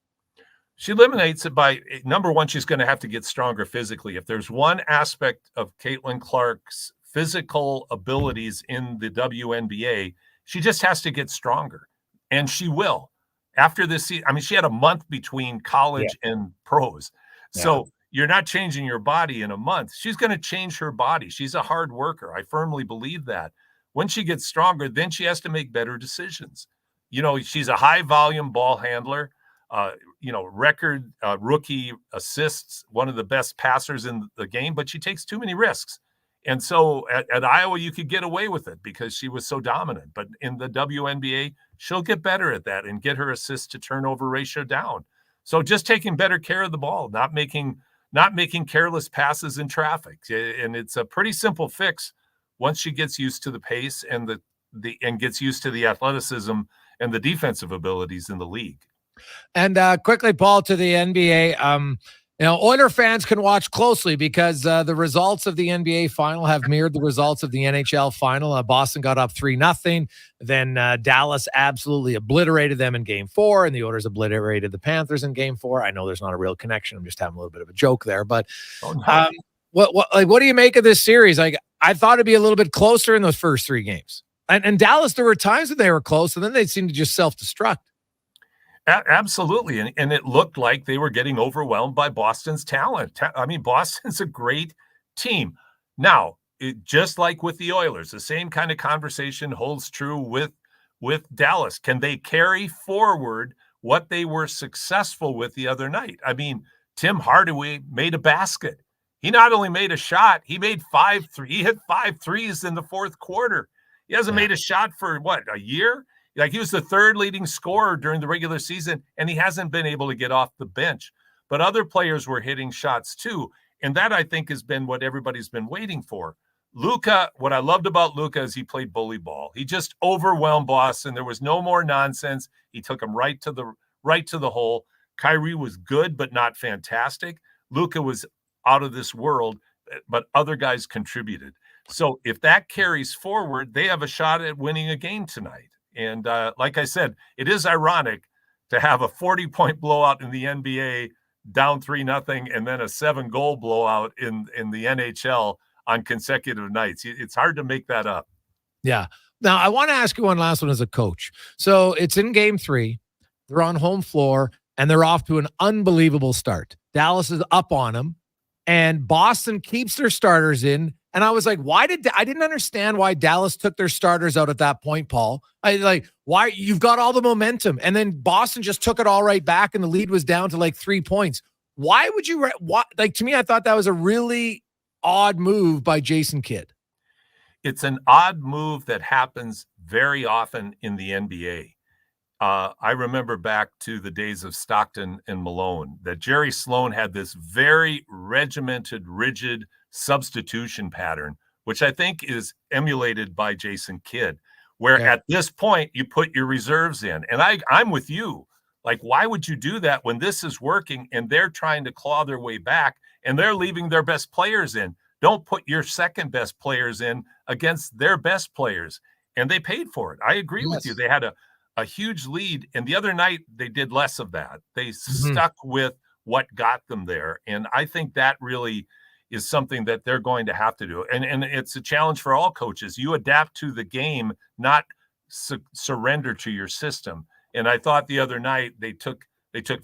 She eliminates it by, number one, she's going to have to get stronger physically. If there's one aspect of Caitlin Clark's physical abilities in the WNBA, she just has to get stronger, and she will. After this season, I mean, she had a month between college and pros. So you're not changing your body in a month. She's going to change her body. She's a hard worker. I firmly believe that. When she gets stronger, then she has to make better decisions. She's a high volume ball handler, record rookie assists, one of the best passers in the game, but she takes too many risks. And so at Iowa, you could get away with it because she was so dominant. But in the WNBA, she'll get better at that and get her assist to turnover ratio down. So just taking better care of the ball, not making careless passes in traffic. And it's a pretty simple fix once she gets used to the pace and and gets used to the athleticism and the defensive abilities in the league. And quickly, Paul, to the NBA. Oiler fans can watch closely because the results of the NBA final have mirrored the results of the NHL final. Boston got up 3-0. Then Dallas absolutely obliterated them in Game 4, and the Oilers obliterated the Panthers in Game 4. I know there's not a real connection. I'm just having a little bit of a joke there. But what do you make of this series? Like, I thought it'd be a little bit closer in those first 3 games. And Dallas, there were times when they were close, and then they seemed to just self-destruct. Absolutely. And it looked like they were getting overwhelmed by Boston's talent. I mean, Boston's a great team. Now, just like with the Oilers, the same kind of conversation holds true with Dallas. Can they carry forward what they were successful with the other night? I mean, Tim Hardaway made a basket. He not only made a shot, he made 5 3. He hit 5 threes in the fourth quarter. He hasn't made a shot for a year? Like, he was the third leading scorer during the regular season, and he hasn't been able to get off the bench. But other players were hitting shots too. And that, I think, has been what everybody's been waiting for. Luka, what I loved about Luka is he played bully ball. He just overwhelmed Boston. There was no more nonsense. He took him right to the hole. Kyrie was good, but not fantastic. Luka was out of this world, but other guys contributed. So if that carries forward, they have a shot at winning a game tonight. And like I said, it is ironic to have a 40-point blowout in the NBA, down 3-0, and then a 7-goal blowout in the NHL on consecutive nights. It's hard to make that up. Yeah. Now, I want to ask you one last one as a coach. So it's in game 3. They're on home floor, and they're off to an unbelievable start. Dallas is up on them, and Boston keeps their starters in. And I was like, I didn't understand why Dallas took their starters out at that point, Paul. Why you've got all the momentum, and then Boston just took it all right back, and the lead was down to like 3 points. Why would you, to me, I thought that was a really odd move by Jason Kidd. It's an odd move that happens very often in the NBA. I remember back to the days of Stockton and Malone that Jerry Sloan had this very regimented, rigid substitution pattern, which I think is emulated by Jason Kidd, where at this point you put your reserves in. And I'm with you. Like, why would you do that when this is working and they're trying to claw their way back and they're leaving their best players in? Don't put your second best players in against their best players. And they paid for it. I agree with you. They had a huge lead. And the other night they did less of that. They stuck with what got them there. And I think that really is something that they're going to have to do. And it's a challenge for all coaches. You adapt to the game, not surrender to your system. And I thought the other night they took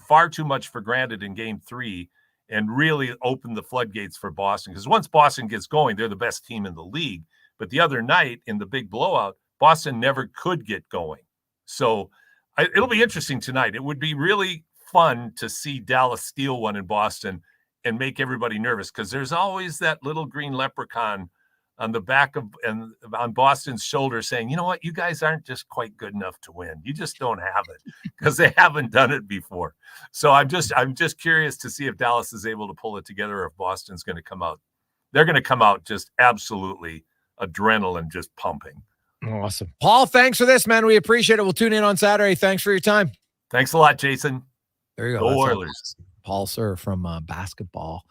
far too much for granted in game 3 and really opened the floodgates for Boston. Because once Boston gets going, they're the best team in the league. But the other night in the big blowout, Boston never could get going. So it'll be interesting tonight. It would be really fun to see Dallas steal one in Boston and make everybody nervous, because there's always that little green leprechaun on the back of and on Boston's shoulder saying, you know what, you guys aren't just quite good enough to win. You just don't have it, because they haven't done it before. So I'm just curious to see if Dallas is able to pull it together, or if Boston's going to come out. They're going to come out just absolutely adrenaline just pumping. Awesome. Paul, thanks for this, man. We appreciate it. We'll tune in on Saturday. Thanks for your time. Thanks a lot, Jason. There you go. Go Oilers. Paul Sir from basketball,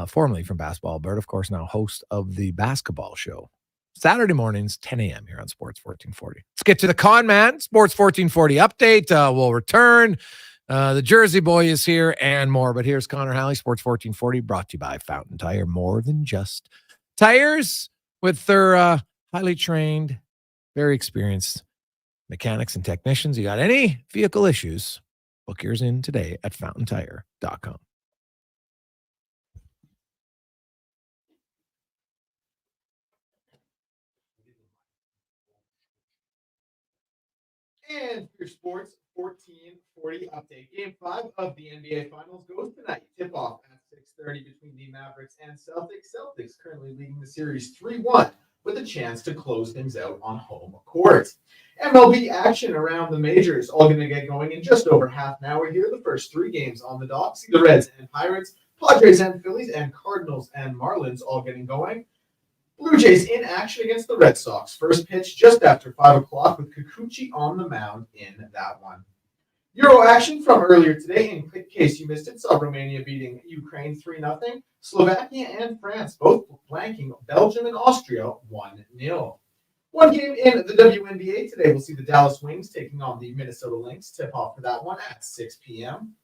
formerly from Basketball Alberta, of course, now host of the Basketball Show. Saturday mornings, 10 a.m. here on Sports 1440. Let's get to the Con Man Sports 1440 update. We'll return. The Jersey Boy is here and more. But here's Connor Halley, Sports 1440, brought to you by Fountain Tire. More than just tires, with their highly trained, very experienced mechanics and technicians. You got any vehicle issues, book yours in today at fountaintire.com. And for your Sports 1440 update, Game 5 of the NBA Finals goes tonight. Tip-off at 6:30 between the Mavericks and Celtics. Celtics currently leading the series 3-1 with a chance to close things out on home court. MLB action around the majors all going to get going in just over half an hour here. The first 3 games on the dock. See the Reds and Pirates, Padres and Phillies, and Cardinals and Marlins all getting going. Blue Jays in action against the Red Sox. First pitch just after 5 o'clock with Kikuchi on the mound in that one. Euro action from earlier today, in case you missed it, saw Romania beating Ukraine 3-0. Slovakia and France both blanking Belgium and Austria 1-0. One game in the WNBA today. We'll see the Dallas Wings taking on the Minnesota Lynx. Tip off for that one at 6 p.m.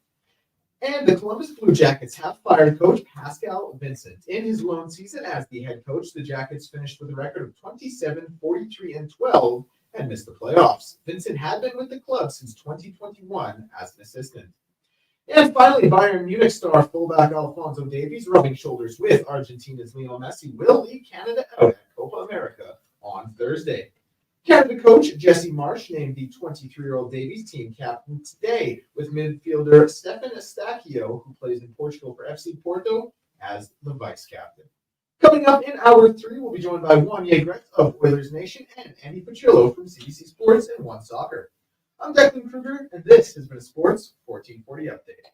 And the Columbus Blue Jackets have fired coach Pascal Vincent. In his lone season as the head coach, the Jackets finished with a record of 27-43-12 and missed the playoffs. Vincent had been with the club since 2021 as an assistant. And finally, Bayern Munich star fullback Alonso Davies, rubbing shoulders with Argentina's Lionel Messi, will lead Canada out at Copa America on Thursday. Canada coach Jesse Marsh named the 23-year-old Davies team captain today, with midfielder Stefan Eustáquio, who plays in Portugal for FC Porto, as the vice captain. Coming up in hour 3, we'll be joined by Wanye Gretz of Oilers Nation and Andy Pachillo from CBC Sports and One Soccer. I'm Declan Kruger, and this has been a Sports 1440 update.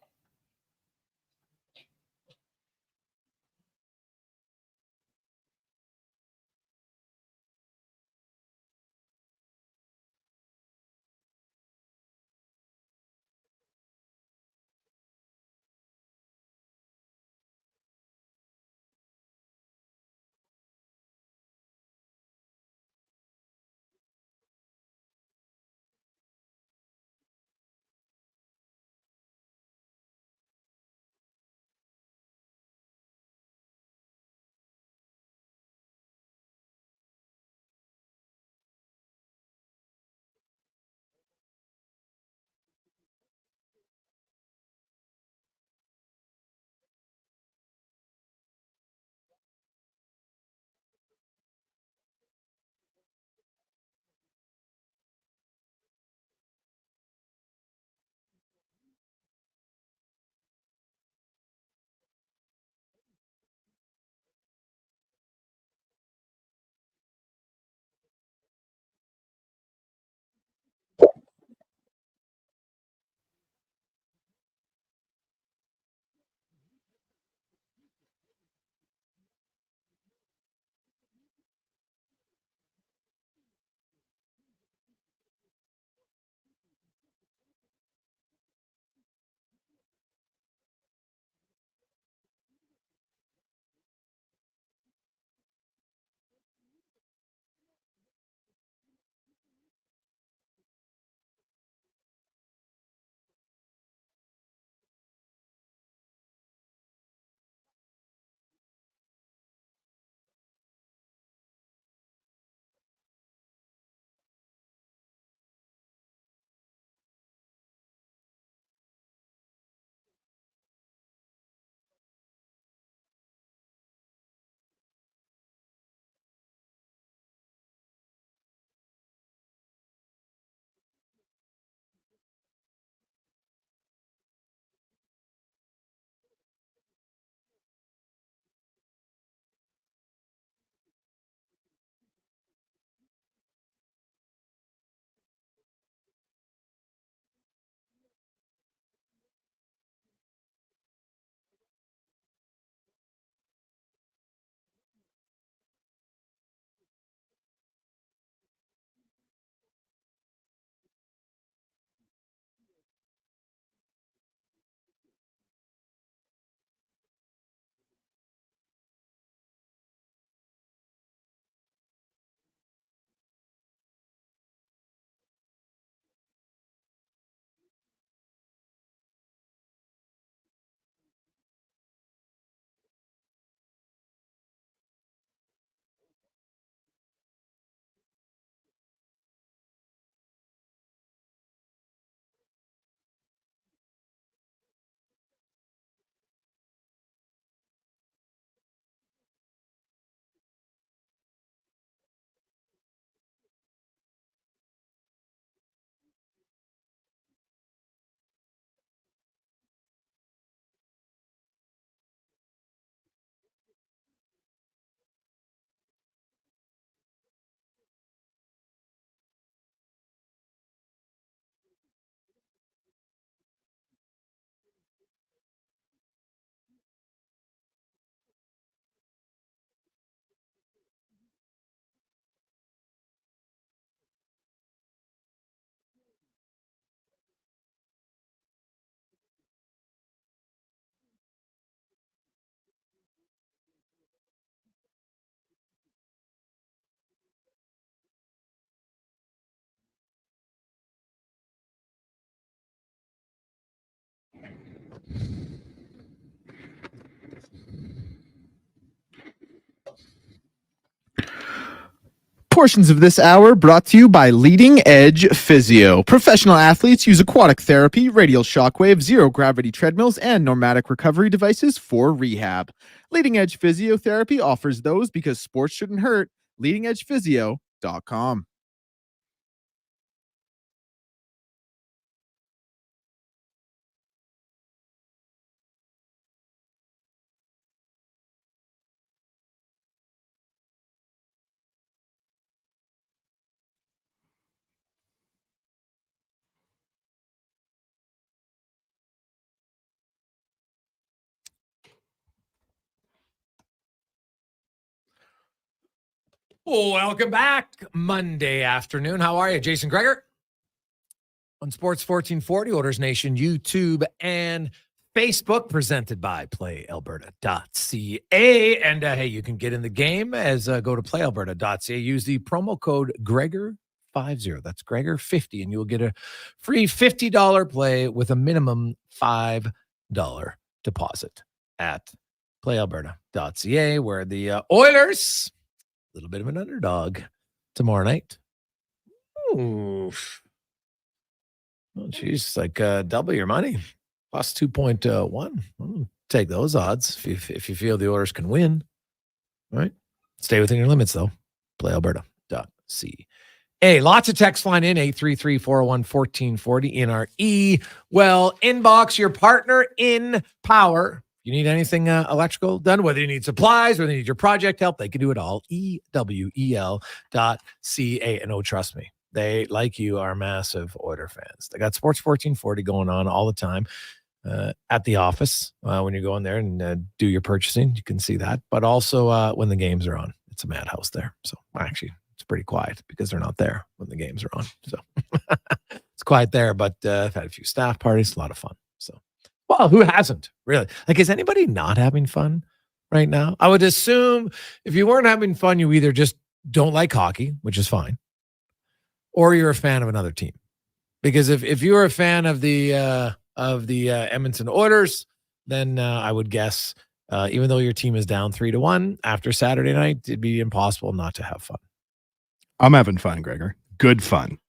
Portions of this hour brought to you by Leading Edge Physio. Professional athletes use aquatic therapy, radial shockwave, zero-gravity treadmills, and nomadic recovery devices for rehab. Leading Edge Physiotherapy offers those because sports shouldn't hurt. LeadingEdgePhysio.com. Welcome back. Monday afternoon. How are you? Jason Gregor on Sports 1440, Oilers Nation, YouTube, and Facebook, presented by PlayAlberta.ca. And hey, you can get in the game as go to PlayAlberta.ca. Use the promo code Gregor50. That's Gregor50, and you'll get a free $50 play with a minimum $5 deposit at PlayAlberta.ca, where the Oilers, a little bit of an underdog tomorrow night. Oof. Oh, geez, like double your money, plus 2.1. I'll take those odds if you feel the Oilers can win. All right, stay within your limits though. PlayAlberta.ca. Hey, lots of text flying in, 833-401-1440 in our inbox. Your partner in power. You need anything electrical done, whether you need supplies, whether you need your project help, they can do it all. EWEL.ca. And oh, trust me, they, like you, are massive Oilers fans. They got Sports 1440 going on all the time at the office when you go in there and do your purchasing. You can see that. But also when the games are on, it's a madhouse there. So actually, it's pretty quiet because they're not there when the games are on. So it's quiet there, but I've had a few staff parties, a lot of fun. So. Well, who hasn't, really? Like, is anybody not having fun right now? I would assume if you weren't having fun, you either just don't like hockey, which is fine, or you're a fan of another team. Because if you were a fan of the Edmonton Oilers, then I would guess, even though your team is down 3-1 after Saturday night, it'd be impossible not to have fun. I'm having fun, Gregor. Good fun.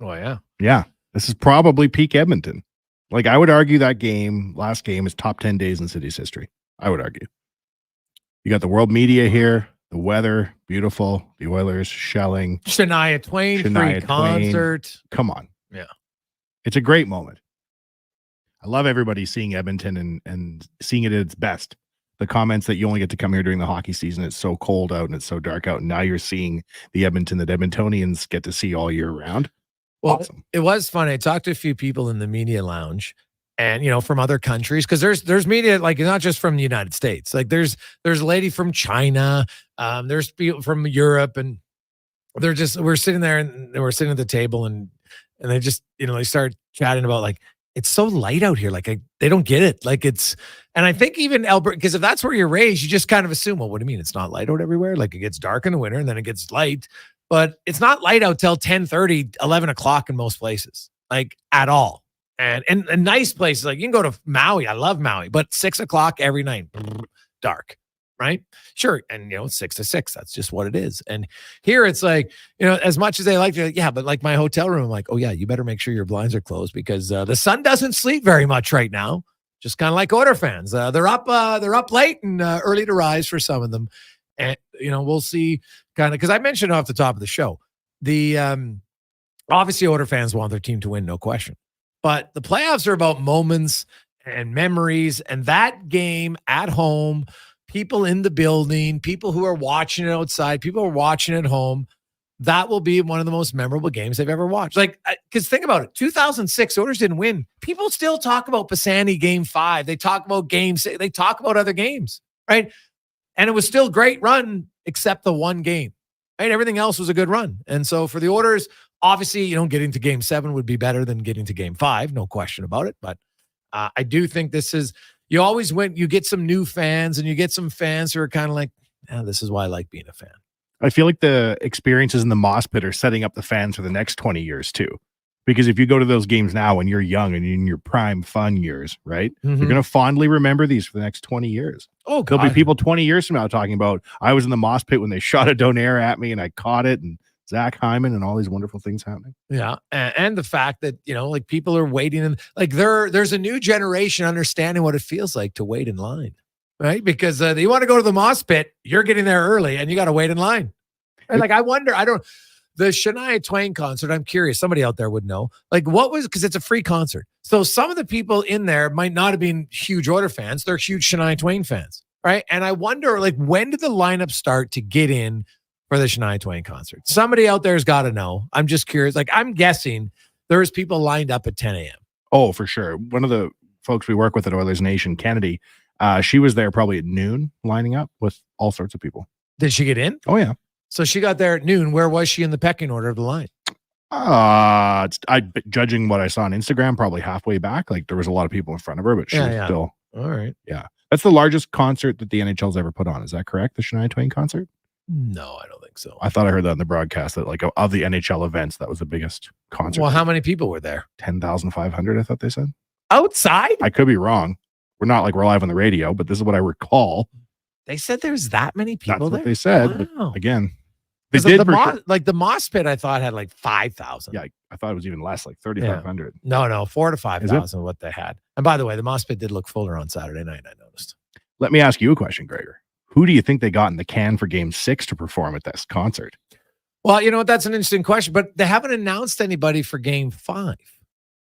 Oh, yeah. Yeah. This is probably peak Edmonton. Like, I would argue that last game is top 10 days in city's history. I would argue. You got the world media here, the weather, beautiful, the Oilers shelling. Shania Twain, free concert. Come on. Yeah. It's a great moment. I love everybody seeing Edmonton and seeing it at its best. The comments that you only get to come here during the hockey season. It's so cold out and it's so dark out. And now you're seeing the Edmonton that Edmontonians get to see all year round. Well, awesome. It was funny. I talked to a few people in the media lounge and, from other countries, because there's media, like, not just from the United States. Like there's a lady from China, there's people from Europe, and we're sitting there and we're sitting at the table and they just, they start chatting about, like, it's so light out here. Like they don't get it. Like and I think even Alberta, because if that's where you're raised, you just kind of assume, well, what do you mean? It's not light out everywhere? Like, it gets dark in the winter and then it gets light. But it's not light out till 10:30, 11 o'clock in most places, like, at all. And nice places, like you can go to Maui. I love Maui, but 6 o'clock every night, dark, right? Sure. And, 6 to 6, that's just what it is. And here it's like, as much as they like to, yeah, but like my hotel room, I'm like, oh yeah, you better make sure your blinds are closed because the sun doesn't sleep very much right now. Just kind of like Oilers fans. They're up late and early to rise for some of them. And, we'll see kind of, because I mentioned off the top of the show, the obviously Oilers fans want their team to win, no question. But the playoffs are about moments and memories, and that game at home, people in the building, people who are watching it outside, people who are watching at home, that will be one of the most memorable games they've ever watched. Like, because think about it, 2006, Oilers didn't win. People still talk about Pisani Game 5. They talk about Game 6. They talk about other games, right? And it was still a great run, except the one game, right? Everything else was a good run. And so for the Oilers, obviously, getting to Game 7 would be better than getting to Game 5, no question about it. But I do think this is, you always you get some new fans and you get some fans who are kind of like, this is why I like being a fan. I feel like the experiences in the Moss Pit are setting up the fans for the next 20 years too. Because if you go to those games now when you're young and in your prime fun years, right? Mm-hmm. You're going to fondly remember these for the next 20 years. Oh, God. There'll be people 20 years from now talking about, I was in the Moss Pit when they shot a donaire at me and I caught it, and Zach Hyman and all these wonderful things happening. Yeah. And the fact that, like, people are waiting, and like there's a new generation understanding what it feels like to wait in line, right? Because you want to go to the Moss Pit, you're getting there early and you got to wait in line. And like, I wonder, the Shania Twain concert, I'm curious, somebody out there would know, like, because it's a free concert. So some of the people in there might not have been huge Oilers fans. They're huge Shania Twain fans, right? And I wonder, like, when did the lineup start to get in for the Shania Twain concert? Somebody out there has got to know. I'm just curious. Like, I'm guessing there's people lined up at 10 a.m. Oh, for sure. One of the folks we work with at Oilers Nation, Kennedy, she was there probably at noon lining up with all sorts of people. Did she get in? Oh, yeah. So she got there at noon. Where was she in the pecking order of the line? Judging what I saw on Instagram, probably halfway back. Like there was a lot of people in front of her, but she was still. All right. Yeah. That's the largest concert that the NHL's ever put on. Is that correct? The Shania Twain concert? No, I don't think so. I thought I heard that in the broadcast that like of the NHL events, that was the biggest concert. Well, how many people were there? 10,500, I thought they said. Outside? I could be wrong. We're live on the radio, but this is what I recall. They said there's that many people That's there? what they said. Wow. But again, they 'Cause did the Moss Pit, I thought had like 5,000. Yeah, I thought it was even less, like 3,500. No, 4,000 to Is 5,000 what they had. And by the way, the Moss Pit did look fuller on Saturday night, I noticed. Let me ask you a question, Gregor. Who do you think they got in the can for Game 6 to perform at this concert? Well, you know what? That's an interesting question, but they haven't announced anybody for Game 5,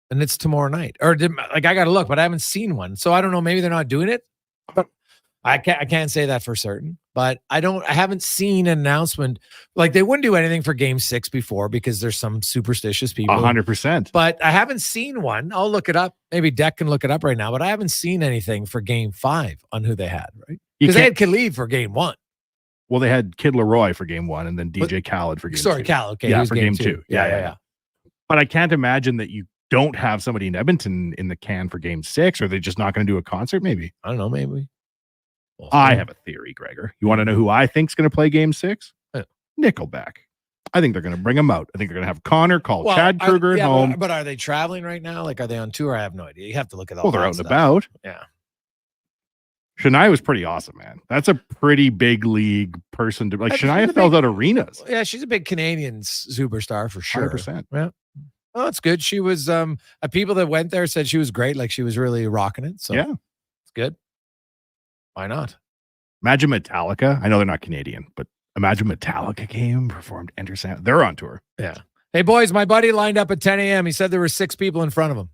and it's tomorrow night. Or I got to look, but I haven't seen one, so I don't know. Maybe they're not doing it, but I can't say that for certain. But I haven't seen an announcement. Like they wouldn't do anything for Game 6 before because there's some superstitious people. 100%. But I haven't seen one. I'll look it up. Maybe Deck can look it up right now. But I haven't seen anything for Game 5 on who they had. Right? Because they had Khalid for Game 1. Well, they had Kid Leroy for Game 1 and then DJ Khaled for Game 2. Sorry, Khaled. Okay, yeah, for Game 2. Yeah. But I can't imagine that you don't have somebody in Edmonton in the can for Game 6. Or are they just not going to do a concert? Maybe. I don't know. Maybe. I have a theory, Gregor. You want to know who I think's going to play Game 6? Nickelback. I think they're going to bring them out. I think they're going to have Connor call Chad Kruger at home. But are they traveling right now? Like, are they on tour? I have no idea. You have to look at all. Well, they're out and about. Yeah. Shania was pretty awesome, man. That's a pretty big league person to like. Shania fills out arenas. Yeah, she's a big Canadian superstar for sure. 100%. Yeah. Oh, it's good. She was people that went there said she was great. Like she was really rocking it. So yeah, it's good. Why not? Imagine Metallica. I know they're not Canadian, but imagine Metallica came, performed Enter Sandman. They're on tour. Yeah. Hey boys, my buddy lined up at 10 a.m. He said there were 6 people in front of him.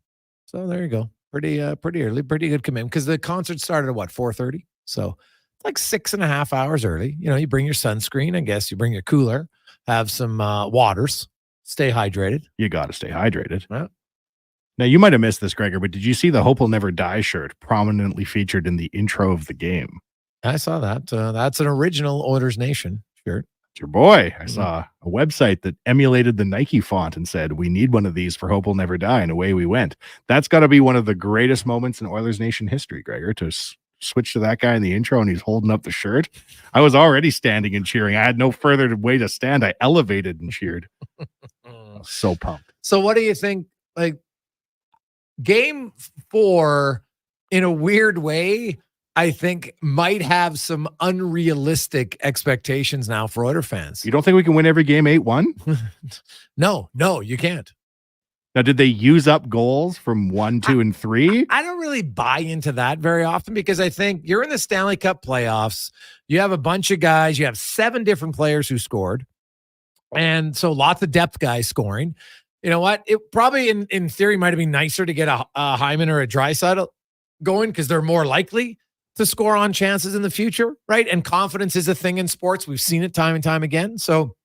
So there you go. Pretty early, pretty good commitment because the concert started at 4:30. So it's like 6.5 hours early. You know, you bring your sunscreen, I guess you bring your cooler, have some waters, stay hydrated. You got to stay hydrated. Yeah. Now, you might have missed this, Gregor, but did you see the Hope Will Never Die shirt prominently featured in the intro of the game? I saw that. That's an original Oilers Nation shirt. It's your boy. I saw a website that emulated the Nike font and said, we need one of these for Hope Will Never Die, and away we went. That's got to be one of the greatest moments in Oilers Nation history, Gregor, to switch to that guy in the intro and he's holding up the shirt. I was already standing and cheering. I had no further way to stand. I elevated and cheered. I was so pumped. So what do you think? Like, Game 4, in a weird way, I think might have some unrealistic expectations now for Oilers fans. You don't think we can win every game 8-1? No, you can't. Now, did they use up goals from 1, 2, and 3? I don't really buy into that very often because I think you're in the Stanley Cup playoffs. You have a bunch of guys. You have 7 different players who scored. And so lots of depth guys scoring. You know what? It probably in theory might have been nicer to get a Hyman or a Draisaitl going because they're more likely to score on chances in the future, right? And confidence is a thing in sports. We've seen it time and time again. So,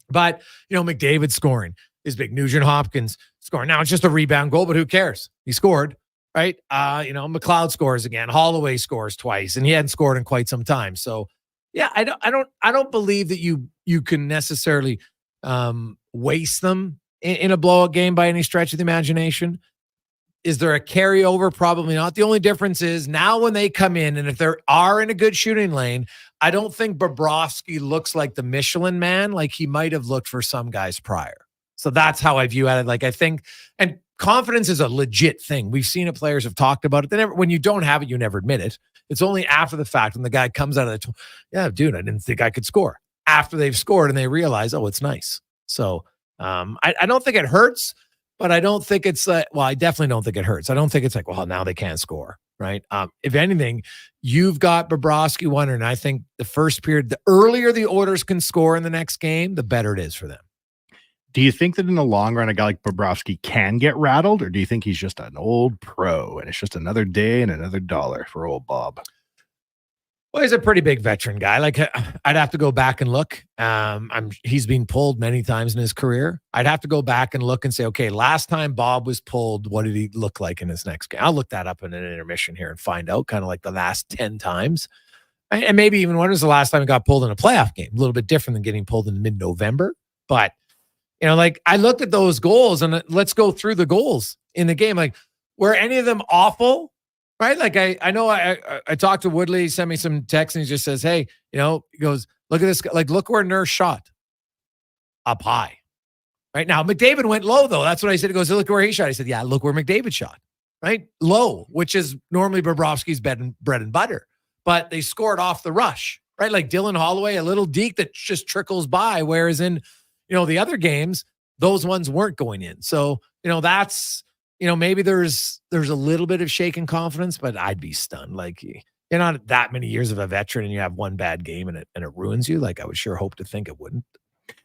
but, you know, McDavid scoring is big. Nugent Hopkins scoring. Now it's just a rebound goal, but who cares? He scored, right? You know, McLeod scores again. Holloway scores twice, and he hadn't scored in quite some time. So, yeah, I don't believe that you can necessarily waste them in a blowout game by any stretch of the imagination. Is there a carryover? Probably not. The only difference is now when they come in, and if they are in a good shooting lane, I don't think Bobrovsky looks like the Michelin man like he might have looked for some guys prior. So that's how I view it. Like, I think, and confidence is a legit thing. We've seen it. Players have talked about it. When you don't have it, you never admit it. It's only after the fact when the guy comes out of the, yeah, dude, I didn't think I could score. After they've scored and they realize, oh, it's nice. So I don't think it hurts. But I don't think it's well, I definitely don't think it hurts. I don't think it's like, well, now they can't score, right? If anything, you've got Bobrovsky wondering. I think the first period, the earlier the Oilers can score in the next game, the better it is for them. Do you think that in the long run, a guy like Bobrovsky can get rattled, or do you think he's just an old pro and it's just another day and another dollar for old Bob? Well, he's a pretty big veteran guy. Like, I'd have to go back and look. He's been pulled many times in his career. I'd have to go back and look and say, okay, last time Bob was pulled, what did he look like in his next game? I'll look that up in an intermission here and find out, kind of like the last 10 times. And maybe even when was the last time he got pulled in a playoff game? A little bit different than getting pulled in mid-November. But, like I looked at those goals and let's go through the goals in the game. Like, were any of them awful? Right? Like I know I talked to Woodley, he sent me some text and he just says, hey, he goes, look at this. Like, look where Nurse shot. Up high. Right now, McDavid went low though. That's what I said. He goes, look where he shot. I said, yeah, look where McDavid shot. Right? Low, which is normally Bobrovsky's bread and butter. But they scored off the rush, right? Like Dylan Holloway, a little deke that just trickles by. Whereas in, the other games, those ones weren't going in. So, that's, maybe there's a little bit of shaken confidence, but I'd be stunned. Like, you're not that many years of a veteran and you have one bad game and it ruins you. Like, I would sure hope to think it wouldn't.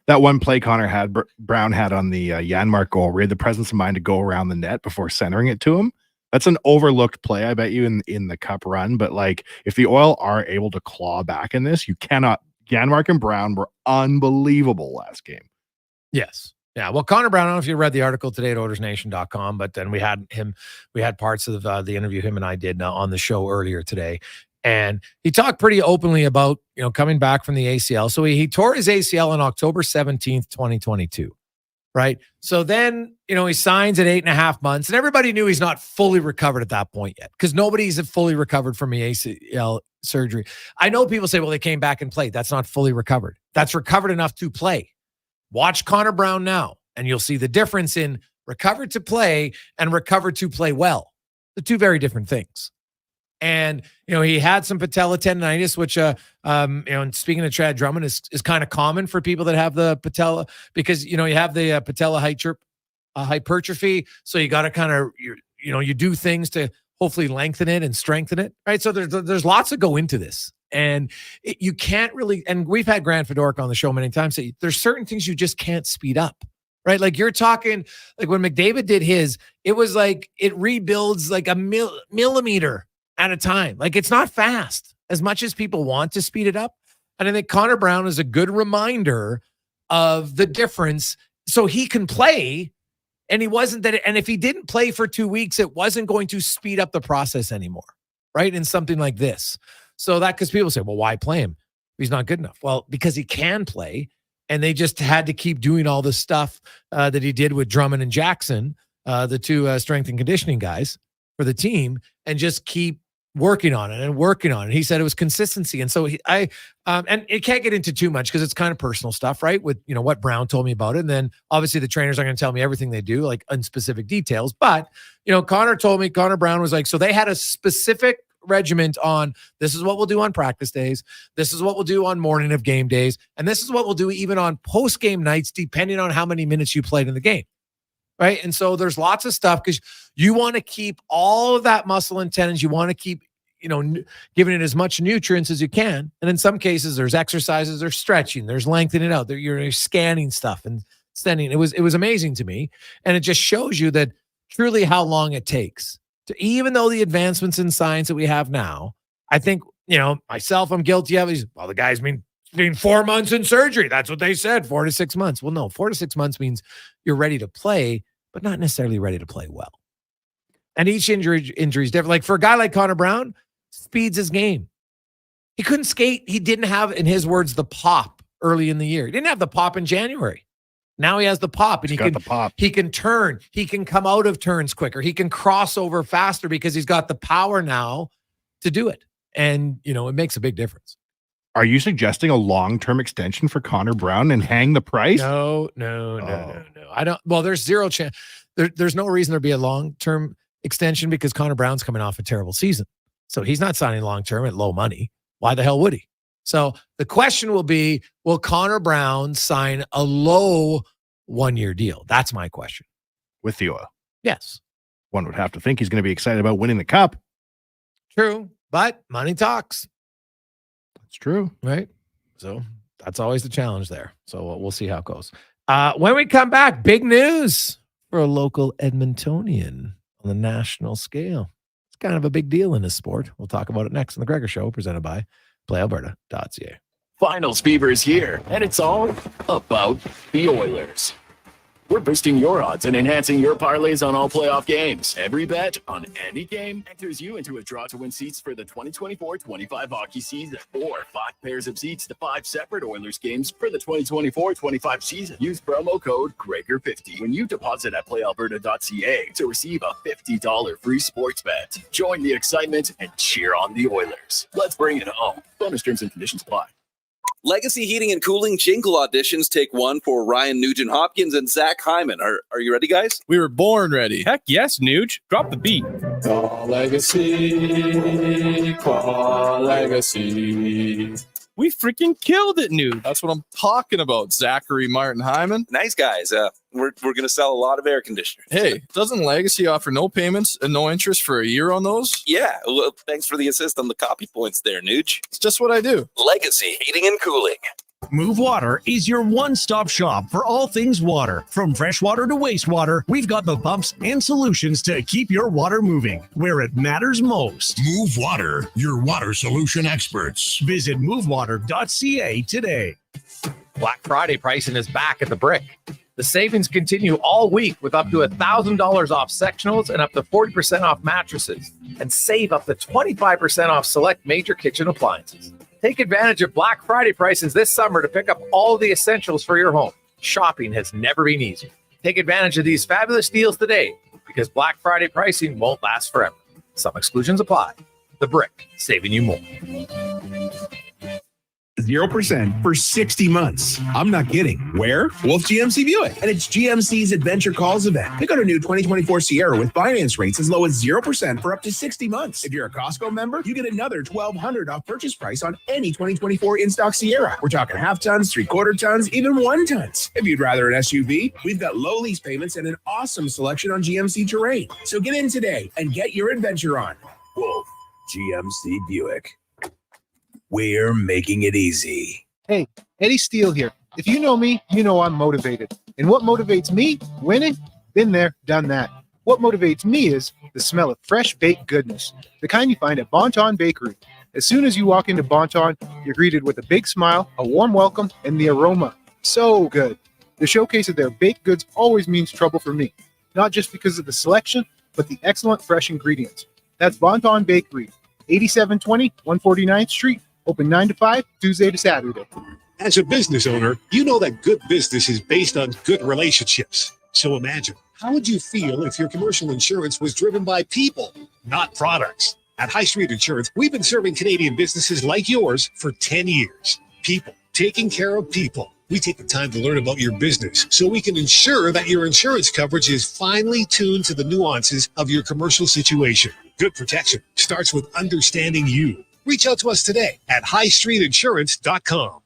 That one play Connor Brown had on the Yanmark goal, where he had the presence of mind to go around the net before centering it to him. That's an overlooked play, I bet you, in the cup run. But like, if the Oil are able to claw back in this, you cannot. Yanmark and Brown were unbelievable last game. Yes. Yeah. Well, Connor Brown, I don't know if you read the article today at OilersNation.com, but then we had parts of the interview him and I did on the show earlier today. And he talked pretty openly about, coming back from the ACL. So he tore his ACL on October 17th, 2022. Right. So then, he signs at 8.5 months and everybody knew he's not fully recovered at that point yet because nobody's fully recovered from the ACL surgery. I know people say, well, they came back and played. That's not fully recovered. That's recovered enough to play. Watch Connor Brown now and you'll see the difference in recovered to play and recovered to play well. The two very different things. And, he had some patella tendonitis, which, and speaking of Chad Drummond is kind of common for people that have the patella because, you have the patella hypertrophy. So you got to kind of, you do things to hopefully lengthen it and strengthen it. Right. So there's lots that go into this and you can't really, and we've had Grant Fedork on the show many times. Say there's certain things you just can't speed up. Right. Like you're talking like when McDavid did his, it was like it rebuilds like a millimeter at a time. Like it's not fast as much as people want to speed it up. And I think Connor Brown is a good reminder of the difference so he can play. And he wasn't that. And if he didn't play for 2 weeks, it wasn't going to speed up the process anymore. Right. In something like this. So that because people say, well, why play him? He's not good enough. Well, because he can play. And they just had to keep doing all the stuff that he did with Drummond and Jackson, the two strength and conditioning guys for the team, and just keep working on it and working on it. He said it was consistency. And so and it can't get into too much because it's kind of personal stuff, right? With, what Brown told me about it. And then obviously the trainers are going to tell me everything they do, like unspecific details. But, Connor told me, Connor Brown was like, so they had a specific regiment on this is what we'll do on practice days. This is what we'll do on morning of game days. And this is what we'll do even on post-game nights, depending on how many minutes you played in the game. Right. And so there's lots of stuff because you want to keep all of that muscle and tendons. You want to keep, giving it as much nutrients as you can. And in some cases, there's exercises, there's stretching, there's lengthening it out. You're scanning stuff and sending. It was amazing to me. And it just shows you that truly how long it takes to, even though the advancements in science that we have now, I think, myself, I'm guilty of it. Well, the guy's been 4 months in surgery. That's what they said, 4 to 6 months. Well, no, 4 to 6 months means you're ready to play, but not necessarily ready to play well. And each injury is different. Like for a guy like Connor Brown, speed's his game. He couldn't skate. He didn't have, in his words, the pop early in the year. He didn't have the pop in January. Now he has the pop, and he can turn. He can come out of turns quicker. He can cross over faster because he's got the power now to do it. And, it makes a big difference. Are you suggesting a long-term extension for Connor Brown and hang the price? No. I don't. Well, there's zero chance. There's no reason there'd be a long-term extension because Connor Brown's coming off a terrible season. So he's not signing long-term at low money. Why the hell would he? So the question will be, will Connor Brown sign a low 1-year deal? That's my question. With the Oil? Yes. One would have to think he's going to be excited about winning the cup. True, but money talks. That's true. Right? So that's always the challenge there. So we'll see how it goes. When we come back, big news for a local Edmontonian on the national scale. It's kind of a big deal in this sport. We'll talk about it next on The Gregor Show, presented by PlayAlberta.ca. Finals fever is here, and it's all about the Oilers. We're boosting your odds and enhancing your parlays on all playoff games. Every bet on any game enters you into a draw to win seats for the 2024-25 hockey season, or 5 pairs of seats to 5 separate Oilers games for the 2024-25 season. Use promo code Gregor50 when you deposit at playalberta.ca to receive a $50 free sports bet. Join the excitement and cheer on the Oilers. Let's bring it home. Bonus terms and conditions apply. Legacy Heating and Cooling jingle auditions take one for Ryan Nugent-Hopkins and Zach Hyman. Are you ready, guys? We were born ready. Heck yes, Nuge. Drop the beat. Call Legacy. Call Legacy. We freaking killed it, Nuge. That's what I'm talking about, Zachary Martin Hyman. Nice guys. We're going to sell a lot of air conditioners. Hey, doesn't Legacy offer no payments and no interest for a year on those? Yeah. Well, thanks for the assist on the copy points there, Nuge. It's just what I do. Legacy Heating and Cooling. Move Water is your one-stop shop for all things water. From freshwater to wastewater, we've got the pumps and solutions to keep your water moving where it matters most. Move Water, your water solution experts. Visit movewater.ca today. Black Friday pricing is back at the Brick. The savings continue all week with up to $1,000 off sectionals and up to 40% off mattresses, and save up to 25% off select major kitchen appliances. Take advantage of Black Friday prices this summer to pick up all the essentials for your home. Shopping has never been easier. Take advantage of these fabulous deals today, because Black Friday pricing won't last forever. Some exclusions apply. The Brick, saving you more. 0% for 60 months. I'm not kidding. Where? Well, it's GMC Buick. And it's GMC's Adventure Calls event. Pick out a new 2024 Sierra with finance rates as low as 0% for up to 60 months. If you're a Costco member, you get another $1,200 off purchase price on any 2024 in-stock Sierra. We're talking half tons, 3/4 tons, even 1 tons. If you'd rather an SUV, we've got low lease payments and an awesome selection on GMC Terrain. So get in today and get your adventure on. Wolf, GMC Buick. We're making it easy. Hey, Eddie Steele here. If you know me, you know I'm motivated. And what motivates me? Winning? Been there, done that. What motivates me is the smell of fresh baked goodness, the kind you find at Bonton Bakery. As soon as you walk into Bonton, you're greeted with a big smile, a warm welcome, and the aroma. So good. The showcase of their baked goods always means trouble for me, not just because of the selection, but the excellent fresh ingredients. That's Bonton Bakery, 8720 149th Street. Open 9 to 5, Tuesday to Saturday. As a business owner, you know that good business is based on good relationships. So imagine, how would you feel if your commercial insurance was driven by people, not products? At High Street Insurance, we've been serving Canadian businesses like yours for 10 years. People, taking care of people. We take the time to learn about your business so we can ensure that your insurance coverage is finely tuned to the nuances of your commercial situation. Good protection starts with understanding you. Reach out to us today at highstreetinsurance.com.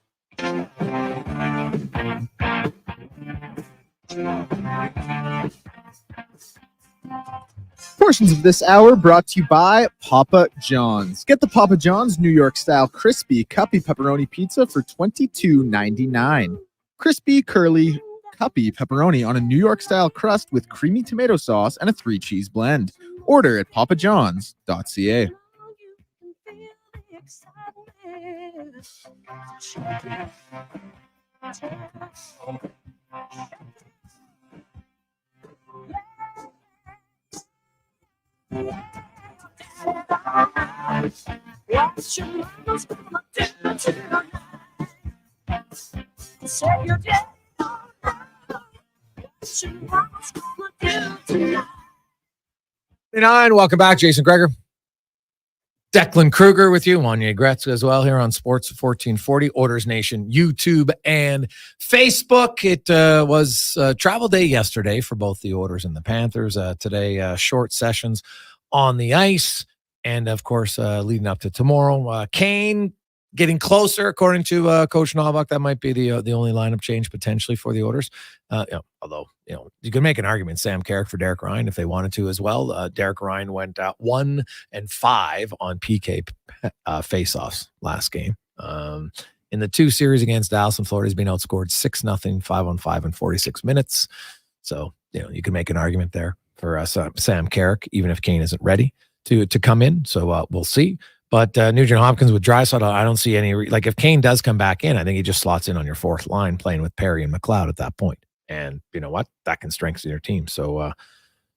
Portions of this hour brought to you by Papa John's. Get the Papa John's New York style crispy cuppy pepperoni pizza for $22.99. Crispy, curly, cuppy pepperoni on a New York style crust with creamy tomato sauce and a 3-cheese blend. Order at papajohns.ca. What's your mama's gonna do tonight? Say you're dead. What's your mama's gonna do tonight? 9, welcome back, Jason Gregor. Declan Kruger with you, Wanye Gretz as well here on Sports 1440, Oilers Nation, YouTube and Facebook. It was travel day yesterday for both the Oilers and the Panthers. Today, short sessions on the ice. And, of course, leading up to tomorrow, Kane getting closer, according to Coach Novak. That might be the only lineup change potentially for the Oilers. Although, you can make an argument, Sam Carrick for Derek Ryan if they wanted to as well. Derek Ryan went 1 and 5 on PK faceoffs last game. In the 2 series against Dallas and Florida, he's been outscored 6-0, 5-on-5 in 46 minutes. So, you can make an argument there for Sam Carrick, even if Kane isn't ready to come in. So we'll see. But Nugent Hopkins with Draisaitl, I don't see any if Kane does come back in, I think he just slots in on your fourth line playing with Perry and McLeod at that point. And you know what? That can strengthen your team. So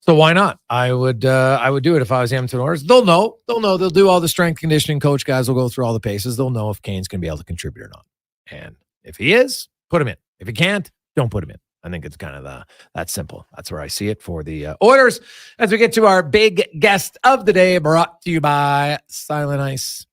why not? I would do it if I was the Edmonton Oilers. They'll know. They'll do all the strength conditioning. Coach guys will go through all the paces. They'll know if Kane's going to be able to contribute or not. And if he is, put him in. If he can't, don't put him in. I think it's kind of that simple. That's where I see it for the Oilers. As we get to our big guest of the day, brought to you by Silent Ice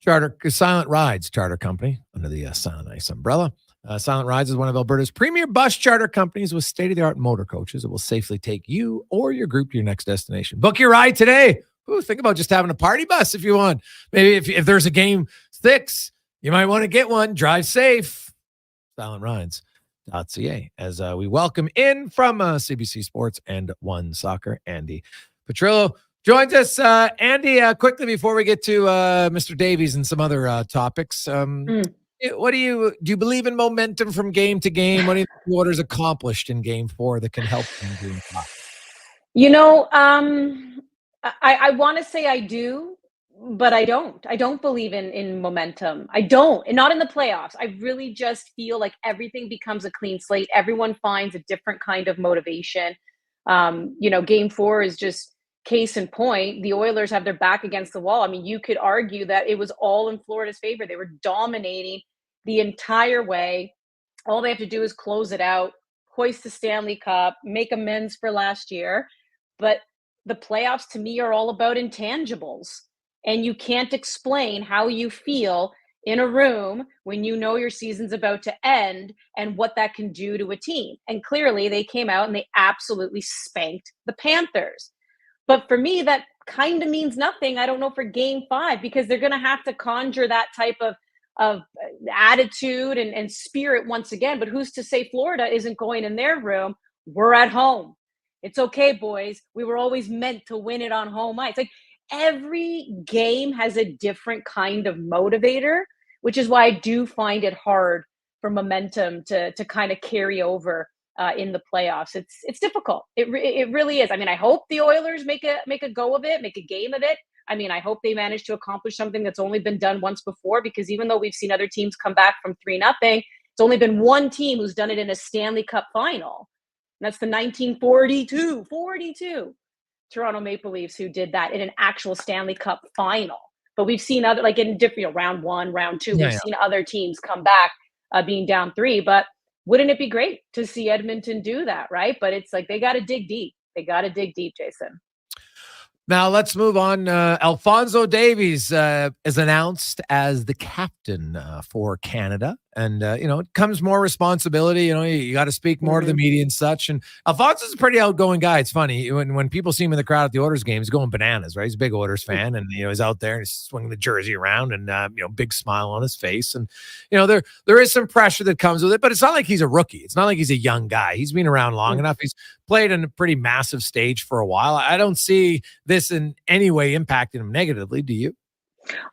Silent Rides Charter Company under the Silent Ice umbrella. Silent Rides is one of Alberta's premier bus charter companies with state-of-the-art motor coaches that will safely take you or your group to your next destination. Book your ride today. Ooh, think about just having a party bus if you want. Maybe if there's a game 6, you might want to get one. Drive safe. SilentRides.ca. As we welcome in from CBC Sports and One Soccer, Andy Petrillo joins us. Andy, quickly before we get to Mr. Davies and some other topics, what do you believe in momentum from game to game? What do you think the Oilers accomplished in game 4 that can help them in game 5? I want to say I do, but I don't. I don't believe in momentum. I don't, and not in the playoffs. I really just feel like everything becomes a clean slate. Everyone finds a different kind of motivation. Game 4 is just case in point. The Oilers have their back against the wall. I mean, you could argue that it was all in Florida's favor. They were dominating the entire way. All they have to do is close it out, hoist the Stanley Cup, make amends for last year. But the playoffs to me are all about intangibles. And you can't explain how you feel in a room when you know your season's about to end and what that can do to a team. And clearly they came out and they absolutely spanked the Panthers. But for me, that kind of means nothing. I don't know for game 5, because they're going to have to conjure that type of attitude and spirit once again. But who's to say Florida isn't going in their room? We're at home. It's okay, boys. We were always meant to win it on home ice. Like, every game has a different kind of motivator, which is why I do find it hard for momentum to kind of carry over in the playoffs. It's difficult. It really is. I mean, I hope the Oilers make a go of it, make a game of it. I mean, I hope they manage to accomplish something that's only been done once before, because even though we've seen other teams come back from 3-0, it's only been one team who's done it in a Stanley Cup final. And that's the 1942 Toronto Maple Leafs, who did that in an actual Stanley Cup final. But we've seen other, like in different, round 1, round 2, we've seen other teams come back being down 3. But wouldn't it be great to see Edmonton do that, right? But it's like they got to dig deep. They got to dig deep, Jason. Now let's move on. Alonso Davies is announced as the captain for Canada. And, it comes more responsibility. You got to speak more to the media and such. And Alfonso's a pretty outgoing guy. It's funny. When people see him in the crowd at the Oilers game, he's going bananas, right? He's a big Oilers fan. And, he's out there and he's swinging the jersey around and, big smile on his face. And, there is some pressure that comes with it. But it's not like he's a rookie. It's not like he's a young guy. He's been around long enough. He's played on a pretty massive stage for a while. I don't see this in any way impacting him negatively. Do you?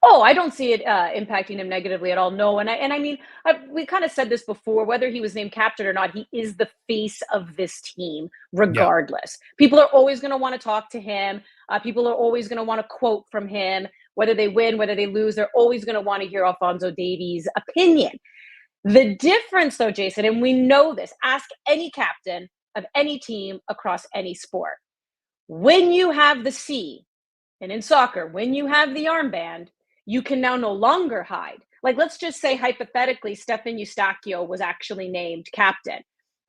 Oh, I don't see it impacting him negatively at all. No. And I mean, we kind of said this before, whether he was named captain or not, he is the face of this team regardless. Yeah. People are always going to want to talk to him. People are always going to want to quote from him, whether they win, whether they lose, they're always going to want to hear Alonso Davies' opinion. The difference though, Jason, and we know this, ask any captain of any team across any sport. When you have the C, and in soccer, when you have the armband, you can now no longer hide. Like, let's just say, hypothetically, Stefan Eustáquio was actually named captain.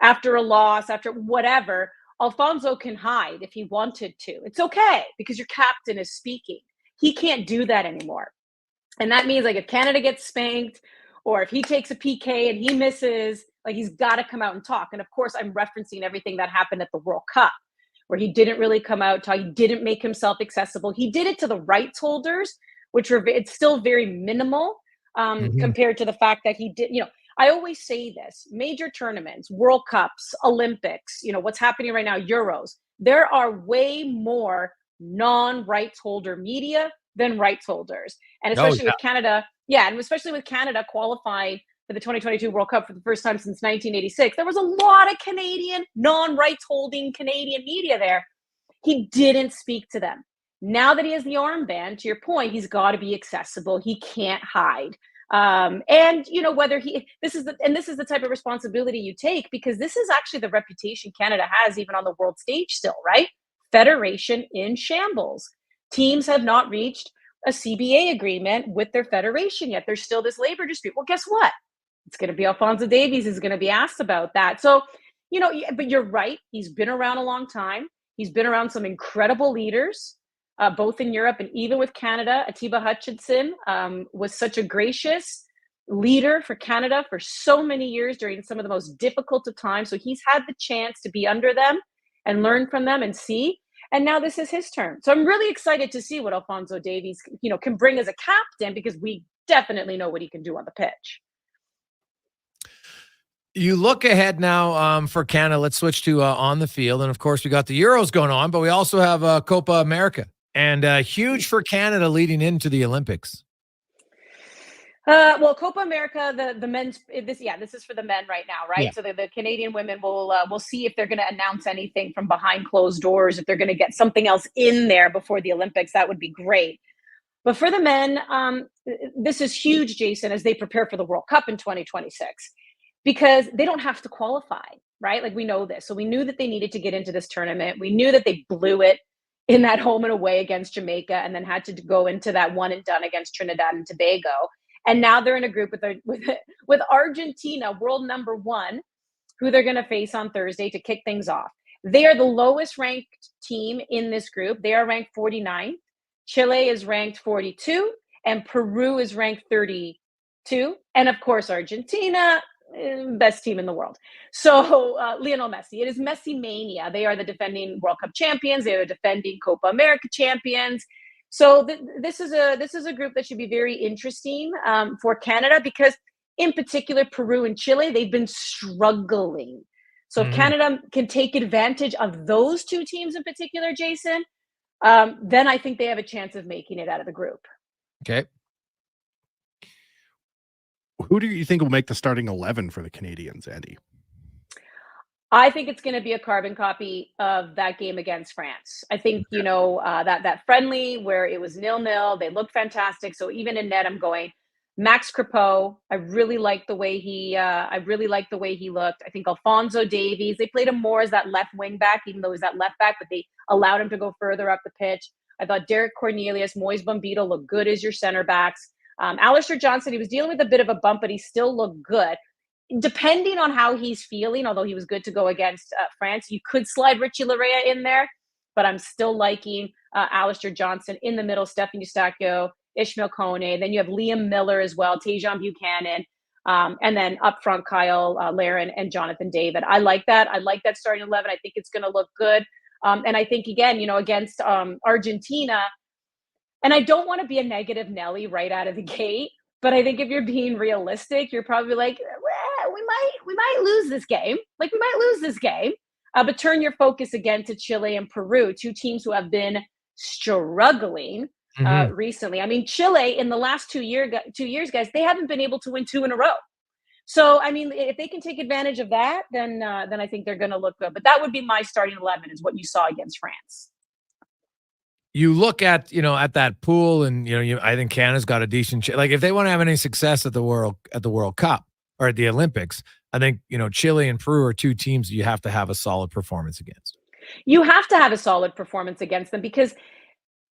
After a loss, after whatever, Alfonso can hide if he wanted to. It's okay, because your captain is speaking. He can't do that anymore. And that means, like, if Canada gets spanked, or if he takes a PK and he misses, like, he's got to come out and talk. And, of course, I'm referencing everything that happened at the World Cup, where he didn't really come out, talk. He didn't make himself accessible. He did it to the rights holders, which were, it's still very minimal compared to the fact that he did, I always say this, major tournaments, World Cups, Olympics, what's happening right now, Euros, there are way more non-rights holder media than rights holders. And especially with Canada, and especially with Canada qualifying for the 2022 World Cup for the first time since 1986, there was a lot of Canadian, non-rights holding Canadian media there. He didn't speak to them. Now that he has the armband, to your point, he's got to be accessible. He can't hide. And whether this is the type of responsibility you take, because this is actually the reputation Canada has even on the world stage still, right? Federation in shambles. Teams have not reached a CBA agreement with their federation yet. There's still this labor dispute. Well, guess what? It's going to be Alonso Davies is going to be asked about that. So, but you're right. He's been around a long time. He's been around some incredible leaders, both in Europe and even with Canada. Atiba Hutchinson was such a gracious leader for Canada for so many years during some of the most difficult of times. So he's had the chance to be under them and learn from them and see. And now this is his turn. So I'm really excited to see what Alonso Davies, can bring as a captain, because we definitely know what he can do on the pitch. You look ahead now for Canada. Let's switch to on the field. And of course, we got the Euros going on, but we also have Copa America, and huge for Canada leading into the Olympics. Well, Copa America, the men's this is for the men right now, right? Yeah. So the Canadian women will see if they're going to announce anything from behind closed doors, if they're going to get something else in there before the Olympics. That would be great. But for the men, this is huge, Jason, as they prepare for the World Cup in 2026, because they don't have to qualify, right? Like, we know this. So we knew that they needed to get into this tournament. We knew that they blew it in that home and away against Jamaica, and then had to go into that one and done against Trinidad and Tobago. And now they're in a group with Argentina, world number 1, who they're going to face on Thursday to kick things off. They are the lowest ranked team in this group. They are ranked 49. Chile is ranked 42, and Peru is ranked 32. And of course, Argentina, best team in the world. So Lionel Messi, it is Messi mania. They are the defending World Cup champions. They are the defending Copa America champions. So this is a group that should be very interesting for Canada, because in particular, Peru and Chile, they've been struggling. So if Canada can take advantage of those two teams in particular, Jason, then I think they have a chance of making it out of the group. Okay. Who do you think will make the starting 11 for the Canadians, Andy? I think it's going to be a carbon copy of that game against France. I think, that friendly where it was 0-0, they looked fantastic. So even in net, I'm going Max Crepeau. I really like the way he looked. I think Alonso Davies, they played him more as that left wing back, even though he's that left back, but they allowed him to go further up the pitch. I thought Derek Cornelius, Moise Bombito looked good as your center backs. Alistair Johnston, he was dealing with a bit of a bump, but he still looked good. Depending on how he's feeling, although he was good to go against France, you could slide Richie Larea in there, but I'm still liking Alistair Johnston in the middle, Stephen Eustachio, Ishmael Kone. Then you have Liam Miller as well, Tajon Buchanan, and then up front, Kyle Larin and Jonathan David. I like that. I like that starting 11. I think it's going to look good. And I think, again, against Argentina, and I don't want to be a negative Nelly right out of the gate, but I think if you're being realistic, you're probably like, well, we might lose this game. Like, we might lose this game. But turn your focus again to Chile and Peru, two teams who have been struggling recently. I mean, Chile in the last 2 years, guys, they haven't been able to win 2 in a row. So, I mean, if they can take advantage of that, then I think they're going to look good. But that would be my starting 11, is what you saw against France. You look at, at that pool, and, I think Canada's got a decent like, if they want to have any success at the World Cup or at the Olympics, I think, Chile and Peru are two teams you have to have a solid performance against. You have to have a solid performance against them, because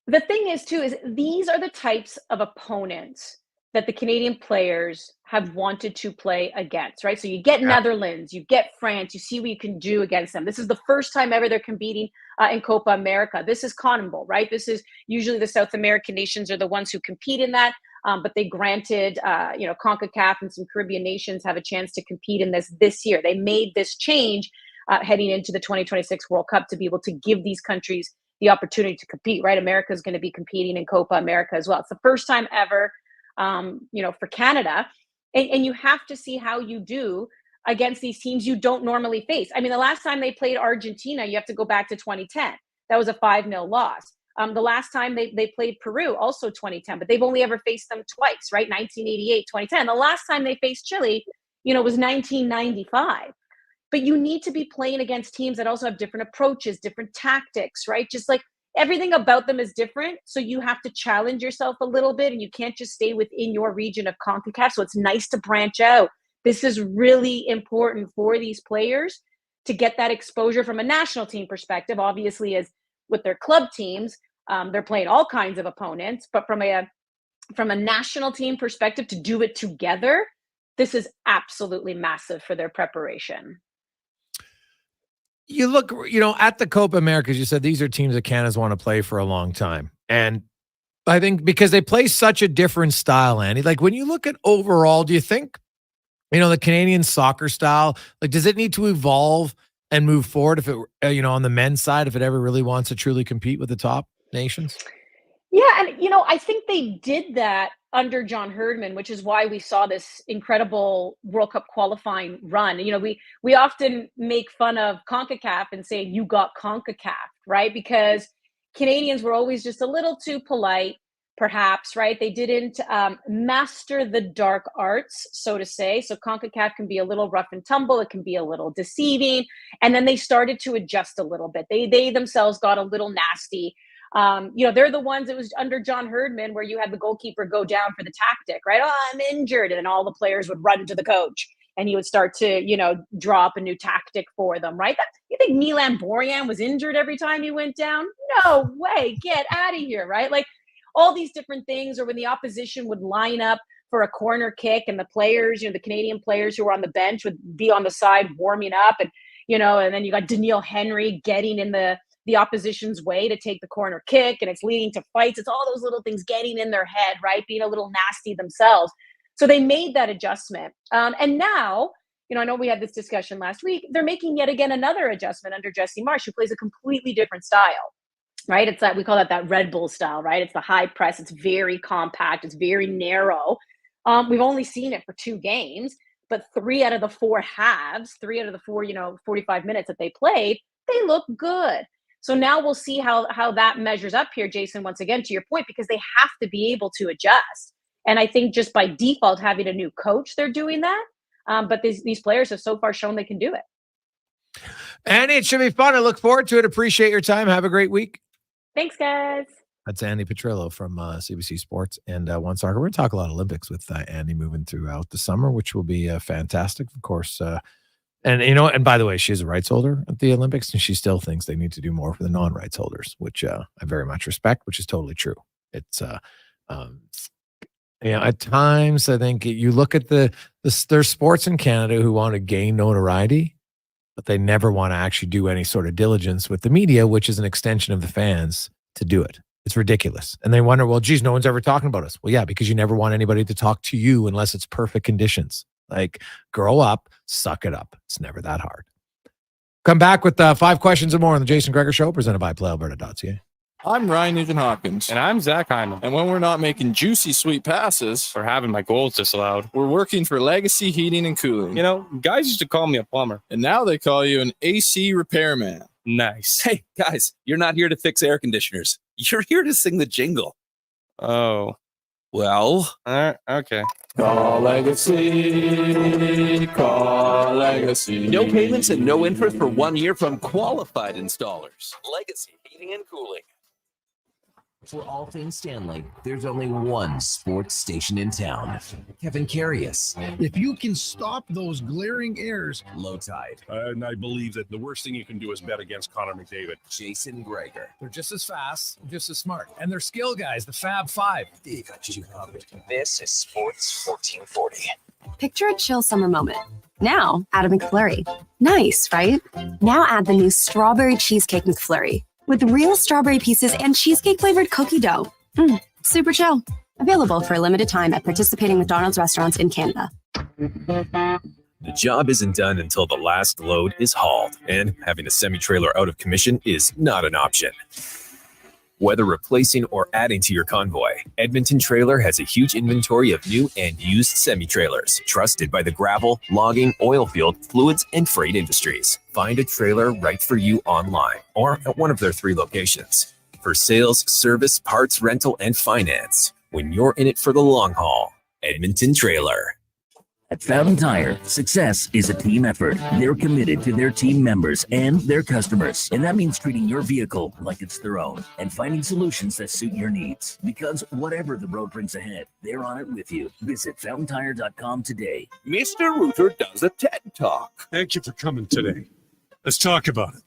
the thing is, too, is these are the types of opponents that the Canadian players have wanted to play against, right? So you get Netherlands, you get France, you see what you can do against them. This is the first time ever they're competing in Copa America. This is CONMEBOL, right? This is usually the South American nations are the ones who compete in that, but they granted, CONCACAF and some Caribbean nations have a chance to compete in this year. They made this change heading into the 2026 World Cup to be able to give these countries the opportunity to compete, right? America is going to be competing in Copa America as well. It's the first time ever, for Canada. And you have to see how you do against these teams you don't normally face. I mean, the last time they played Argentina, you have to go back to 2010. That was a 5-0 loss. The last time they played Peru, also 2010, but they've only ever faced them twice, right? 1988, 2010. The last time they faced Chile, was 1995. But you need to be playing against teams that also have different approaches, different tactics, right? Just like everything about them is different. So you have to challenge yourself a little bit, and you can't just stay within your region of CONCACAF. So it's nice to branch out. This is really important for these players to get that exposure from a national team perspective. Obviously, as with their club teams, they're playing all kinds of opponents, but from a national team perspective, to do it together, this is absolutely massive for their preparation. You look, at the Copa America, you said these are teams that Canada's want to play for a long time. And I think because they play such a different style, Andy, like when you look at overall, do you think, the Canadian soccer style, like, does it need to evolve and move forward if it, on the men's side, if it ever really wants to truly compete with the top nations? Yeah, and I think they did that under John Herdman, which is why we saw this incredible World Cup qualifying run. We often make fun of CONCACAF and say you got CONCACAF, right? Because Canadians were always just a little too polite, perhaps, right? They didn't master the dark arts, so to say. So CONCACAF can be a little rough and tumble. It can be a little deceiving. And then they started to adjust a little bit. They themselves got a little nasty. They're the ones, it was under John Herdman where you had the goalkeeper go down for the tactic, right? Oh, I'm injured. And then all the players would run to the coach and he would start to, draw up a new tactic for them, right? You think Milan Borjan was injured every time he went down? No way. Get out of here, right? Like all these different things, or when the opposition would line up for a corner kick and the players, the Canadian players who were on the bench would be on the side warming up, and then you got Daniil Henry getting in the opposition's way to take the corner kick, and it's leading to fights. It's all those little things getting in their head, right? Being a little nasty themselves. So they made that adjustment. And now, I know we had this discussion last week, they're making yet again another adjustment under Jesse Marsch, who plays a completely different style, right? It's that, we call that Red Bull style, right? It's the high press. It's very compact. It's very narrow. We've only seen it for 2 games, but 3 out of the 4 halves, 3 out of the 4, 45 minutes that they played, they look good. So now we'll see how that measures up here, Jason, once again, to your point, because they have to be able to adjust. And I think just by default, having a new coach, they're doing that. But these players have so far shown they can do it. Andy, it should be fun. I look forward to it. Appreciate your time. Have a great week. Thanks, guys. That's Andy Petrillo from CBC Sports and One Soccer. We're going to talk a lot of Olympics with Andy moving throughout the summer, which will be fantastic, of course. And by the way, she's a rights holder at the Olympics, and she still thinks they need to do more for the non-rights holders, which I very much respect, which is totally true. It's, at times I think you look at there's sports in Canada who want to gain notoriety, but they never want to actually do any sort of diligence with the media, which is an extension of the fans, to do it. It's ridiculous. And they wonder, well, geez, no one's ever talking about us. Well, yeah, because you never want anybody to talk to you unless it's perfect conditions. Like, grow up, suck it up. It's never that hard. Come back with 5 questions and more on the Jason Gregor Show, presented by PlayAlberta.ca. I'm Ryan Nugent-Hopkins. And I'm Zach Hyman. And when we're not making juicy, sweet passes or having my goals disallowed, we're working for Legacy Heating and Cooling. Guys used to call me a plumber, and now they call you an AC repairman. Nice. Hey, guys, you're not here to fix air conditioners. You're here to sing the jingle. Oh. Well, okay. Call Legacy, call Legacy. No payments and no interest for 1 year from qualified installers. Legacy Heating and Cooling. For all things Stanley, there's only one sports station in town. Kevin Carius. If you can stop those glaring errors. Low Tide. And I believe that the worst thing you can do is bet against Connor McDavid. Jason Gregor. They're just as fast, just as smart. And they're skill guys, the Fab Five. This is Sports 1440. Picture a chill summer moment. Now, add a McFlurry. Nice, right? Now add the new Strawberry Cheesecake McFlurry with real strawberry pieces and cheesecake-flavored cookie dough. Super chill. Available for a limited time at participating McDonald's restaurants in Canada. The job isn't done until the last load is hauled, and having a semi-trailer out of commission is not an option. Whether replacing or adding to your convoy, Edmonton Trailer has a huge inventory of new and used semi-trailers, trusted by the gravel, logging, oil field, fluids, and freight industries. Find a trailer right for you online or at one of their 3 locations. For sales, service, parts, rental, and finance, when you're in it for the long haul, Edmonton Trailer. At Fountain Tire, success is a team effort. They're committed to their team members and their customers. And that means treating your vehicle like it's their own and finding solutions that suit your needs. Because whatever the road brings ahead, they're on it with you. Visit FountainTire.com today. Mr. Ruther does a TED Talk. Thank you for coming today. Let's talk about it.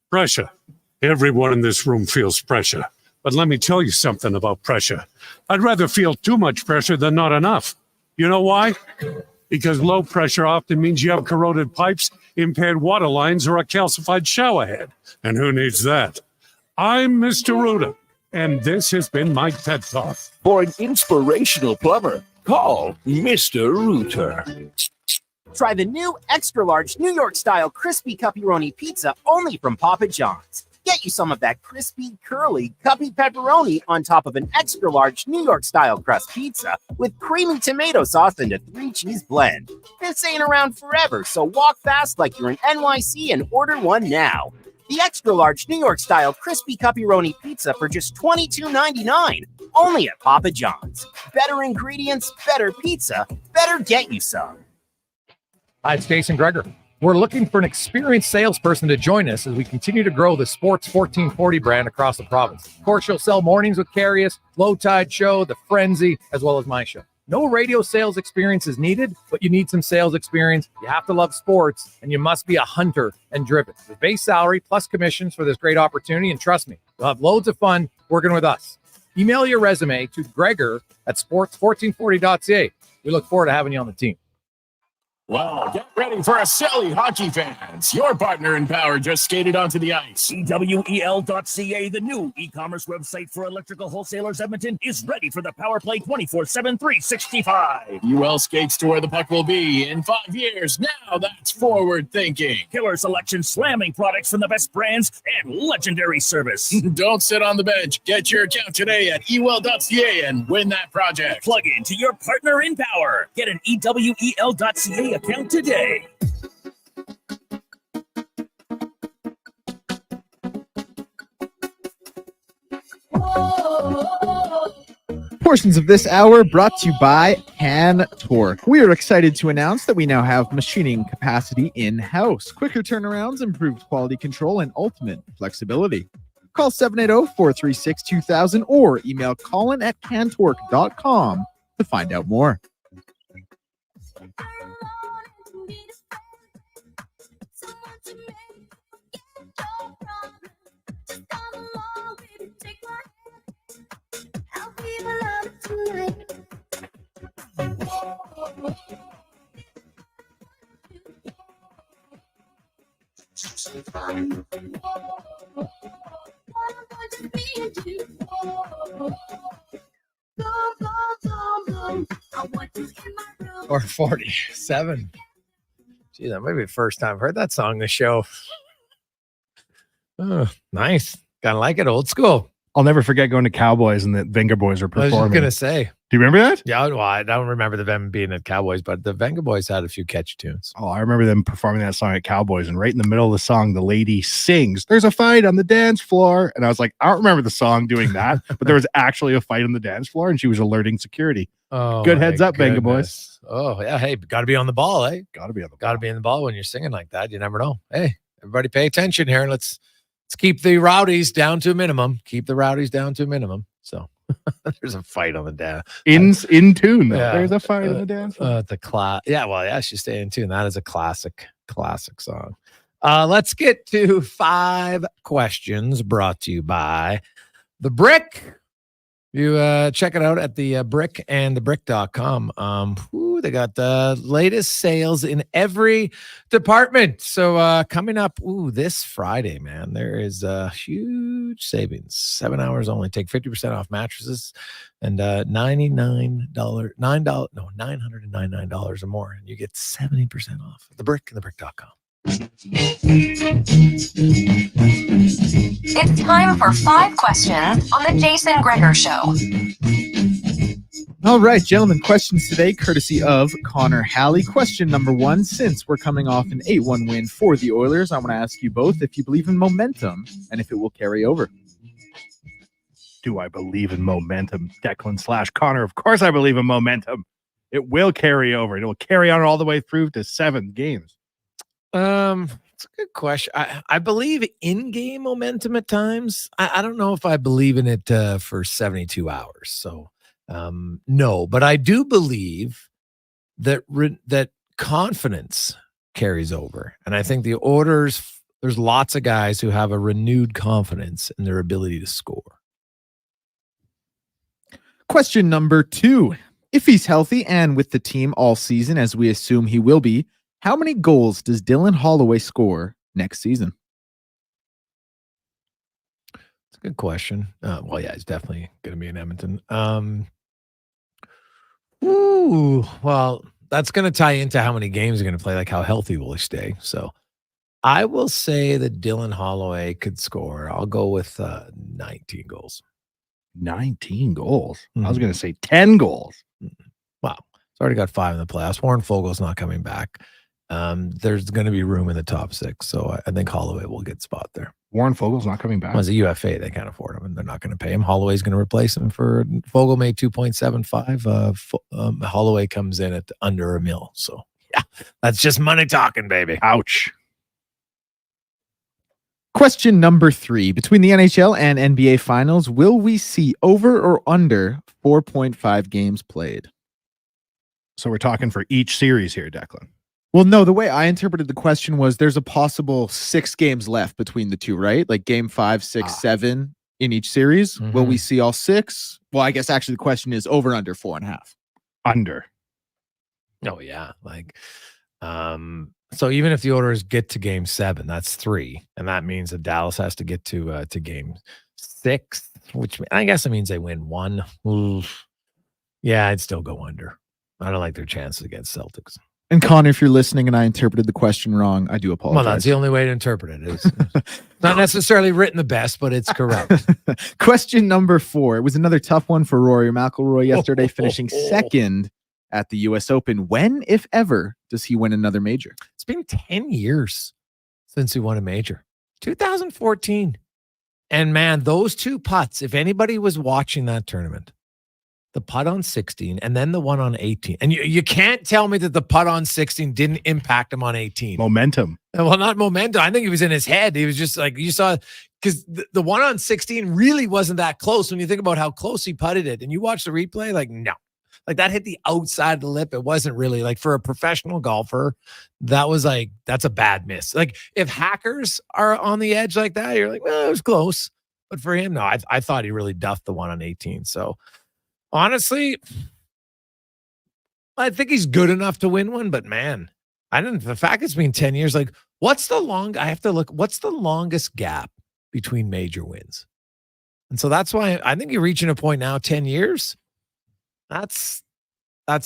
Pressure. Everyone in this room feels pressure. But let me tell you something about pressure. I'd rather feel too much pressure than not enough. You know why? Because low pressure often means you have corroded pipes, impaired water lines, or a calcified shower head. And who needs that? I'm Mr. Ruda, and this has been my TED Talk. For an inspirational plumber, call Mr. Ruther. Try the new extra-large New York-style crispy pepperoni pizza only from Papa John's. Get you some of that crispy, curly, cuppy pepperoni on top of an extra-large New York-style crust pizza with creamy tomato sauce and a 3-cheese blend. This ain't around forever, so walk fast like you're in NYC and order one now. The extra-large New York-style crispy pepperoni pizza for just $22.99, only at Papa John's. Better ingredients, better pizza, better get you some. Hi, it's Jason Gregor. We're looking for an experienced salesperson to join us as we continue to grow the Sports 1440 brand across the province. Of course, you'll sell Mornings with Carius, Low Tide Show, The Frenzy, as well as my show. No radio sales experience is needed, but you need some sales experience. You have to love sports, and you must be a hunter and driven. With base salary plus commissions for this great opportunity, and trust me, you'll have loads of fun working with us. Email your resume to gregor@sports1440.ca. We look forward to having you on the team. Well, get ready for a silly hockey fans. Your partner in power just skated onto the ice. EWEL.ca, the new e-commerce website for electrical wholesalers Edmonton, is ready for the Power Play 24/7 365. UL skates to where the puck will be in 5 years. Now that's forward thinking. Killer selection, slamming products from the best brands, and legendary service. Don't sit on the bench. Get your account today at ewell.ca and win that project. Plug into your partner in power. Get an EWEL.ca account today. Portions of this hour brought to you by Cantork. We are excited to announce that we now have machining capacity in-house, quicker turnarounds, improved quality control, and ultimate flexibility. Call 780-436-2000 or email colin@cantork.com to find out more. Or 47. Gee, that might be the first time I've heard that song on the show. Oh, nice. Kind of like it, old school. I'll never forget going to Cowboys and the Venga Boys were I was performing. just going to say. Do you remember that? Yeah, well, I don't remember them being at Cowboys, but the Venga Boys had a few catchy tunes. Oh, I remember them performing that song at Cowboys, and right in the middle of the song, the lady sings, "There's a fight on the dance floor." And I was like, I don't remember the song doing that, but there was actually a fight on the dance floor, and she was alerting security. Oh, good my heads up, Venga Boys. Oh, yeah. Hey, got to be on the ball, eh? Got to be on the ball. Got to be in the ball when you're singing like that. You never know. Hey, everybody pay attention here. Let's keep the rowdies down to a minimum. Keep the rowdies down to a minimum. So there's a fight on the dance. In tune, though. Yeah. There's a fight on the dance floor. Yeah, well, yeah, she's staying in tune. That is a classic song. Let's get to 5 questions brought to you by The Brick. You check it out at the Brick and thebrick.com. They got the latest sales in every department. So coming up, this Friday, man, there is a huge savings. 7 hours only. Take 50% off mattresses and $999 or more, and you get 70% off. The Brick and thebrick.com. It's time for 5 questions on the Jason Gregor Show. All right, gentlemen, questions today courtesy of Connor Halley. Question number 1, since we're coming off an 8-1 win for the Oilers, I want to ask you both if you believe in momentum and if it will carry over. Do I believe in momentum? Declan / Connor. Of course I believe in momentum. It will carry over. It will carry on all the way through to 7 games. It's a good question. I believe in-game momentum at times. I don't know if I believe in it for 72 hours. So no, but I do believe that that confidence carries over. And I think the Oilers, there's lots of guys who have a renewed confidence in their ability to score. Question number 2. If he's healthy and with the team all season, as we assume he will be, how many goals does Dylan Holloway score next season? It's a good question. Well, yeah, he's definitely going to be in Edmonton. Well, that's going to tie into how many games he's going to play, like how healthy will he stay. So I will say that Dylan Holloway could score. I'll go with 19 goals. 19 goals? I was going to say 10 goals. Wow. He's already got 5 in the playoffs. Warren Fogel's not coming back. There's going to be room in the top 6, so I think Holloway will get spot there. Warren Fogel's not coming back. Well, as a UFA, they can't afford him, and they're not going to pay him. Holloway's going to replace him for Fogel made 2.75. Holloway comes in at under $1 million. So yeah, that's just money talking, baby. Ouch. Question number 3. Between the NHL and NBA finals, will we see over or under 4.5 games played? So we're talking for each series here, Declan. Well, no, the way I interpreted the question was there's a possible 6 games left between the two, right? Like game 5, 6, 7 in each series. Mm-hmm. Will we see all 6? Well, I guess actually the question is over under 4.5. Under. Oh yeah, like so even if the Oilers get to game 7, that's 3, and that means that Dallas has to get to game 6, which I guess it means they win 1. Oof. Yeah, I'd still go under. I don't like their chances against Celtics. And Connor, if you're listening and I interpreted the question wrong, I do apologize. Well, that's the only way to interpret it. It's not necessarily written the best, but it's correct. Question number 4. It was another tough one for Rory McIlroy yesterday, finishing second at the U.S. Open. When, if ever, does he win another major? It's been 10 years since he won a major. 2014. And man, those 2 putts, if anybody was watching that tournament, the putt on 16 and then the one on 18. And you can't tell me that the putt on 16 didn't impact him on 18. Momentum. Well, not momentum. I think it was in his head. He was just like, you saw, because the one on 16 really wasn't that close when you think about how close he putted it. And you watch the replay, like, no. Like that hit the outside of the lip. It wasn't really like for a professional golfer. That was like, that's a bad miss. Like if hackers are on the edge like that, you're like, well, it was close. But for him, no, I thought he really duffed the one on 18. So honestly, I think he's good enough to win one, but man, the fact it's been 10 years, like what's the longest gap between major wins? And so that's why I think you're reaching a point now, 10 years. That's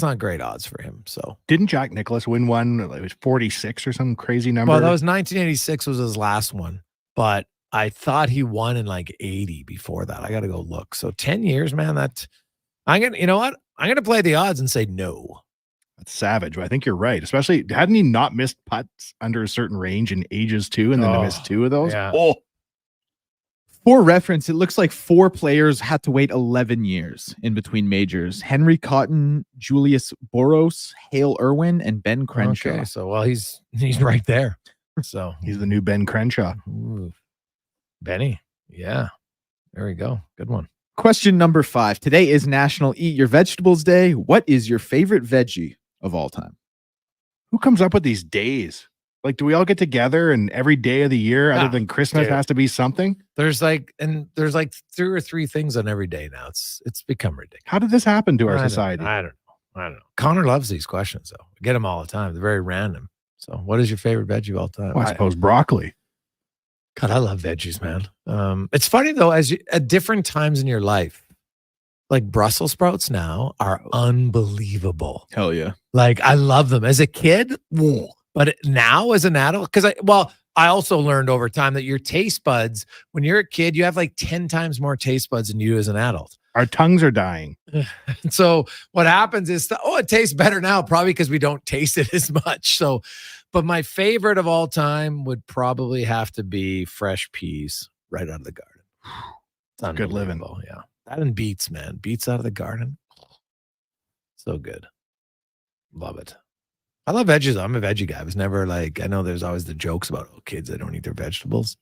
not great odds for him. So didn't Jack Nicklaus win one? It was 46 or some crazy number. Well, that was 1986 was his last one, but I thought he won in like 80 before that. I got to go look. So 10 years, man, you know what? I'm going to play the odds and say no. That's savage. But I think you're right. Especially, hadn't he not missed putts under a certain range in ages too? And then to miss 2 of those? Yeah. Oh. For reference, it looks like 4 players had to wait 11 years in between majors. Henry Cotton, Julius Boros, Hale Irwin, and Ben Crenshaw. Okay, so, well, he's right there. So he's the new Ben Crenshaw. Ooh. Benny. Yeah. There we go. Good one. Question number 5. Today is National Eat Your Vegetables Day. What is your favorite veggie of all time? Who comes up with these days? Like, do we all get together and every day of the year, other than Christmas, has to be something? There's like 2 or 3 things on every day now. It's become ridiculous. How did this happen to our society? I don't know. Connor loves these questions, though. We get them all the time. They're very random. So, what is your favorite veggie of all time? Well, I suppose broccoli. God, I love veggies, man. It's funny though, at different times in your life, like Brussels sprouts now are unbelievable. Hell yeah! Like I love them as a kid, but now as an adult, because I also learned over time that your taste buds, when you're a kid, you have like 10 times more taste buds than you do as an adult. Our tongues are dying. So what happens is, it tastes better now, probably because we don't taste it as much. So, but my favorite of all time would probably have to be fresh peas right out of the garden. It's good living. Yeah. That and beets, man. Beets out of the garden. So good. Love it. I love veggies. I'm a veggie guy. I was never like, I know there's always the jokes about kids that don't eat their vegetables.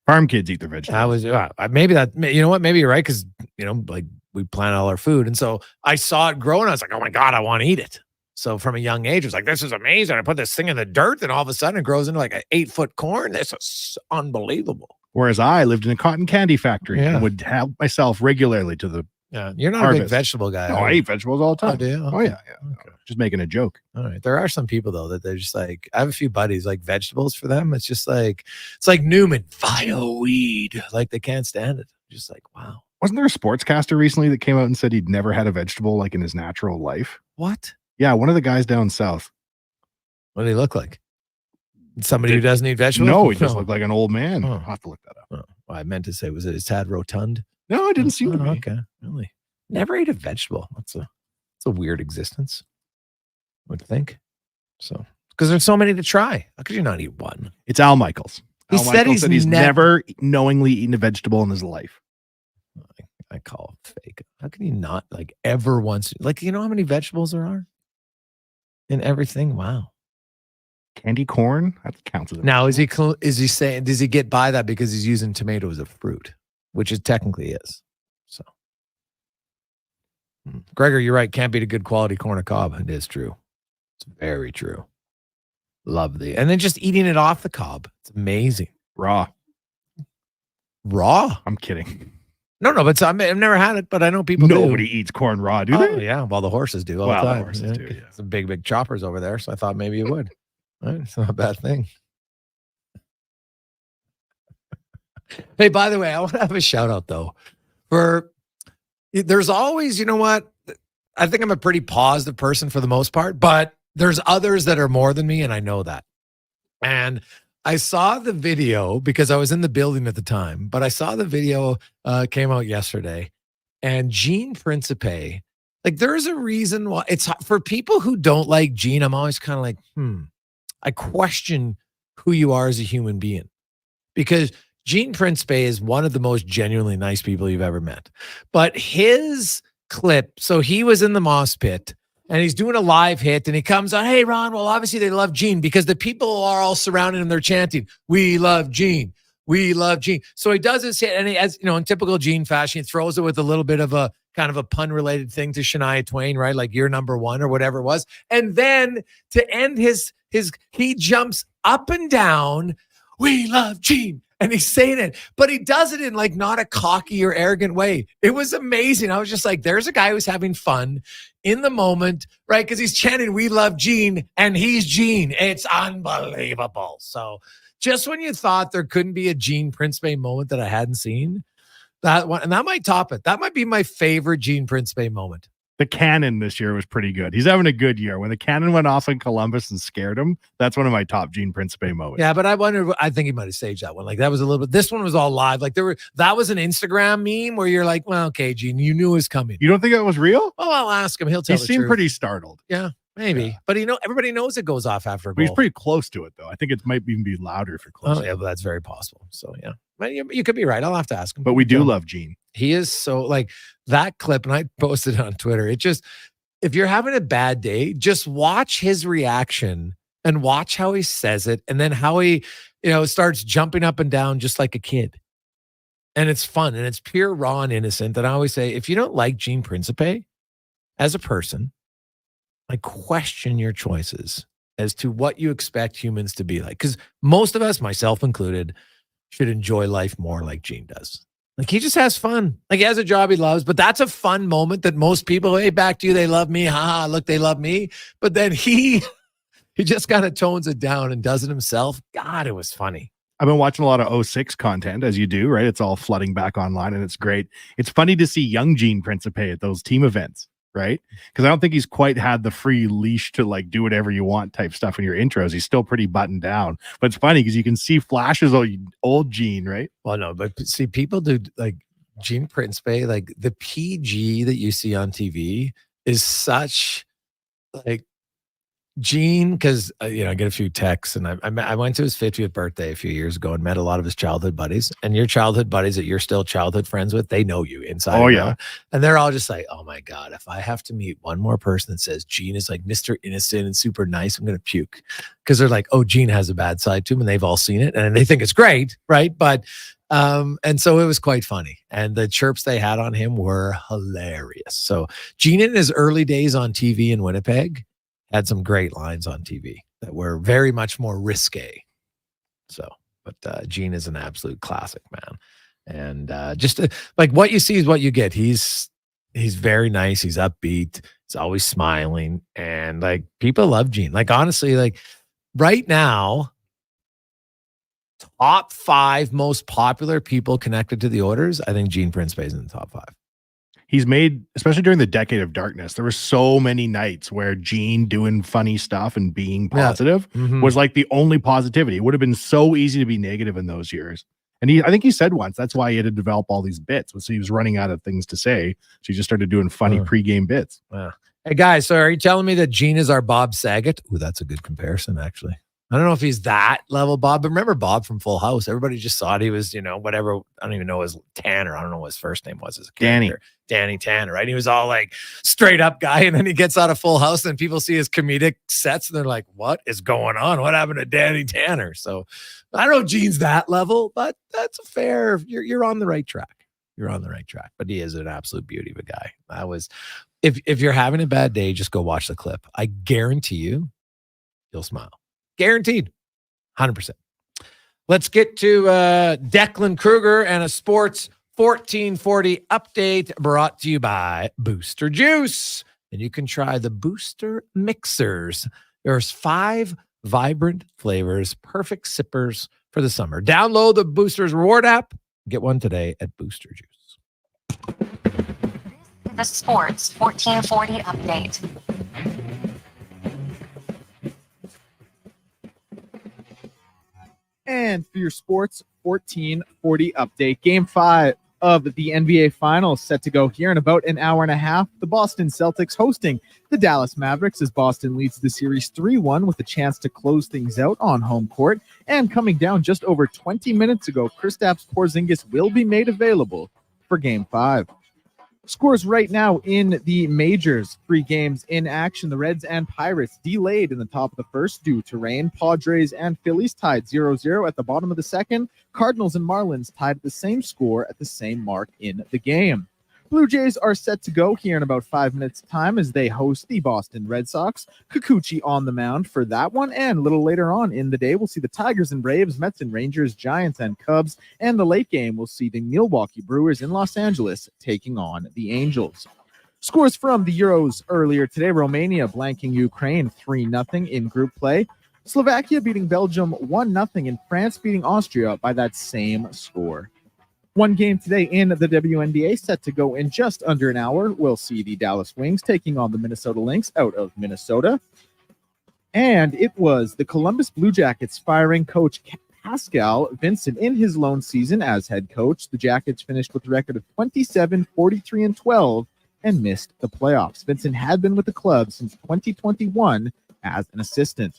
Farm kids eat their vegetables. Maybe that, you know what? Maybe you're right. Cause like we plant all our food. And so I saw it grow and I was like, oh my God, I want to eat it. So from a young age, I was like, this is amazing. I put this thing in the dirt and all of a sudden it grows into like an 8-foot corn. This is unbelievable. Whereas I lived in a cotton candy factory and would help myself regularly to the You're not harvest. a big vegetable guy. No, I eat vegetables all the time. Oh, do you? Oh, yeah. Okay. Just making a joke. All right. There are some people though that they're just like, I have a few buddies like vegetables for them. It's just like, it's like Newman, vile weed. Like they can't stand it. Just like, wow. Wasn't there a sportscaster recently that came out and said he'd never had a vegetable like in his natural life? What? Yeah, one of the guys down south. What do he look like? Somebody who doesn't eat vegetables? No, he just looked like an old man. Oh. I'll have to look that up. Oh. Well, I meant to say, was it his Tad Rotund? No, it didn't seem to be. Okay, really. Never ate a vegetable. It's a weird existence, I would think. So, because there's so many to try. How could you not eat one? It's Al Michaels. He said he's never knowingly eaten a vegetable in his life. I call it fake. How can you not like ever once? Like, you know how many vegetables there are in everything? Wow. Candy corn? That counts as a Now, is he saying, does he get by that because he's using tomato as a fruit, which it technically is? So, Gregor, you're right. Can't beat a good quality corn on cob. It is true. It's very true. Love and then just eating it off the cob. It's amazing. Raw. I'm kidding. No, but I've never had it, but I know people Nobody eats corn raw, do they? Yeah, well, the horses do all the time. The horses do, yeah. Some big choppers over there, so I thought maybe you would. Right? It's not a bad thing. Hey, by the way, I want to have a shout out though. There's always, you know what? I think I'm a pretty positive person for the most part, but there's others that are more than me, and I know that. And I saw the video because I was in the building at the time, but I saw the video came out yesterday, and Gene Principe, like there's a reason why it's for people who don't like Gene. I'm always kind of like, I question who you are as a human being, because Gene Principe is one of the most genuinely nice people you've ever met. But his clip, so he was in the moss pit and he's doing a live hit and he comes on, hey, Ron, well, obviously they love Gene because the people are all surrounding him. They're chanting, we love Gene. We love Gene. So he does this hit and he, as you know, in typical Gene fashion, he throws it with a little bit of a kind of a pun related thing to Shania Twain, right? Like you're number one or whatever it was. And then to end he jumps up and down, we love Gene. And he's saying it, but he does it in like not a cocky or arrogant way. It was amazing. I was just like, there's a guy who's having fun in the moment, right? Because he's chanting, we love Gene, and he's Gene. It's unbelievable. So just when you thought there couldn't be a Gene Principe moment that I hadn't seen, that one, and that might top it. That might be my favorite Gene Principe moment. The cannon this year was pretty good. He's having a good year. When the cannon went off in Columbus and scared him, that's one of my top Gene Principe moments. Yeah, but I think he might have staged that one. Like that was a little bit, this one was all live. Like that was an Instagram meme where you're like, well, okay, Gene, you knew it was coming. You don't think that was real? Well, I'll ask him. He'll tell He the seemed truth. pretty startled. Yeah, maybe. Yeah. But everybody knows it goes off after a But goal. he's pretty close to it though. I think it might even be louder if you're close. Oh, yeah, but that's very possible. So yeah. But you could be right. I'll have to ask him. But we do love Gene. He is so like that clip, and I posted it on Twitter. It just, if you're having a bad day, just watch his reaction and watch how he says it. And then how he, starts jumping up and down just like a kid. And it's fun and it's pure, raw and innocent. And I always say, if you don't like Gene Principe as a person, I question your choices as to what you expect humans to be like. Because most of us, myself included, should enjoy life more like Gene does. Like he just has fun. Like he has a job he loves, but that's a fun moment that most people, hey, back to you, they love me. Ha, look, they love me. But then he just kind of tones it down and does it himself. God, it was funny. I've been watching a lot of 06 content, as you do, right? It's all flooding back online and it's great. It's funny to see young Gene Principe at those team events, right? Because I don't think he's quite had the free leash to like do whatever you want type stuff in your intros. He's still pretty buttoned down. But it's funny because you can see flashes of old Gene, right? Well, no, but see, people do like Gene Principe, like the PG that you see on TV is such like Gene, because I get a few texts, and I went to his 50th birthday a few years ago and met a lot of his childhood buddies. And your childhood buddies that you're still childhood friends with, they know you inside. Oh, and yeah. out. And they're all just like, oh my God, if I have to meet one more person that says Gene is like Mr. Innocent and super nice, I'm gonna puke. Because they're like, oh, Gene has a bad side to him, and they've all seen it and they think it's great, right? But and so it was quite funny. And the chirps they had on him were hilarious. So Gene in his early days on TV in Winnipeg had some great lines on TV that were very much more risque. So, but Gene is an absolute classic, man. And just like what you see is what you get. He's very nice. He's upbeat. He's always smiling. And like people love Gene. Like honestly, like right now, top 5 most popular people connected to the Oilers, I think Gene Principe is in the top 5. He's made, especially during the decade of darkness, there were so many nights where Gene doing funny stuff and being positive was like the only positivity. It would have been so easy to be negative in those years. And I think he said once, that's why he had to develop all these bits. So he was running out of things to say. So he just started doing funny pregame bits. Yeah. Hey guys, so are you telling me that Gene is our Bob Saget? Ooh, that's a good comparison, actually. I don't know if he's that level Bob, but remember Bob from Full House? Everybody just thought he was, whatever. I don't even know his Tanner. I don't know what his first name was as a character. Danny Tanner, right? He was all like straight up guy. And then he gets out of Full House and people see his comedic sets and they're like, what is going on? What happened to Danny Tanner? So I don't know if Gene's that level, but that's a fair, you're on the right track. You're on the right track, but he is an absolute beauty of a guy. If you're having a bad day, just go watch the clip. I guarantee you'll smile. Guaranteed. 100%. Let's get to Declan Kruger and a Sports 1440 update brought to you by Booster Juice. And you can try the Booster Mixers. There's 5 vibrant flavors, perfect sippers for the summer. Download the Boosters Reward app. Get one today at Booster Juice. The Sports 1440 update. And for your Sports 1440 update, Game 5 of the NBA Finals set to go here in about an hour and a half. The Boston Celtics hosting the Dallas Mavericks as Boston leads the series 3-1 with a chance to close things out on home court. And coming down just over 20 minutes ago, Kristaps Porzingis will be made available for Game 5. Scores right now in the majors. 3 games in action. The Reds and Pirates delayed in the top of the first due to rain. Padres and Phillies tied 0-0 at the bottom of the second. Cardinals and Marlins tied the same score at the same mark in the game. Blue Jays are set to go here in about 5 minutes' time as they host the Boston Red Sox. Kikuchi on the mound for that one. And a little later on in the day, we'll see the Tigers and Braves, Mets and Rangers, Giants and Cubs. And the late game, we'll see the Milwaukee Brewers in Los Angeles taking on the Angels. Scores from the Euros earlier today. Romania blanking Ukraine 3-0 in group play. Slovakia beating Belgium 1-0, and France beating Austria by that same score. One game today in the WNBA set to go in just under an hour. We'll see the Dallas Wings taking on the Minnesota Lynx out of Minnesota. And it was the Columbus Blue Jackets firing coach Pascal Vincent in his lone season as head coach. The Jackets finished with a record of 27, 43, and 12 and missed the playoffs. Vincent had been with the club since 2021 as an assistant.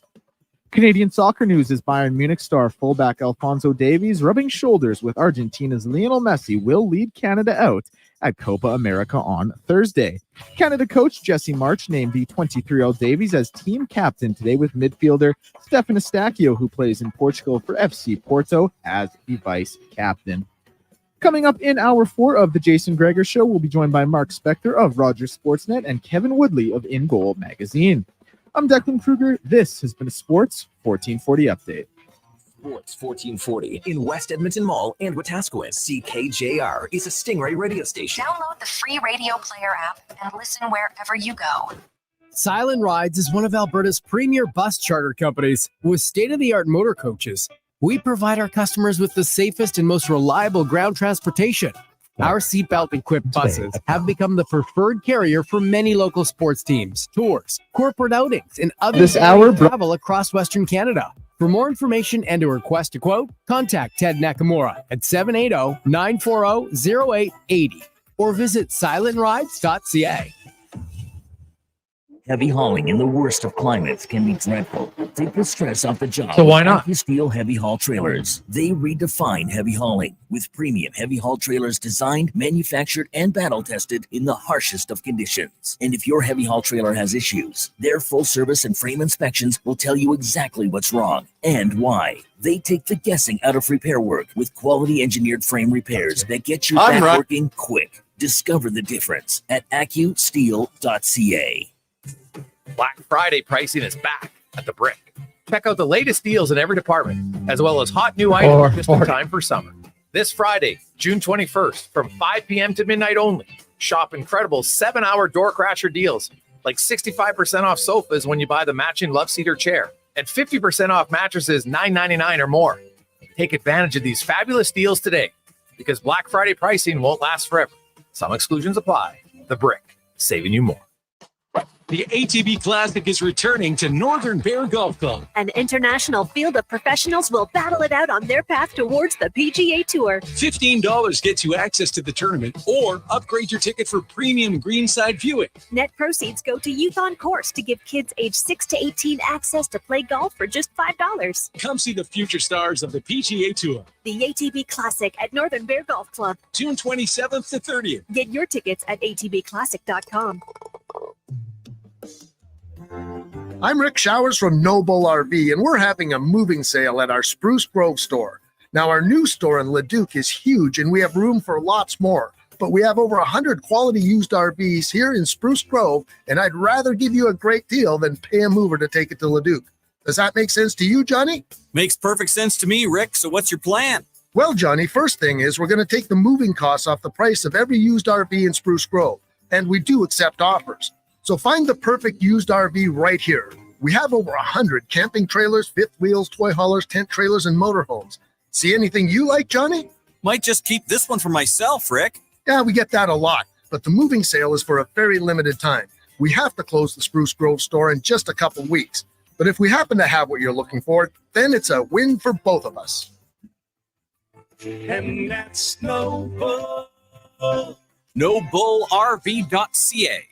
Canadian soccer news is Bayern Munich star fullback Alonso Davies rubbing shoulders with Argentina's Lionel Messi will lead Canada out at Copa America on Thursday. Canada coach Jesse March named the 23-year-old Davies as team captain today with midfielder Stefan Eustáquio, who plays in Portugal for FC Porto, as the vice captain. Coming up in hour 4 of the Jason Gregor Show, we'll be joined by Mark Spector of Rogers Sportsnet and Kevin Woodley of In Goal Magazine. I'm Declan Kruger. This has been a Sports 1440 update. Sports 1440 in West Edmonton Mall and Wetaskiwin. CKJR is a Stingray radio station. Download the free radio player app and listen wherever you go. Silent Rides is one of Alberta's premier bus charter companies with state-of-the-art motor coaches. We provide our customers with the safest and most reliable ground transportation. Our seatbelt-equipped buses have become the preferred carrier for many local sports teams, tours, corporate outings, and other travel across Western Canada. For more information and to request a quote, contact Ted Nakamura at 780-940-0880 or visit silentrides.ca. Heavy hauling in the worst of climates can be dreadful. Take the stress off the job. So why not? Steel heavy haul trailers. They redefine heavy hauling with premium heavy haul trailers designed, manufactured, and battle tested in the harshest of conditions. And if your heavy haul trailer has issues, their full service and frame inspections will tell you exactly what's wrong and why. They take the guessing out of repair work with quality engineered frame repairs that get you back working quick. Discover the difference at acusteel.ca. Black Friday pricing is back at the Brick. Check out the latest deals in every department, as well as hot new items just in time for summer. This Friday, June 21st, from 5 p.m. to midnight only, shop incredible 7-hour door crasher deals, like 65% off sofas when you buy the matching love seater chair, and 50% off mattresses $9.99 or more. Take advantage of these fabulous deals today, because Black Friday pricing won't last forever. Some exclusions apply. The Brick, saving you more. The ATB Classic is returning to Northern Bear Golf Club. An international field of professionals will battle it out on their path towards the PGA Tour. $15 gets you access to the tournament, or upgrade your ticket for premium greenside viewing. Net proceeds go to Youth on Course to give kids age 6 to 18 access to play golf for just $5. Come see the future stars of the PGA Tour. The ATB Classic at Northern Bear Golf Club. June 27th to 30th. Get your tickets at atbclassic.com. I'm Rick Showers from Noble RV, and we're having a moving sale at our Spruce Grove store. Now, our new store in Leduc is huge, and we have room for lots more. But we have over 100 quality used RVs here in Spruce Grove, and I'd rather give you a great deal than pay a mover to take it to Leduc. Does that make sense to you, Johnny? Makes perfect sense to me, Rick. So what's your plan? Well, Johnny, first thing is we're going to take the moving costs off the price of every used RV in Spruce Grove, and we do accept offers. So find the perfect used RV right here. We have over 100 camping trailers, fifth wheels, toy haulers, tent trailers, and motorhomes. See anything you like, Johnny? Might just keep this one for myself, Rick. Yeah, we get that a lot, but the moving sale is for a very limited time. We have to close the Spruce Grove store in just a couple weeks. But if we happen to have what you're looking for, then it's a win for both of us. And that's NoBull. NoBullRV.ca.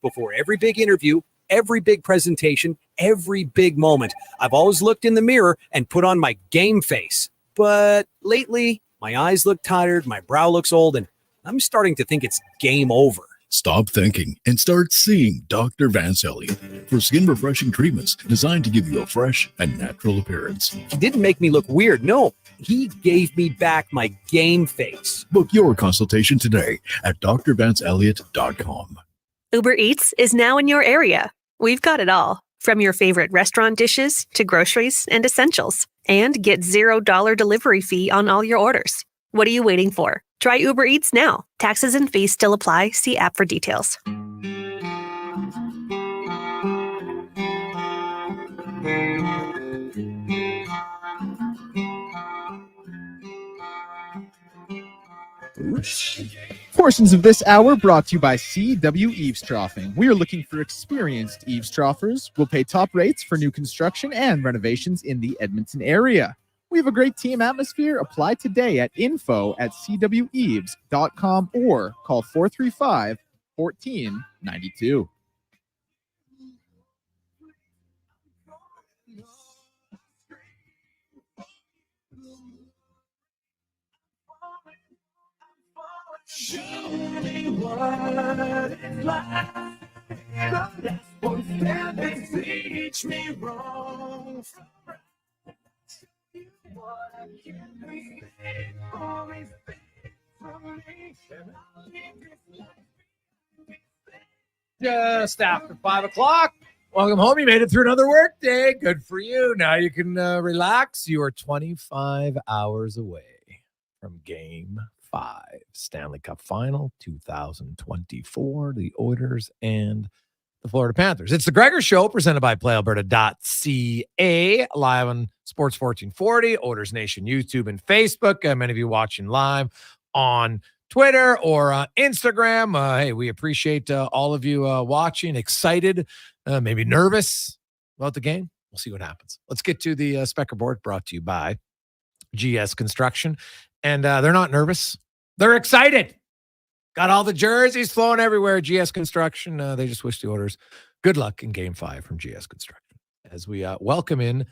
Before every big interview, every big presentation, every big moment, I've always looked in the mirror and put on my game face. But lately, my eyes look tired, my brow looks old, and I'm starting to think it's game over. Stop thinking and start seeing Dr. Vance Elliott for skin refreshing treatments designed to give you a fresh and natural appearance. He didn't make me look weird. No, he gave me back my game face. Book your consultation today at drvanceelliott.com. Uber Eats is now in your area. We've got it all, from your favorite restaurant dishes to groceries and essentials. And get $0 delivery fee on all your orders. What are you waiting for? Try Uber Eats now. Taxes and fees still apply. See app for details. Portions of this hour brought to you by CW Eavesdropping. We are looking for experienced eavesdroppers. We'll pay top rates for new construction and renovations in the Edmonton area. We have a great team atmosphere. Apply today at info@cweaves.com or call 435-1492. Show me what it's like. That's what standards teach me wrong. What I can be, always be for me. Just after 5 o'clock. Welcome home. You made it through another work day. Good for you. Now you can relax. You are 25 hours away from Game 5, Stanley Cup Final 2024, the Oilers and the Florida Panthers. It's the Gregor Show, presented by PlayAlberta.ca, live on Sports 1440, Oilers Nation YouTube and Facebook. Many of you watching live on Twitter or Instagram. Hey, we appreciate all of you watching, excited, maybe nervous about the game. We'll see what happens. Let's get to the Spector board, brought to you by GS Construction. And they're not nervous. They're excited. Got all the jerseys flowing everywhere. GS Construction. They just wish the Oilers good luck in Game 5 from GS Construction. As we welcome in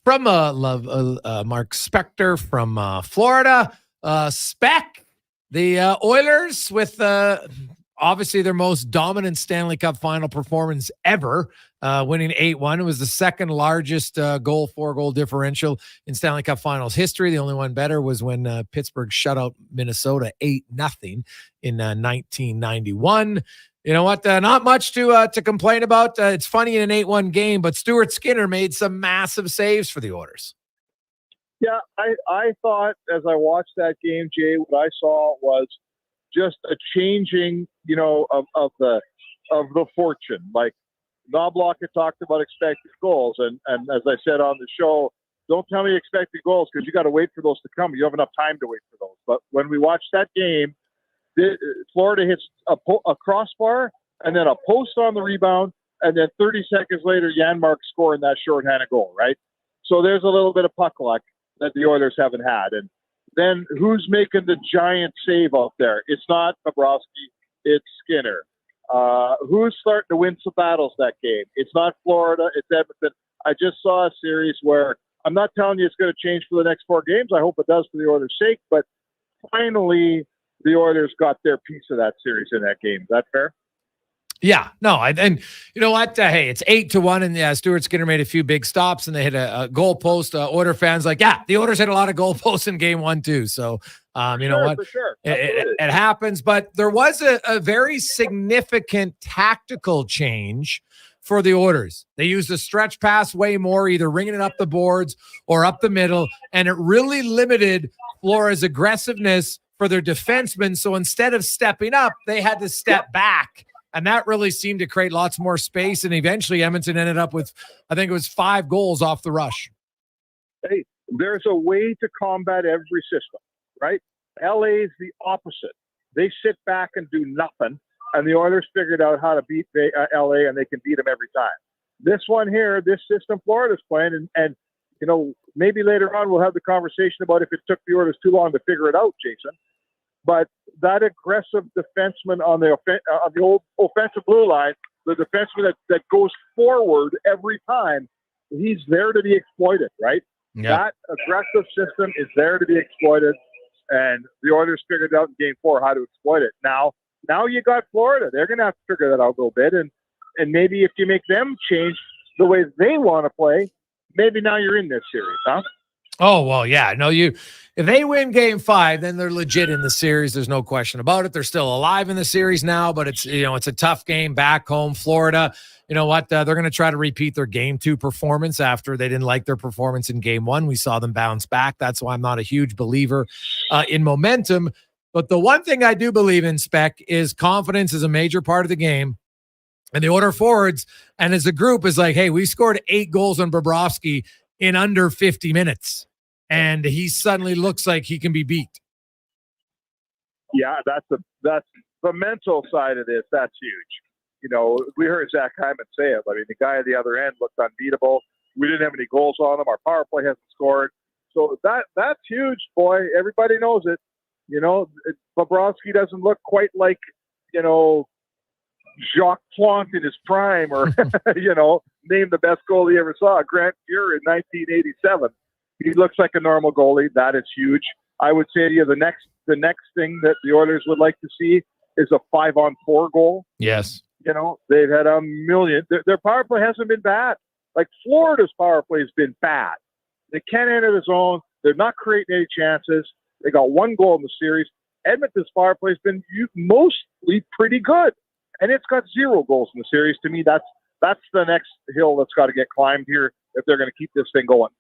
from Mark Spector from Florida. Spec, the Oilers with obviously their most dominant Stanley Cup final performance ever, winning 8-1. It was the second largest four-goal differential in Stanley Cup Finals history. The only one better was when Pittsburgh shut out Minnesota 8-0 in 1991. You know what? Not much to complain about. It's funny in an 8-1 game, but Stuart Skinner made some massive saves for the Oilers. Yeah, I thought as I watched that game, Jay, what I saw was just a changing, of the fortune. Like Knobloch had talked about expected goals, and as I said on the show, don't tell me expected goals because you got to wait for those to come. You have enough time to wait for those. But when we watched that game, Florida hits a crossbar and then a post on the rebound, and then 30 seconds later, Yanmark scoring that shorthanded goal. Right, so there's a little bit of puck luck that the Oilers haven't had, and then who's making the giant save out there? It's not Bobrovsky, it's Skinner. Who's starting to win some battles that game? It's not Florida, it's Edmonton. I just saw a series where I'm not telling you it's going to change for the next 4 games. I hope it does for the Oilers' sake, but finally the Oilers got their piece of that series in that game. Is that fair? Yeah, no, and you know what? Hey, it's 8-1, and Stuart Skinner made a few big stops, and they hit a goal post. Oiler fans the Oilers hit a lot of goal posts in Game 1 too. So, you know what? For sure. It happens, but there was a very significant tactical change for the Oilers. They used a stretch pass way more, either ringing it up the boards or up the middle, and it really limited Florida's aggressiveness for their defensemen. So instead of stepping up, they had to step back. And that really seemed to create lots more space. And eventually Edmonton ended up with, I think it was 5 goals off the rush. Hey, there's a way to combat every system, right? LA is the opposite. They sit back and do nothing. And the Oilers figured out how to beat LA, and they can beat them every time. This one here, this system Florida's playing, and maybe later on we'll have the conversation about if it took the Oilers too long to figure it out, Jason. But that aggressive defenseman on the old offensive blue line, the defenseman that goes forward every time, he's there to be exploited, right? Yep. That aggressive system is there to be exploited, and the Oilers figured out in Game 4 how to exploit it. Now you got Florida. They're going to have to figure that out a little bit, and maybe if you make them change the way they want to play, maybe now you're in this series, huh? Oh, well, yeah. No, if they win Game 5, then they're legit in the series. There's no question about it. They're still alive in the series now, but it's a tough game back home. Florida, you know what? They're going to try to repeat their Game 2 performance after they didn't like their performance in Game 1. We saw them bounce back. That's why I'm not a huge believer in momentum. But the one thing I do believe in, Spec, is confidence is a major part of the game. And the order forwards and as a group is like, hey, we scored 8 goals on Bobrovsky in under 50 minutes. And he suddenly looks like he can be beat. Yeah, that's the mental side of this. That's huge. We heard Zach Hyman say it. I mean, the guy at the other end looked unbeatable. We didn't have any goals on him. Our power play hasn't scored. So that's huge, boy. Everybody knows it. Bobrovsky doesn't look quite like, Jacques Plante in his prime or, name the best goalie he ever saw, Grant Fuhr in 1987. He looks like a normal goalie. That is huge. I would say to you, the next thing that the Oilers would like to see is a 5-on-4 goal. Yes. They've had a million. Their power play hasn't been bad. Like Florida's power play has been bad. They can't enter the zone. They're not creating any chances. They got 1 goal in the series. Edmonton's power play has been mostly pretty good, and it's got 0 goals in the series. To me, that's the next hill that's got to get climbed here if they're going to keep this thing going.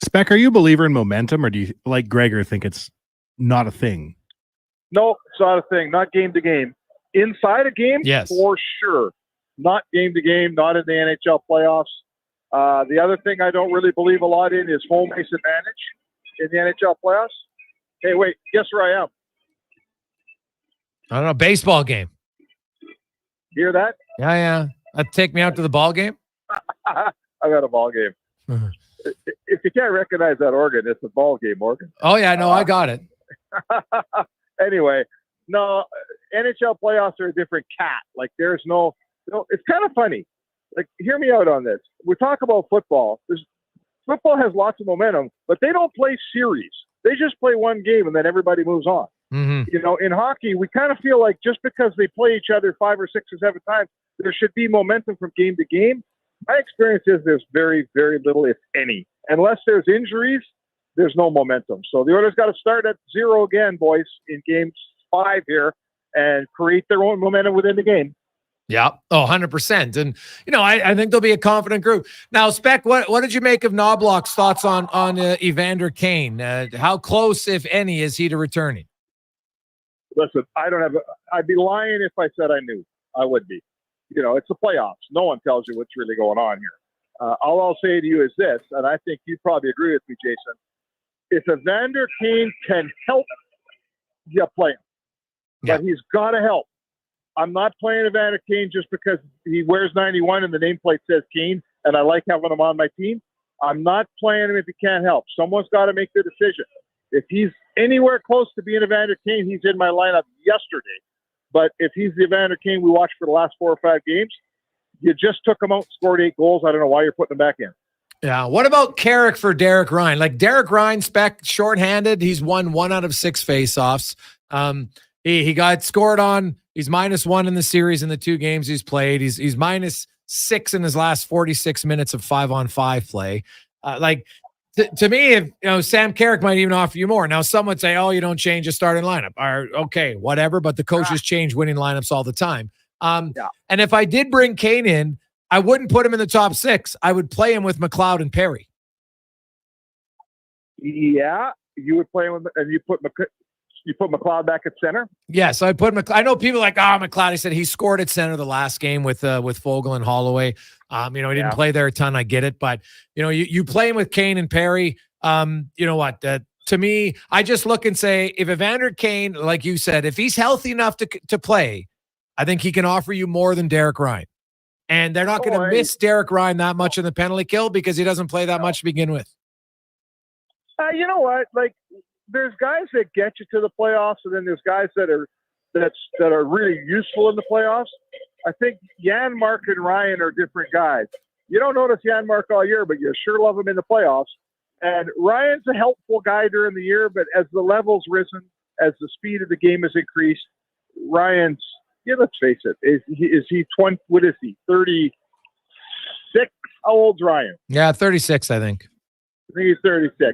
Spec, are you a believer in momentum, or do you, like Gregor, think it's not a thing? No, it's not a thing. Not game to game. Inside a game, yes, for sure. Not game to game, not in the NHL playoffs. The other thing I don't really believe a lot in is home ice advantage in the NHL playoffs. Hey, wait, guess where I am? I don't know, baseball game. Hear that? Yeah. Take me out to the ball game. I got a ball game. If you can't recognize that organ, it's a ball game organ. Oh, yeah, no, I got it. Anyway, No, NHL playoffs are a different cat. Like there's no, it's kind of funny. Like, hear me out on this. We talk about football. Football has lots of momentum, but they don't play series. They just play one game and then everybody moves on. Mm-hmm. You know, in hockey, we kind of feel like just because they play each other 5 or 6 or 7 times, there should be momentum from game to game. My experience is there's very, very little, if any. Unless there's injuries, there's no momentum. So the Oilers got to start at 0 again, boys, in game 5 here and create their own momentum within the game. Yeah. Oh, 100%. And, you know, I think they'll be a confident group. Now, Spec, what did you make of Knobloch's thoughts on Evander Kane? How close, if any, is he to returning? Listen, I'd be lying if I said I knew. I would be. You know, it's the playoffs. No one tells you what's really going on here. All I'll say to you is this, and I think you probably agree with me, Jason. If Evander Kane can help, you play him. Yeah. But he's got to help. I'm not playing Evander Kane just because he wears 91 and the nameplate says Kane, and I like having him on my team. I'm not playing him if he can't help. Someone's got to make the decision. If he's anywhere close to being Evander Kane, he's in my lineup yesterday. But if he's the Evander Kane we watched for the last 4 or 5 games, you just took him out, scored 8 goals. I don't know why you're putting him back in. Yeah. What about Carrick for Derek Ryan? Like Derek Ryan, Spec, shorthanded. He's won 1 out of 6 faceoffs. He got scored on. He's -1 in the series in the 2 games he's played. He's -6 in his last 46 minutes of 5-on-5 play. To me, if Sam Carrick might even offer you more. Now, some would say, "Oh, you don't change a starting lineup." Or, okay, whatever. But the coaches change winning lineups all the time. And if I did bring Kane in, I wouldn't put him in the top 6. I would play him with McLeod and Perry. Yeah, you would play him with, and you put McLeod back at center. Yes, I put McLeod. I know people like, McLeod. He said he scored at center the last game with Fogle and Holloway. He didn't play there a ton. I get it, but you play him with Kane and Perry. You know what? To me, I just look and say, if Evander Kane, like you said, if he's healthy enough to play, I think he can offer you more than Derek Ryan. And they're not going to miss Derek Ryan that much in the penalty kill because he doesn't play that much to begin with. You know what? Like, there's guys that get you to the playoffs, and then there's guys that are really useful in the playoffs. I think Yanmark and Ryan are different guys. You don't notice Yanmark all year, but you sure love him in the playoffs. And Ryan's a helpful guy during the year, but as the level's risen, as the speed of the game has increased, Ryan's, let's face it, is he 20? What is he? 36? How old's Ryan? Yeah, 36, I think. I think he's 36.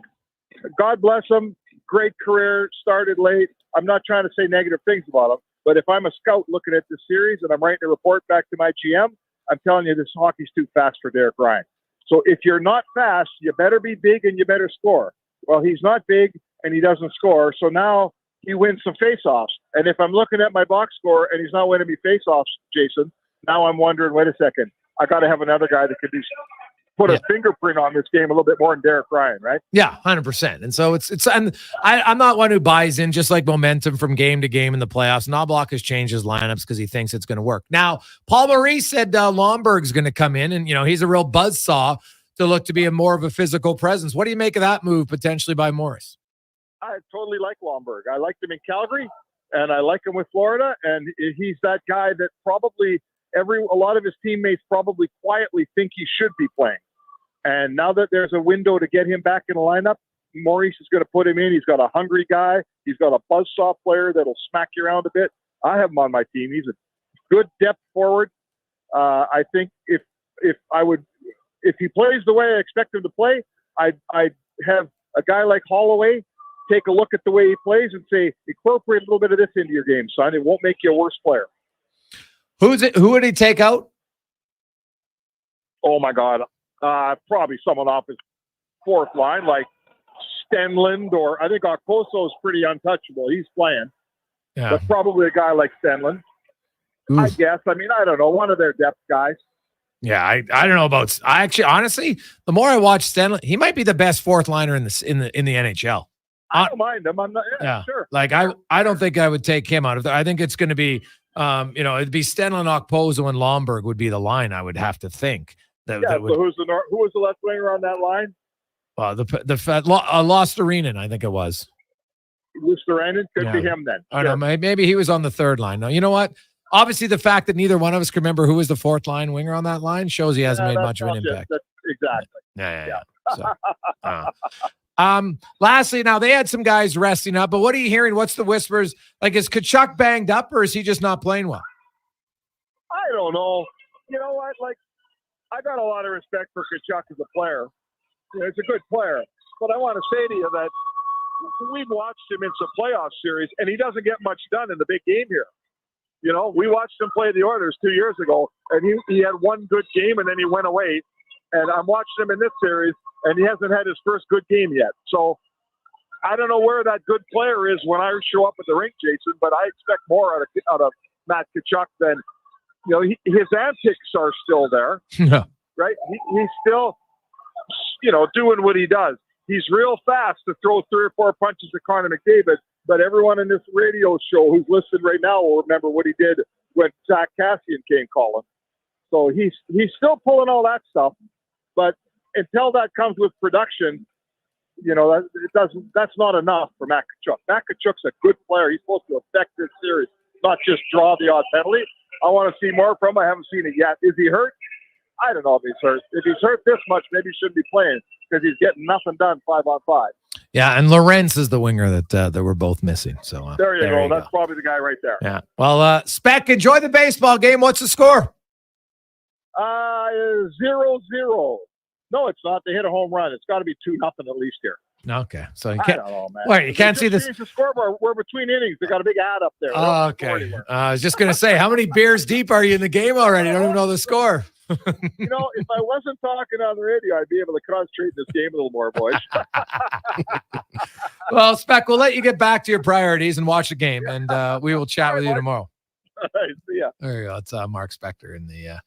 God bless him. Great career, started late. I'm not trying to say negative things about him, but if I'm a scout looking at this series and I'm writing a report back to my GM, I'm telling you this hockey's too fast for Derek Ryan. So if you're not fast, you better be big and you better score. Well, he's not big and he doesn't score, so now he wins some faceoffs. And if I'm looking at my box score and he's not winning me faceoffs, Jason, now I'm wondering, wait a second, I got to have another guy that could put a fingerprint on this game a little bit more than Derek Ryan, right? Yeah, 100%. And so I'm not one who buys in just like momentum from game to game in the playoffs. Knobloch has changed his lineups because he thinks it's going to work. Now, Paul Maurice said Lomberg's going to come in, and he's a real buzzsaw to look to be more of a physical presence. What do you make of that move potentially by Morris? I totally like Lomberg. I liked him in Calgary, and I like him with Florida, and he's that guy that probably a lot of his teammates probably quietly think he should be playing. And now that there's a window to get him back in the lineup, Maurice is going to put him in. He's got a hungry guy. He's got a buzzsaw player that'll smack you around a bit. I have him on my team. He's a good depth forward. I think if he plays the way I expect him to play, I'd have a guy like Holloway take a look at the way he plays and say, incorporate a little bit of this into your game, son. It won't make you a worse player. Who would he take out? Oh my God. Probably someone off his 4th line, like Stenlund, or I think Okposo is pretty untouchable. He's playing. Yeah. But probably a guy like Stenlund. Oof. I guess. I mean, I don't know. One of their depth guys. Yeah, I don't know about. I actually, honestly, the more I watch Stenlund, he might be the best 4th liner in the NHL. I don't mind him. I'm not. Yeah, sure. Like I don't think I would take him out of there. I think it's going to be, it'd be Stenlund, Okposo, and Lomberg would be the line. I would have to think. So who was the left winger on that line? The Losterinen, I think it was. Lucianen could be him then. I don't know. Maybe he was on the third line. No, you know what? Obviously, the fact that neither one of us can remember who was the fourth line winger on that line shows he hasn't made much of an impact. Exactly. Yeah. So, lastly, now they had some guys resting up, but what are you hearing? What's the whispers? Like, is Kachuk banged up or is he just not playing well? I don't know. You know what? Like, I got a lot of respect for Kachuk as a player. You know, he's a good player. But I want to say to you that we've watched him in some playoff series, and he doesn't get much done in the big game here. You know, we watched him play the Oilers 2 years ago, and he had one good game, and then he went away. And I'm watching him in this series, and he hasn't had his first good game yet. So I don't know where that good player is when I show up at the rink, Jason, but I expect more out of Matt Kachuk than, you know, his antics are still there, right? He's still, you know, doing what he does. He's real fast to throw 3 or 4 punches at Connor McDavid, but everyone in this radio show who's listening right now will remember what he did when Zach Cassian came calling. So he's still pulling all that stuff, but until that comes with production, you know, that's not enough for Matt Kachuk. Matt Kachuk's a good player. He's supposed to affect this series, not just draw the odd penalty. I want to see more from him. I haven't seen it yet. Is he hurt? I don't know if he's hurt. If he's hurt this much, maybe he shouldn't be playing because he's getting nothing done 5-on-5. Yeah, and Lorenz is the winger that we're both missing. So there you go. That's probably the guy right there. Yeah. Well, Spec, enjoy the baseball game. What's the score? 0-0. No, it's not. They hit a home run. It's got to be 2-0 at least here. Okay, so you I can't. don't know, man. Well, you can't see this. The scoreboard. We're between innings. They got a big ad up there. Oh, okay. I was just gonna say, how many beers deep are you in the game already? I don't even know the score. You know, if I wasn't talking on the radio, I'd be able to concentrate in this game a little more, boys. Well, Spec, we'll let you get back to your priorities and watch the game, and we will chat with you tomorrow. All right, see ya. There you go. It's Mark Spector in the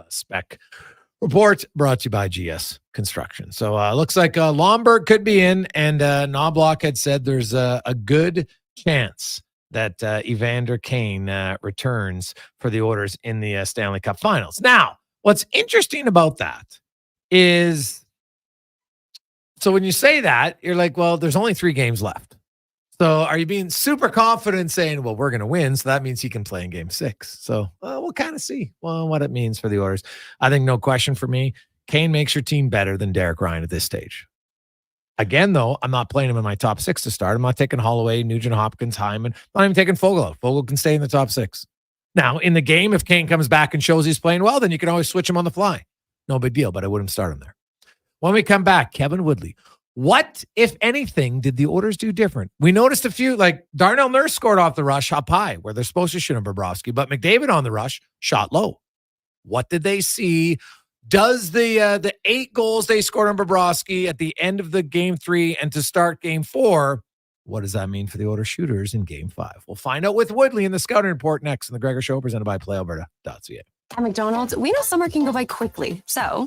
Spec Report, brought to you by GS Construction. So looks like Lomberg could be in, and Knobloch had said there's a good chance that Evander Kane returns for the Oilers in the Stanley Cup Finals. Now, what's interesting about that is, so when you say that, you're like, well, there's only 3 games left. So are you being super confident saying, well, we're going to win, so that means he can play in game 6? So we'll kind of see what it means for the Oilers. I think no question for me, Kane makes your team better than Derek Ryan at this stage. Again, though, I'm not playing him in my top 6 to start. I'm not taking Holloway, Nugent Hopkins, Hyman. I'm not even taking Fogle out. Fogle can stay in the top 6. Now, in the game, if Kane comes back and shows he's playing well, then you can always switch him on the fly. No big deal, but I wouldn't start him there. When we come back, Kevin Woodley. What, if anything, did the Oilers do different? We noticed a few, like Darnell Nurse scored off the rush up high where they're supposed to shoot on Bobrovsky, but McDavid on the rush shot low. What did they see? Does the 8 goals they scored on Bobrovsky at the end of the game 3 and to start game 4, what does that mean for the Oilers shooters in game 5? We'll find out with Woodley in the Scouting Report next in the Gregor Show, presented by PlayAlberta.ca. At McDonald's, we know summer can go by quickly, so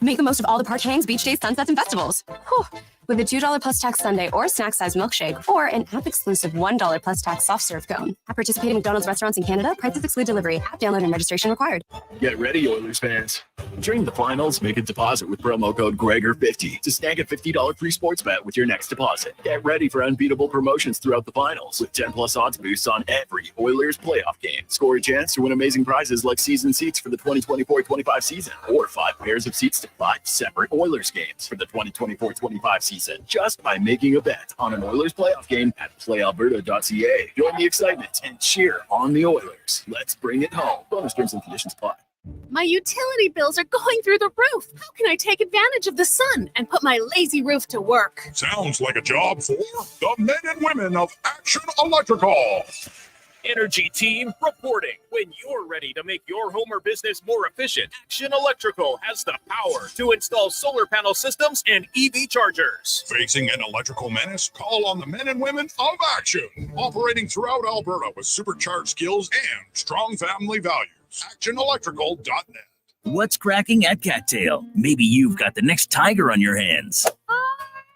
make the most of all the park hangs, beach days, sunsets, and festivals. Whew. With a $2 plus tax sundae or snack-sized milkshake, or an app-exclusive $1 plus tax soft serve cone. At participating McDonald's restaurants in Canada, prices exclude delivery. App download and registration required. Get ready, Oilers fans. During the finals, make a deposit with promo code Gregor50 to snag a $50 free sports bet with your next deposit. Get ready for unbeatable promotions throughout the finals with 10+ odds boosts on every Oilers playoff game. Score a chance to win amazing prizes like season seats for the 2024-25 season, or 5 pairs of seats to 5 separate Oilers games for the 2024-25 season, just by making a bet on an Oilers playoff game at playalberta.ca. Join the excitement and cheer on the Oilers. Let's bring it home. Bonus terms and conditions apply. My utility bills are going through the roof. How can I take advantage of the sun and put my lazy roof to work? Sounds like a job for the men and women of Action Electrical. Energy team reporting. When you're ready to make your home or business more efficient, Action Electrical has the power to install solar panel systems and EV chargers. Facing an electrical menace? Call on the men and women of Action. Operating throughout Alberta with supercharged skills and strong family values. ActionElectrical.net. What's cracking at Cattail? Maybe you've got the next tiger on your hands.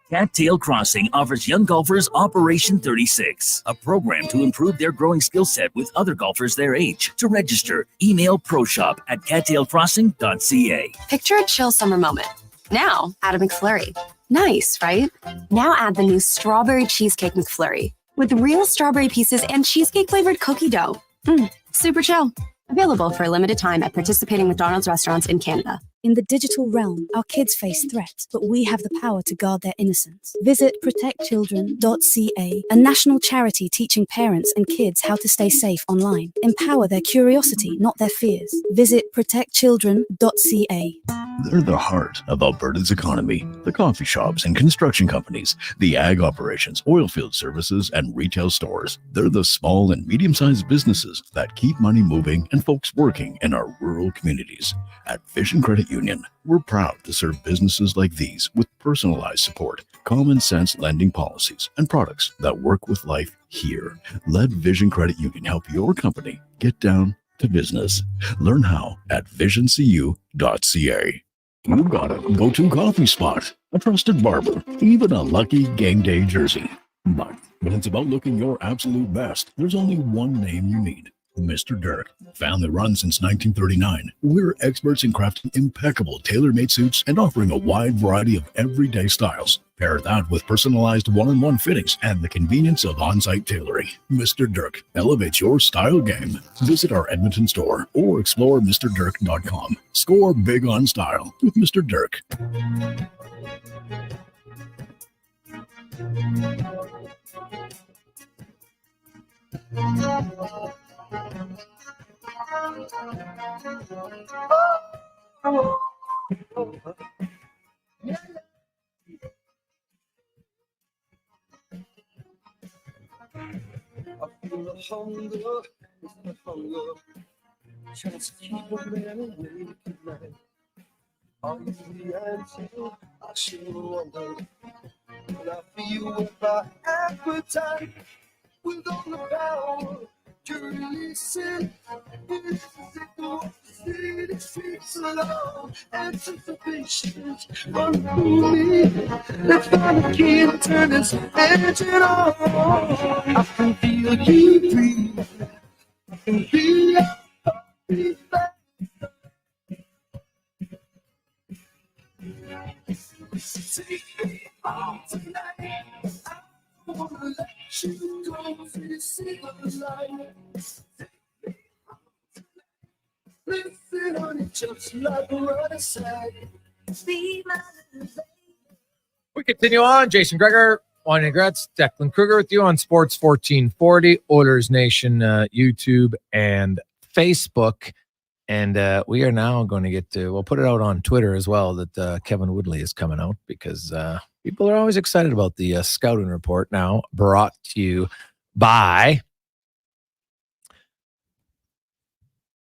Cattail Crossing offers young golfers Operation 36, a program to improve their growing skill set with other golfers their age. To register, email proshop@cattailcrossing.ca. Picture a chill summer moment. Now add a McFlurry. Nice, right? Now add the new Strawberry Cheesecake McFlurry with real strawberry pieces and cheesecake-flavored cookie dough. Super chill. Available for a limited time at participating McDonald's restaurants in Canada. In the digital realm, our kids face threats, but we have the power to guard their innocence. Visit protectchildren.ca, a national charity teaching parents and kids how to stay safe online. Empower their curiosity, not their fears. Visit protectchildren.ca. They're the heart of Alberta's economy. The coffee shops and construction companies, the ag operations, oil field services, and retail stores. They're the small and medium-sized businesses that keep money moving and folks working in our rural communities. At Vision Credit Union, we're proud to serve businesses like these with personalized support, common sense lending policies, and products that work with life here. Let Vision Credit Union help your company get down to business. Learn how at visioncu.ca. You've got a go-to coffee spot, a trusted barber, even a lucky game day jersey. But when it's about looking your absolute best, there's only one name you need. Mr. Dirk. Family run since 1939. We're experts in crafting impeccable tailor-made suits and offering a wide variety of everyday styles. Pair that with personalized one-on-one fittings and the convenience of on-site tailoring. Mr. Dirk elevates your style game. Visit our Edmonton store or explore MrDirk.com. Score big on style with Mr. Dirk. I feel the hunger, the hunger, trying to keep a man awake at night. Are you the answer? I sure wonder. When I feel with my appetite, with all the power to release it, it's the city streets alone, anticipation run through me. Let's find a key and turn this engine on. I can feel you breathe. I can feel your heartbeat back. Take me home tonight. I wanna let you go for the sake of life. Take me home tonight. Listen on it just like a run aside. Be my little baby. We continue on. Jason Gregor, Wanye Gretz, Declan Kruger with you on Sports 1440, Oilers Nation, YouTube and Facebook. And we are now going to get to, we'll put it out on Twitter as well, that Kevin Woodley is coming out because people are always excited about the scouting report now brought to you by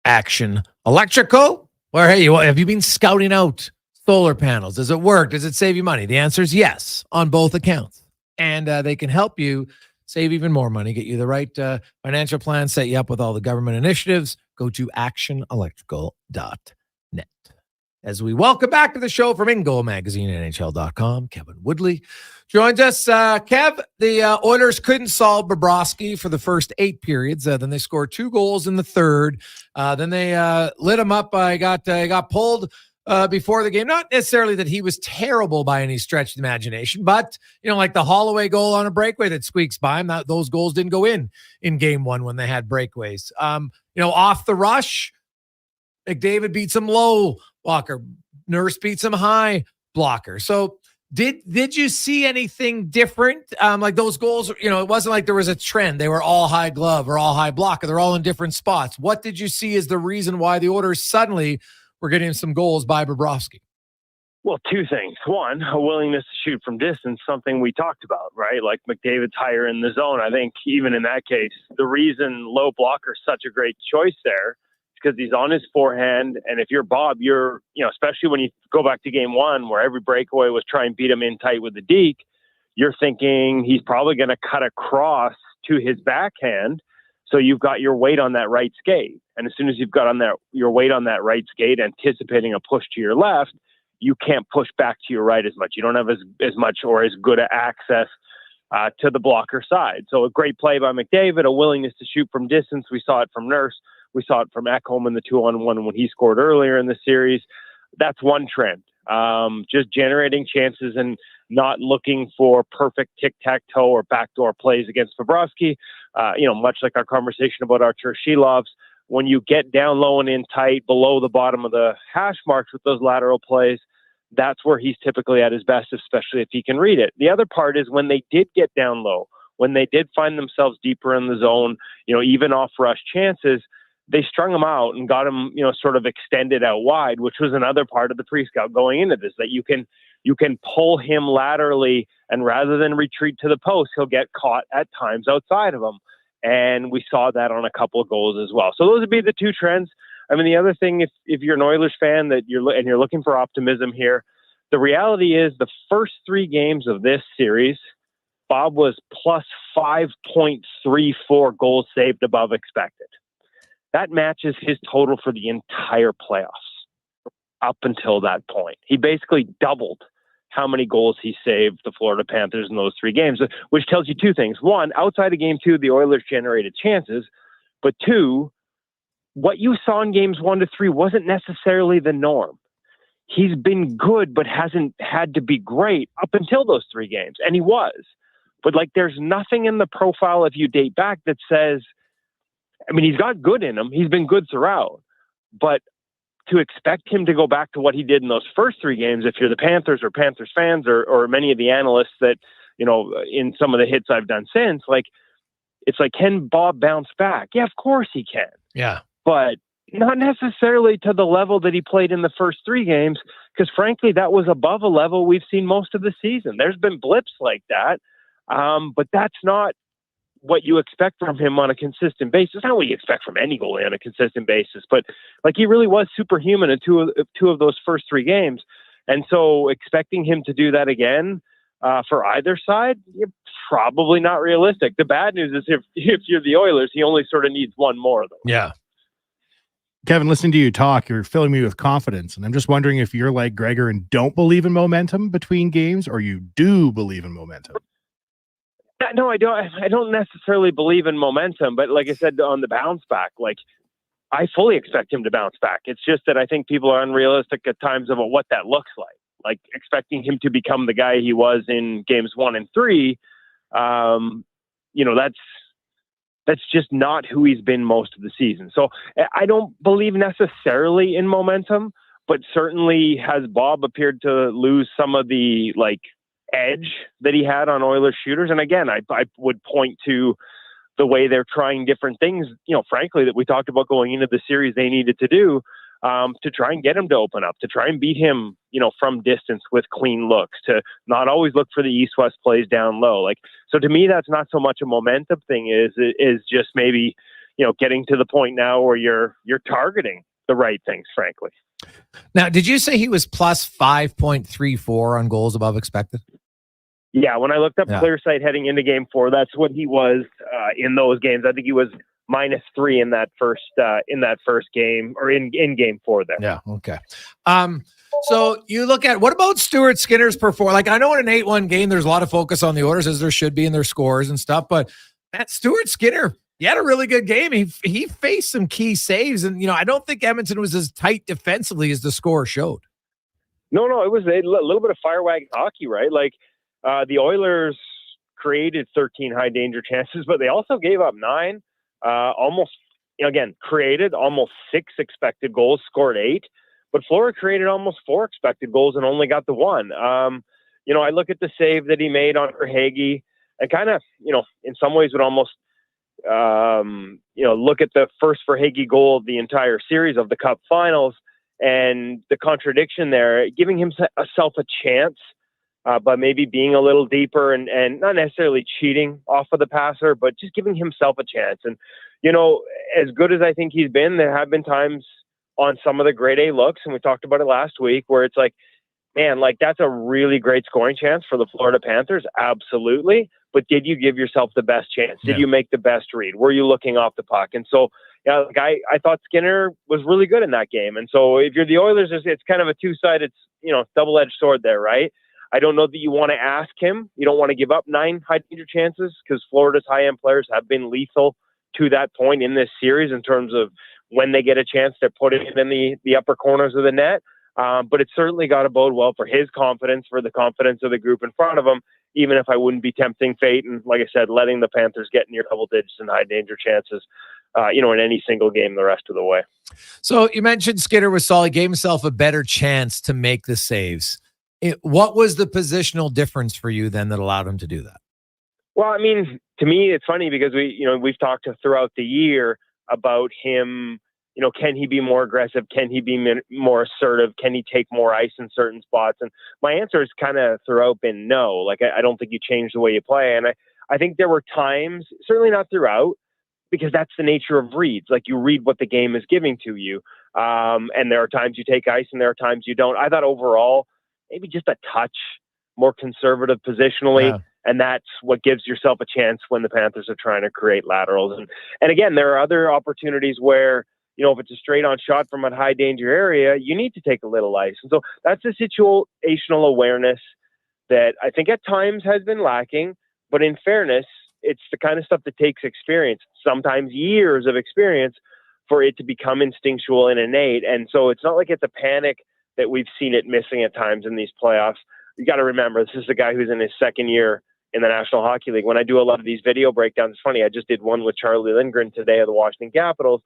Action Electrical. Where, hey, have you been scouting out solar panels? Does it work? Does it save you money? The answer is yes on both accounts. And they can help you save even more money, get you the right financial plan, set you up with all the government initiatives. Go to actionelectrical.net. As we welcome back to the show from InGoal Magazine, NHL.com, Kevin Woodley joins us. Kev, the Oilers couldn't solve Bobrovsky for the first 8 periods. Then they scored 2 goals in the third. Then they lit him up. He got pulled before the game. Not necessarily that he was terrible by any stretch of the imagination, but, you know, like the Holloway goal on a breakaway that squeaks by him, those goals didn't go in game 1 when they had breakaways. You know, off the rush, McDavid beats him low blocker. Nurse beats him high blocker. So did you see anything different? Like those goals, you know, it wasn't like there was a trend. They were all high glove or all high blocker. They're all in different spots. What did you see as the reason why the Oilers suddenly were getting some goals by Bobrovsky? Well, 2 things. One, a willingness to shoot from distance, something we talked about, right? Like McDavid's higher in the zone. I think even in that case, the reason low blocker's such a great choice there is because he's on his forehand. And if you're Bob, you're, you know, especially when you go back to game 1 where every breakaway was trying to beat him in tight with the deke, you're thinking he's probably going to cut across to his backhand. So you've got your weight on that right skate. And as soon as you've got on your weight on that right skate, anticipating a push to your left, you can't push back to your right as much. You don't have as much or as good an access to the blocker side. So a great play by McDavid, a willingness to shoot from distance. We saw it from Nurse. We saw it from Ekholm in the 2-on-1 when he scored earlier in the series. That's one trend. just generating chances and not looking for perfect tic-tac-toe or backdoor plays against Bobrovsky. Much like our conversation about Artur Shilov's, when you get down low and in tight below the bottom of the hash marks with those lateral plays, that's where he's typically at his best, especially if he can read it. The other part is when they did get down low, when they did find themselves deeper in the zone, even off rush chances, they strung him out and got him, sort of extended out wide, which was another part of the pre-scout going into this, that you can pull him laterally, and rather than retreat to the post, he'll get caught at times outside of him. And we saw that on a couple of goals as well. So those would be the two trends. I mean, the other thing, if you're an Oilers fan that you're looking for optimism here, the reality is the first 3 games of this series, Bob was plus 5.34 goals saved above expected. That matches his total for the entire playoffs up until that point. He basically doubled how many goals he saved the Florida Panthers in those 3 games, which tells you 2 things. 1, outside of game 2, the Oilers generated chances. But 2, what you saw in games 1 to 3 wasn't necessarily the norm. He's been good, but hasn't had to be great up until those 3 games. And he was. But there's nothing in the profile, if you date back, that says, he's got good in him. He's been good throughout. But to expect him to go back to what he did in those first 3 games, if you're the Panthers or Panthers fans or many of the analysts that, in some of the hits I've done since, it's like, can Bob bounce back? Yeah, of course he can. Yeah. But not necessarily to the level that he played in the first 3 games, because frankly, that was above a level we've seen most of the season. There's been blips like that, but that's not what you expect from him on a consistent basis. Not what you expect from any goalie on a consistent basis, but he really was superhuman in two of those first 3 games. And so expecting him to do that again for either side, probably not realistic. The bad news is if you're the Oilers, he only sort of needs 1 more though. Yeah. Kevin, listening to you talk, you're filling me with confidence. And I'm just wondering if you're like Gregor and don't believe in momentum between games, or you do believe in momentum. No, I don't. I don't necessarily believe in momentum, but like I said, on the bounce back, I fully expect him to bounce back. It's just that I think people are unrealistic at times about what that looks like. Expecting him to become the guy he was in games 1 and 3, that's just not who he's been most of the season. So I don't believe necessarily in momentum, but certainly has Bob appeared to lose some of the edge that he had on Oilers shooters. And again, I would point to the way they're trying different things, frankly, that we talked about going into the series they needed to do to try and get him to open up, to try and beat him, from distance with clean looks, to not always look for the east-west plays down low. So to me, that's not so much a momentum thing, is just maybe, getting to the point now where you're targeting the right things, frankly. Now, did you say he was plus 5.34 on goals above expected? Yeah, when I looked up ClearSight heading into game 4, that's what he was in those games. I think he was -3 in that first game, or in game 4 there. Yeah. Okay. So you look at, what about Stuart Skinner's performance? I know in an 8-1 game, there's a lot of focus on the Oilers, as there should be in their scores and stuff, but that Stuart Skinner, he had a really good game. He faced some key saves, and I don't think Edmonton was as tight defensively as the score showed. No, it was a little bit of firewagon hockey, right? The Oilers created 13 high danger chances, but they also gave up 9. Created almost 6 expected goals, scored 8. But Florida created almost 4 expected goals and only got the 1. I look at the save that he made on Verhaeghe and kind of, in some ways would almost, look at the first Verhaeghe goal of the entire series of the Cup Finals and the contradiction there, giving himself a chance, but maybe being a little deeper and not necessarily cheating off of the passer, but just giving himself a chance. And, as good as I think he's been, there have been times on some of the grade A looks, and we talked about it last week, where it's that's a really great scoring chance for the Florida Panthers. Absolutely. But did you give yourself the best chance? Did you make the best read? Were you looking off the puck? And so, I thought Skinner was really good in that game. And so if you're the Oilers, it's kind of a two-sided, double-edged sword there, right? I don't know that you want to ask him. You don't want to give up 9 high danger chances, because Florida's high-end players have been lethal to that point in this series in terms of when they get a chance to put it in the upper corners of the net. But it's certainly got to bode well for his confidence, for the confidence of the group in front of him, even if I wouldn't be tempting fate. And like I said, letting the Panthers get near double digits and high danger chances, in any single game the rest of the way. So you mentioned Skinner was solid, gave himself a better chance to make the saves. What was the positional difference for you then that allowed him to do that? Well, I mean, to me, it's funny because we've talked throughout the year about him. Can he be more aggressive? Can he be more assertive? Can he take more ice in certain spots? And my answer has kind of throughout been no. Like, I don't think you change the way you play. And I think there were times, certainly not throughout, because that's the nature of reads. Like, you read what the game is giving to you. And there are times you take ice and there are times you don't. I thought overall, maybe just a touch more conservative positionally. Yeah. And that's what gives yourself a chance when the Panthers are trying to create laterals. And again, there are other opportunities where, if it's a straight on shot from a high danger area, you need to take a little ice. And so that's a situational awareness that I think at times has been lacking. But in fairness, it's the kind of stuff that takes experience, sometimes years of experience, for it to become instinctual and innate. And so it's not like it's a panic that we've seen it missing at times in these playoffs. You got to remember, this is the guy who's in his second year in the National Hockey League. When I do a lot of these video breakdowns, it's funny, I just did one with Charlie Lindgren today of the Washington Capitals,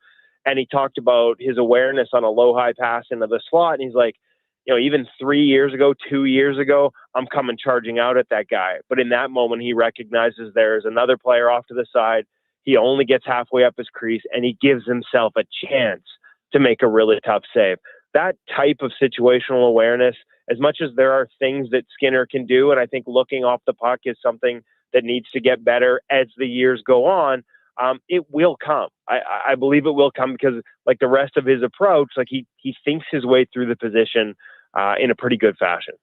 and he talked about his awareness on a low-high pass into the slot, and he's like, even 3 years ago, 2 years ago, I'm coming charging out at that guy. But in that moment, he recognizes there's another player off to the side. He only gets halfway up his crease, and he gives himself a chance to make a really tough save. That type of situational awareness, as much as there are things that Skinner can do, and I think looking off the puck is something that needs to get better as the years go on, it will come. I believe it will come because, like the rest of his approach, like he thinks his way through the position in a pretty good fashion.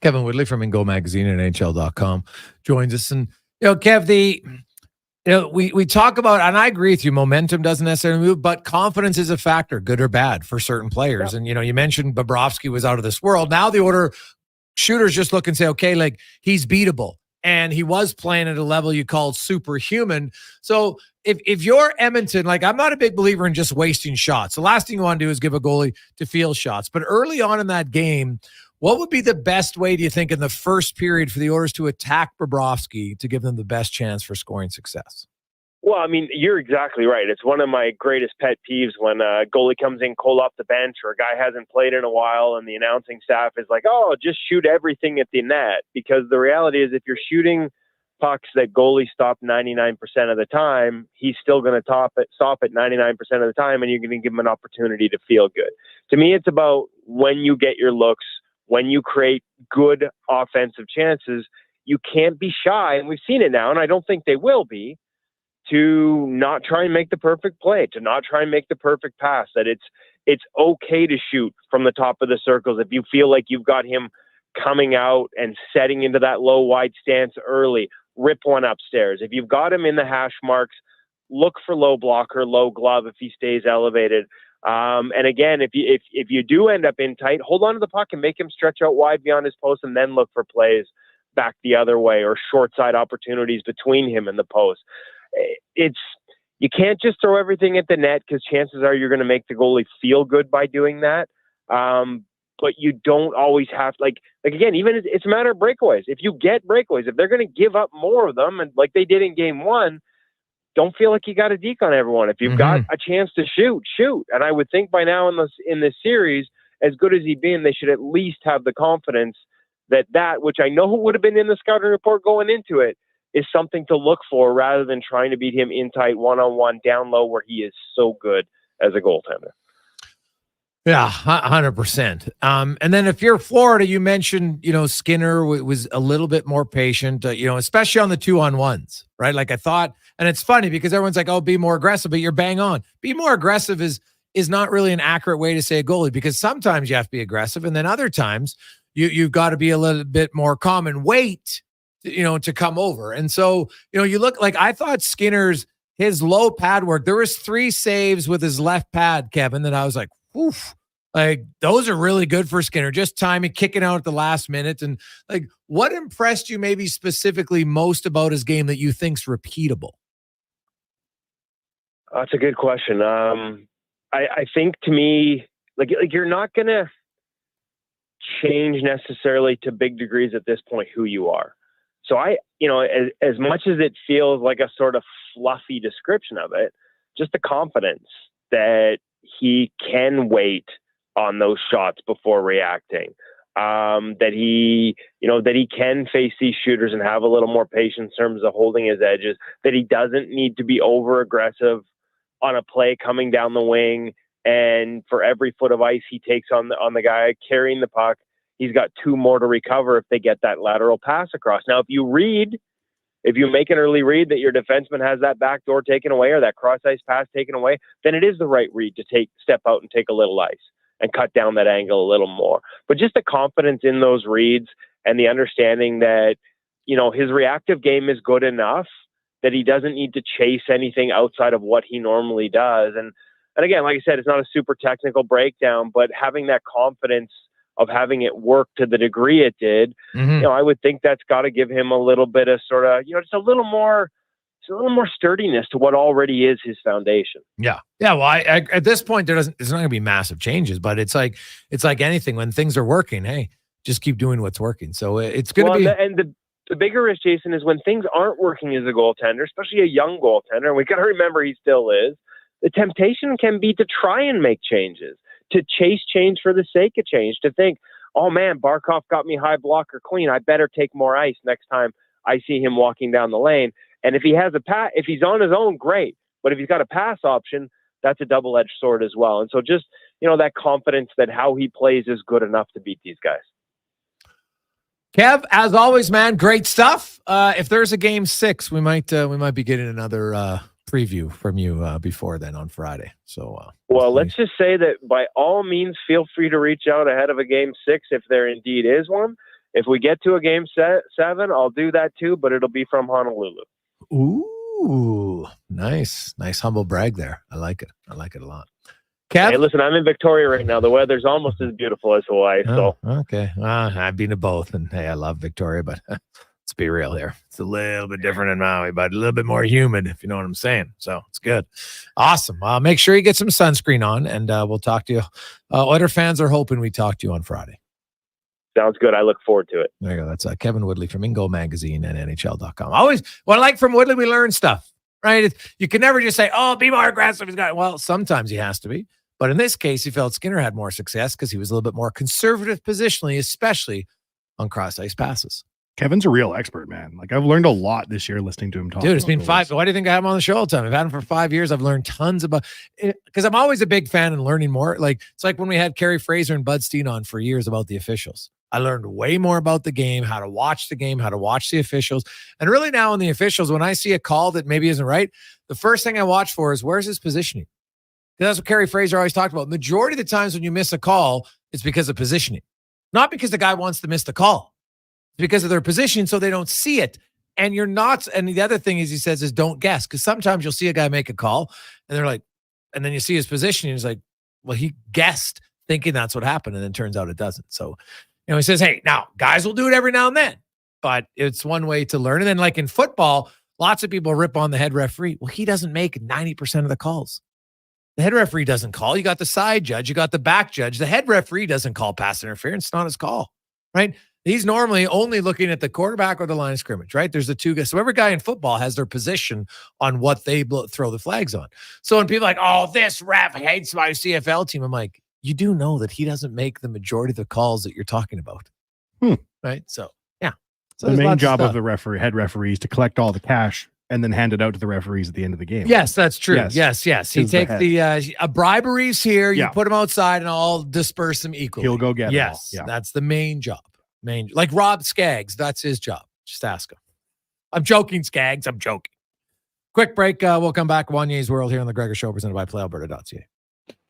Kevin Woodley from In Goal Magazine and NHL.com joins us. And, Kev, we talk about, and I agree with you, momentum doesn't necessarily move, but confidence is a factor, good or bad, for certain players. Yeah. And, you mentioned Bobrovsky was out of this world. Now the order shooters just look and say, okay, like, he's beatable. And he was playing at a level you called superhuman. So if you're Edmonton, like, I'm not a big believer in just wasting shots. The last thing you want to do is give a goalie to field shots. But early on in that game, what would be the best way, do you think, in the first period for the Oilers to attack Bobrovsky to give them the best chance for scoring success? Well, I mean, you're exactly right. It's one of my greatest pet peeves when a goalie comes in cold off the bench or a guy hasn't played in a while and the announcing staff is like, oh, just shoot everything at the net. Because the reality is, if you're shooting pucks that goalies stop 99% of the time, he's still going to stop at 99% of the time, and you're going to give him an opportunity to feel good. To me, it's about when you get your looks, when you create good offensive chances, you can't be shy. And we've seen it now, and I don't think they will be, to not try and make the perfect play, to not try and make the perfect pass, that it's okay to shoot from the top of the circles. If you feel like you've got him coming out and setting into that low wide stance early, rip one upstairs. If you've got him in the hash marks, look for low blocker, low glove if he stays elevated. And again, if you do end up in tight, hold on to the puck and make him stretch out wide beyond his post, and then look for plays back the other way or short side opportunities between him and the post. You can't just throw everything at the net, because chances are you're going to make the goalie feel good by doing that. But you don't always have like again, even it's a matter of breakaways. If you get breakaways, if they're going to give up more of them, and like they did in game one, don't feel like you got to deke on everyone. If you've got a chance to shoot. And I would think by now in this series, as good as he'd been, they should at least have the confidence that which I know would have been in the scouting report going into it, is something to look for, rather than trying to beat him in tight one-on-one down low, where he is so good as a goaltender. Yeah, 100%. And then if you're Florida, you mentioned, Skinner was a little bit more patient, especially on the 2-on-1s, right? Like I thought, and it's funny because everyone's like, oh, be more aggressive, but you're bang on. Be more aggressive is not really an accurate way to say a goalie, because sometimes you have to be aggressive, and then other times you've got to be a little bit more calm and wait, to come over. And so, you look like, I thought his low pad work, there was 3 saves with his left pad, Kevin, that I was like, oof, like those are really good for Skinner. Just timing, kicking out at the last minute. And like, what impressed you maybe specifically most about his game that you think's repeatable? That's a good question. I think, to me, like you're not gonna change necessarily to big degrees at this point who you are. So as much as it feels like a sort of fluffy description of it, just the confidence that he can wait on those shots before reacting, that he can face these shooters and have a little more patience in terms of holding his edges, that he doesn't need to be over aggressive on a play coming down the wing. And for every foot of ice he takes on the guy carrying the puck, he's got 2 more to recover if they get that lateral pass across. Now, if you make an early read that your defenseman has that back door taken away or that cross ice pass taken away, then it is the right read to step out and take a little ice and cut down that angle a little more. But just the confidence in those reads and the understanding that, his reactive game is good enough that he doesn't need to chase anything outside of what he normally does. And again, like I said, it's not a super technical breakdown, but having that confidence of having it work to the degree it did, I would think that's got to give him a little bit of sort of, just a little more sturdiness to what already is his foundation. Yeah. Yeah. Well, at this point, there's not going to be massive changes, but it's like anything when things are working, hey, just keep doing what's working. So it's going to be. And the bigger risk, Jason, is when things aren't working as a goaltender, especially a young goaltender, and we got to remember he still is, the temptation can be to try and make changes, to chase change for the sake of change, to think, oh man, Barkov got me high blocker clean. I better take more ice next time I see him walking down the lane. And if he has if he's on his own, great. But if he's got a pass option, that's a double-edged sword as well. And so just, that confidence that how he plays is good enough to beat these guys. Kev, as always, man, great stuff. If there's a game 6, we might be getting another preview from you before then on Friday. So, let's just say that by all means, feel free to reach out ahead of a game 6 if there indeed is one. If we get to a game 7, I'll do that too, but it'll be from Honolulu. Ooh, nice humble brag there. I like it a lot. Kev? Hey, listen, I'm in Victoria right now. The weather's almost as beautiful as Hawaii. So okay, I've been to both, and hey, I love Victoria, but let's be real here. It's a little bit different in Maui, but a little bit more humid, if you know what I'm saying. So it's good. Awesome. Make sure you get some sunscreen on, and we'll talk to you. Oiler fans are hoping we talk to you on Friday. Sounds good. I look forward to it. There you go. That's Kevin Woodley from Ingo Magazine and NHL.com. Always, what I like from Woodley, we learn stuff, right? You can never just say, oh, be more aggressive. Well, sometimes he has to be. But in this case, he felt Skinner had more success because he was a little bit more conservative positionally, especially on cross-ice passes. Kevin's a real expert, man. Like, I've learned a lot this year listening to him talk. Dude, it's been 5. Why do you think I have him on the show all the time? I've had him for 5 years. I've learned tons about it because I'm always a big fan and learning more. Like, it's like when we had Kerry Fraser and Bud Steen on for years about the officials. I learned way more about the game, how to watch the game, how to watch the officials. And really now in the officials, when I see a call that maybe isn't right, the first thing I watch for is where's his positioning? Because that's what Kerry Fraser always talked about. Majority of the times when you miss a call, it's because of positioning. Not because the guy wants to miss the call. It's because of their position so they don't see it. And you're not, and the other thing is he says is don't guess. Because sometimes you'll see a guy make a call and they're like, and then you see his position and he's like, well, he guessed thinking that's what happened. And then turns out it doesn't. So, he says, hey, now guys will do it every now and then, but it's one way to learn. And then like in football, lots of people rip on the head referee. Well, he doesn't make 90% of the calls. The head referee doesn't call. You got the side judge. You got the back judge. The head referee doesn't call pass interference. It's not his call, right? He's normally only looking at the quarterback or the line of scrimmage, right? There's the two guys. So every guy in football has their position on what they throw the flags on. So when people are like, oh, this ref hates my CFL team, I'm like, you do know that he doesn't make the majority of the calls that you're talking about. Right? So, yeah. So the main job of the head referee is to collect all the cash and then hand it out to the referees at the end of the game. Yes, that's true. Yes. He takes the briberies here. You put them outside and I'll disperse them equally. He'll go get them all. Yeah. That's the main job. Like Rob Skaggs, that's his job. Just ask him. I'm joking, Skaggs. I'm joking. Quick break. We'll come back. Wanye's World here on the Gregor Show, presented by PlayAlberta.ca.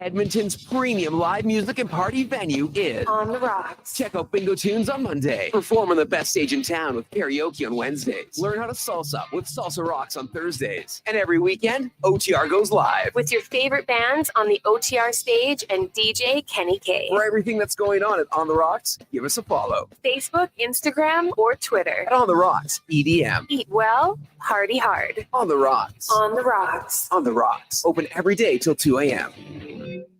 Edmonton's premium live music and party venue is On the Rocks. Check out Bingo Tunes on Monday. Perform on the best stage in town with karaoke on Wednesdays. Learn how to salsa with Salsa Rocks on Thursdays. And every weekend, OTR goes live. With your favorite bands on the OTR stage and DJ Kenny K. For everything that's going on at On the Rocks, give us a follow. Facebook, Instagram, or Twitter. At On the Rocks, EDM. Eat well, party hard. On the Rocks. On the Rocks. On the Rocks. Open every day till 2 a.m.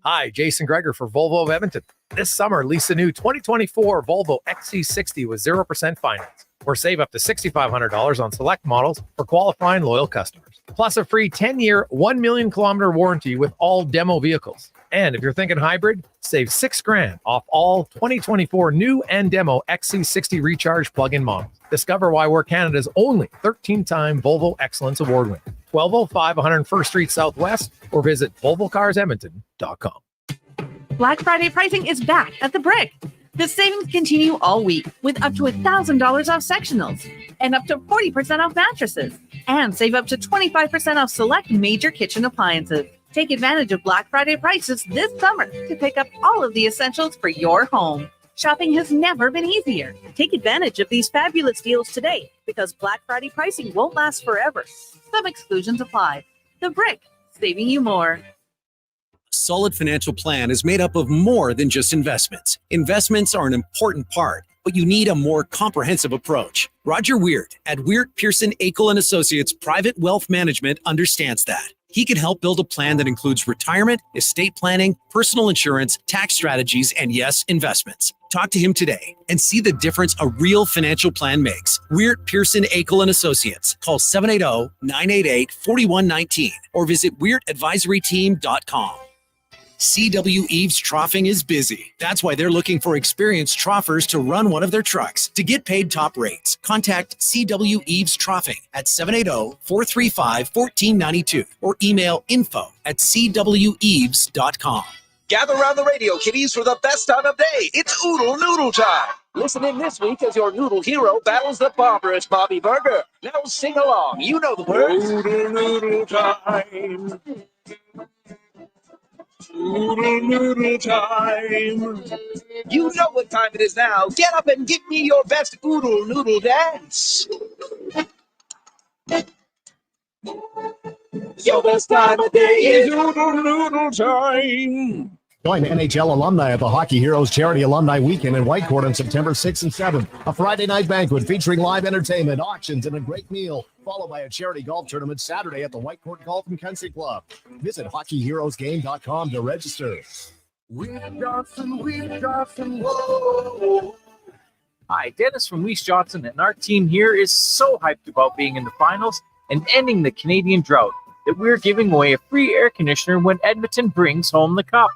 Hi, Jason Gregor for Volvo of Edmonton. This summer, lease a new 2024 Volvo XC60 with 0% finance, or save up to $6,500 on select models for qualifying loyal customers. Plus a free 10-year, 1 million kilometer warranty with all demo vehicles. And if you're thinking hybrid, save $6,000 off all 2024 new and demo XC60 Recharge plug-in models. Discover why we're Canada's only 13-time Volvo Excellence Award winner. 1205 101st Street Southwest, or visit volvocarsedmonton.com. Black Friday pricing is back at the Brick. The savings continue all week with up to $1,000 off sectionals and up to 40% off mattresses, and save up to 25% off select major kitchen appliances. Take advantage of Black Friday prices this summer to pick up all of the essentials for your home. Shopping has never been easier. Take advantage of these fabulous deals today because Black Friday pricing won't last forever. Some exclusions apply. The Brick, saving you more. Solid financial plan is made up of more than just investments. Investments are an important part, but you need a more comprehensive approach. Roger Weird at Weird Pearson Akel & Associates Private Wealth Management understands that. He can help build a plan that includes retirement, estate planning, personal insurance, tax strategies, and yes, investments. Talk to him today and see the difference a real financial plan makes. Weird Pearson Akel & Associates. Call 780-988-4119 or visit weirdadvisoryteam.com. CW Eves Troughing is busy. That's why they're looking for experienced troughers to run one of their trucks. To get paid top rates, contact CW Eves Troughing at 780-435-1492 or email info@cweves.com. Gather around the radio, kiddies, for the best time of day. It's Oodle Noodle time. Listen in this week as your noodle hero battles the barbarous Bobby Burger. Now sing along. You know the words. Oodle Noodle time. Oodle Noodle time. You know what time it is now. Get up and give me your best Oodle Noodle dance. Your best time of day is Oodle Noodle time. Join NHL alumni at the Hockey Heroes Charity Alumni Weekend in Whitecourt on September 6th and 7th. A Friday night banquet featuring live entertainment, auctions, and a great meal, followed by a charity golf tournament Saturday at the Whitecourt Golf and Country Club. Visit hockeyheroesgame.com to register. Johnson, whoa. Hi, Dennis from Weiss Johnson, and our team here is so hyped about being in the finals and ending the Canadian drought that we're giving away a free air conditioner when Edmonton brings home the cup.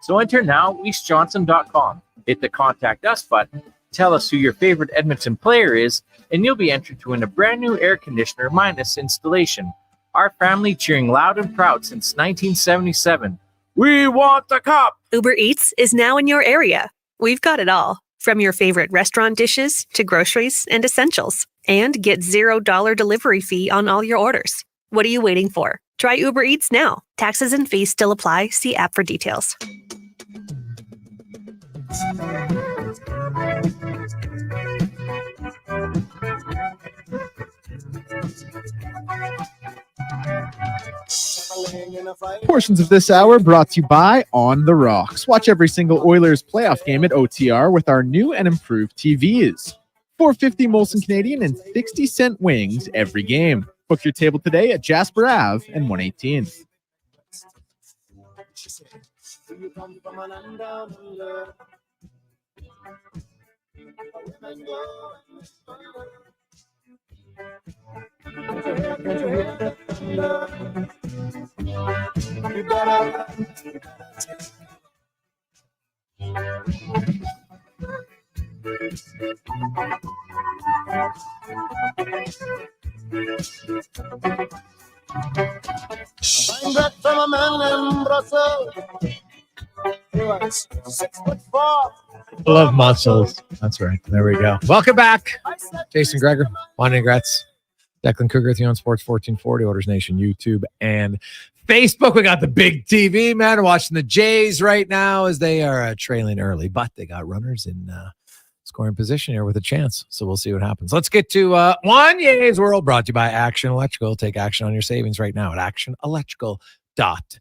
So enter now, weissjohnson.com. Hit the Contact Us button, tell us who your favorite Edmonton player is, and you'll be entered to win a brand new air conditioner minus installation. Our family cheering loud and proud since 1977. We want the cup! Uber Eats is now in your area. We've got it all, from your favorite restaurant dishes to groceries and essentials. And get $0 delivery fee on all your orders. What are you waiting for? Try Uber Eats now. Taxes and fees still apply. See app for details. Portions of this hour brought to you by On the Rocks. Watch every single Oilers playoff game at OTR with our new and improved TVs. $4.50 Molson Canadian and 60-cent wings every game. Book your table today at Jasper Ave and 118th. Find that from a man in Brussels. He was 6'4". Love muscles. That's right. There we go. Welcome back. Jason Gregor, Wanye Gretz, Declan Cougar with you on Sports 1440, Oilers Nation, YouTube, and Facebook. We got the big TV, man. We're watching the Jays right now as they are trailing early, but they got runners in scoring position here with a chance. So we'll see what happens. Let's get to Wanye's World, brought to you by Action Electrical. Take action on your savings right now at actionelectrical.net.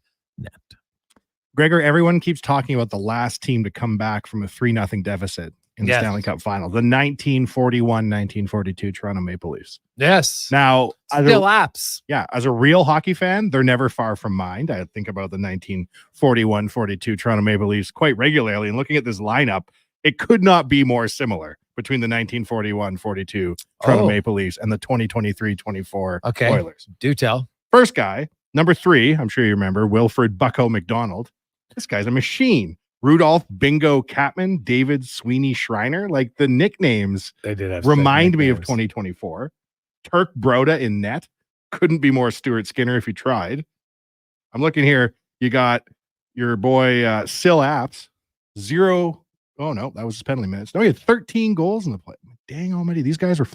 Gregor, everyone keeps talking about the last team to come back from a 3-0 deficit. in the Stanley Cup Finals, the 1941-1942 Toronto Maple Leafs. Yes. Now, still apps. Yeah, as a real hockey fan, they're never far from mind. I think about the 1941-42 Toronto Maple Leafs quite regularly, and looking at this lineup, it could not be more similar between the 1941-42 Toronto Maple Leafs and the 2023-24 Oilers. Do tell. First guy, number 3, I'm sure you remember, Wilfred Bucko McDonald. This guy's a machine. Rudolph Bingo Catman, David Sweeney Schreiner. Like, the nicknames they did have remind me of 2024. Turk Broda in net. Couldn't be more Stuart Skinner if you tried. I'm looking here. You got your boy Sil Apps. 0. Oh, no, that was his penalty minutes. No, he had 13 goals in the play. Dang almighty, these guys are...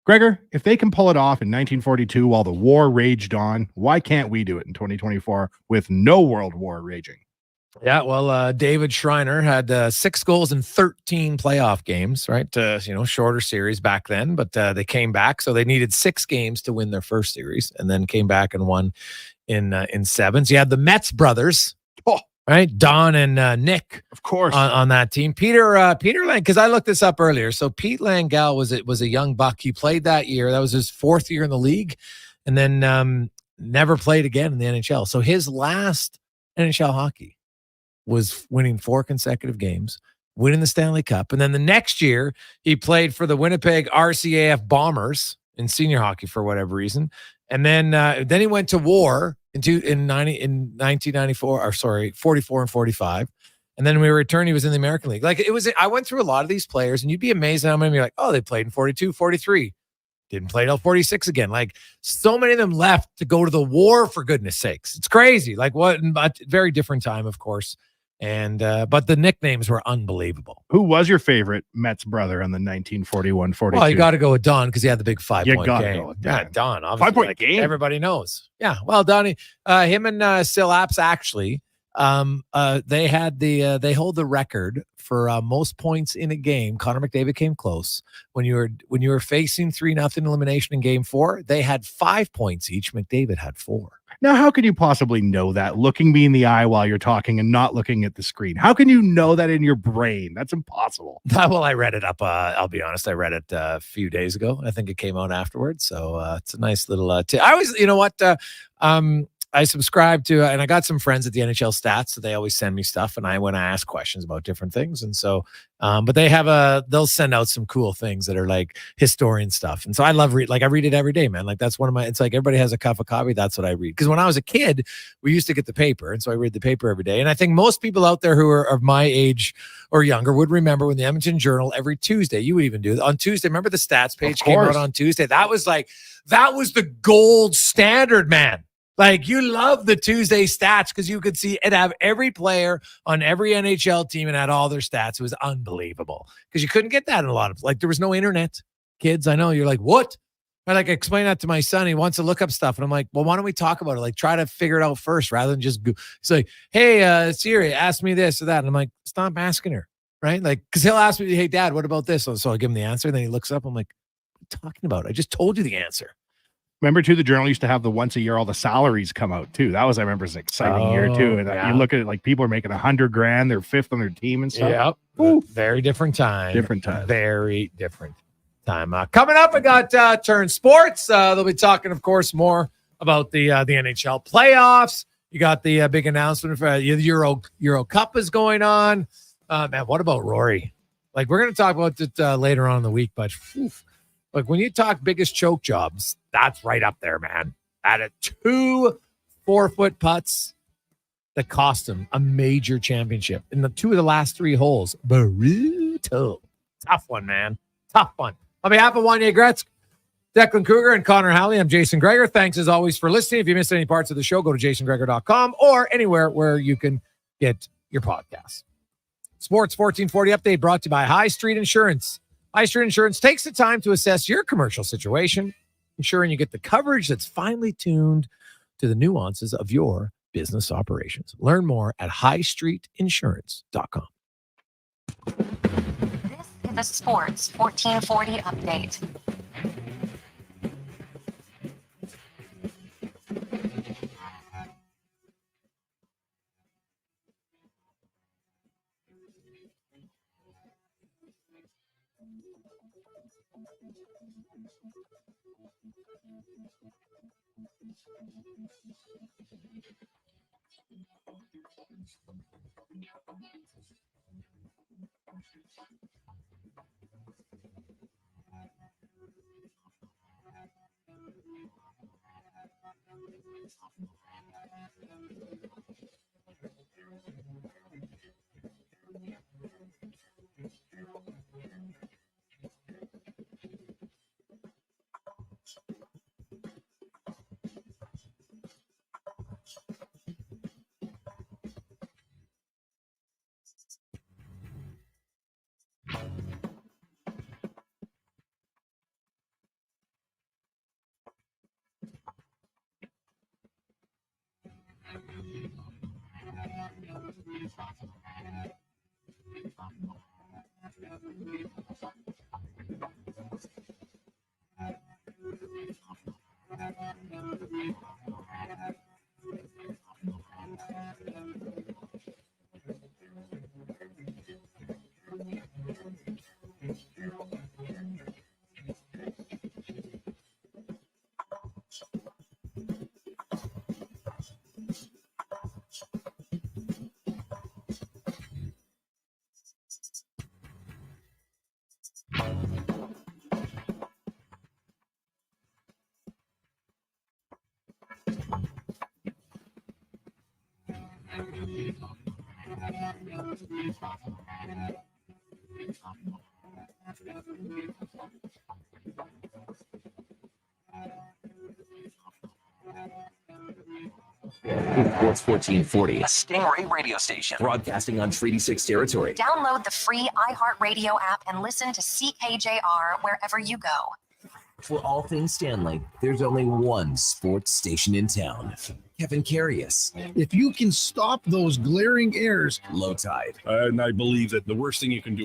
Gregor, if they can pull it off in 1942 while the war raged on, why can't we do it in 2024 with no world war raging? Yeah, well, David Schreiner had 6 goals in 13 playoff games, right? Shorter series back then, but they came back. So they needed 6 games to win their first series and then came back and won in 7. So you had the Metz brothers, right? Don and Nick, of course, on that team. Peter Lang, because I looked this up earlier. So Pete Langell was a young buck. He played that year. That was his 4th year in the league, and then never played again in the NHL. So his last NHL hockey was winning 4 consecutive games, winning the Stanley Cup. And then the next year, he played for the Winnipeg RCAF Bombers in senior hockey for whatever reason. And then he went to war in 1994, or sorry, 44 and 45. And then when we returned, he was in the American League. Like, I went through a lot of these players, and you'd be amazed how many are like, oh, they played in 42, 43. Didn't play till 46 again. Like, so many of them left to go to the war, for goodness sakes. It's crazy. Like, what? But very different time, of course. And but the nicknames were unbelievable. Who was your favorite Mets brother on the 1941-42? Well, you got to go with Don because he had the big 5-point game. Go with Yeah, Don. Obviously, 5-point game. Everybody knows. Yeah. Well, Donnie, him and Sil Apps actually, they had they hold the record for most points in a game. Connor McDavid came close when you were facing 3-0 elimination in Game 4. They had 5 points each. McDavid had 4. Now, how could you possibly know that looking me in the eye while you're talking and not looking at the screen? How can you know that in your brain? That's impossible. Well, I read it up. I'll be honest. I read it a few days ago. I think it came out afterwards. So it's a nice little I always, you know what? I subscribe to, and I got some friends at the NHL Stats, so they always send me stuff, and when I ask questions about different things, and so, but they'll send out some cool things that are like historian stuff, and so I love I read it every day, man. Like, that's one of my. It's like everybody has a cup of coffee. That's what I read, because when I was a kid, we used to get the paper, and so I read the paper every day. And I think most people out there who are of my age or younger would remember when the Edmonton Journal every Tuesday, you would even do it on Tuesday. Remember the stats page came out on Tuesday? That was the gold standard, man. Like, you love the Tuesday stats because you could see it have every player on every NHL team and had all their stats. It was unbelievable because you couldn't get that in a lot of, there was no internet. Kids, I know you're like, what? I explain that to my son. He wants to look up stuff. And I'm like, well, why don't we talk about it? Try to figure it out first rather than just go. It's like, hey, Siri, ask me this or that. And I'm like, stop asking her. Right? Because he'll ask me, hey, Dad, what about this? So I'll give him the answer. And then he looks up. I'm like, what are you talking about? I just told you the answer. Remember, too, the Journal used to have the once a year, all the salaries come out, too. That was, I remember, an exciting year, too. And you look at it, people are making $100,000. They're 5th on their team and stuff. Yep. Very different time. Different time. Very different time. Coming up, we got Turn Sports. They'll be talking, of course, more about the NHL playoffs. You got the big announcement for the Euro Cup is going on. Man, what about Rory? We're going to talk about it later on in the week, but look, when you talk biggest choke jobs, that's right up there, man. At 2 4-foot putts that cost him a major championship in the 2 of the last 3 holes. Brutal. Tough one, man. Tough one. On behalf of Wanye Gretz, Declan Cougar, and Connor Halley, I'm Jason Gregor. Thanks as always for listening. If you missed any parts of the show, go to jasongregor.com or anywhere where you can get your podcasts. Sports 1440 update brought to you by High Street Insurance. High Street Insurance takes the time to assess your commercial situation, ensuring you get the coverage that's finely tuned to the nuances of your business operations. Learn more at highstreetinsurance.com. This is the Sports 1440 update. Sports 1440, a Stingray radio station broadcasting on Treaty 6 territory. Download the free iHeartRadio app and listen to CKJR wherever you go. For all things Stanley, there's only one sports station in town. Kevin Carius. If you can stop those glaring errors, Low Tide. And I believe that the worst thing you can do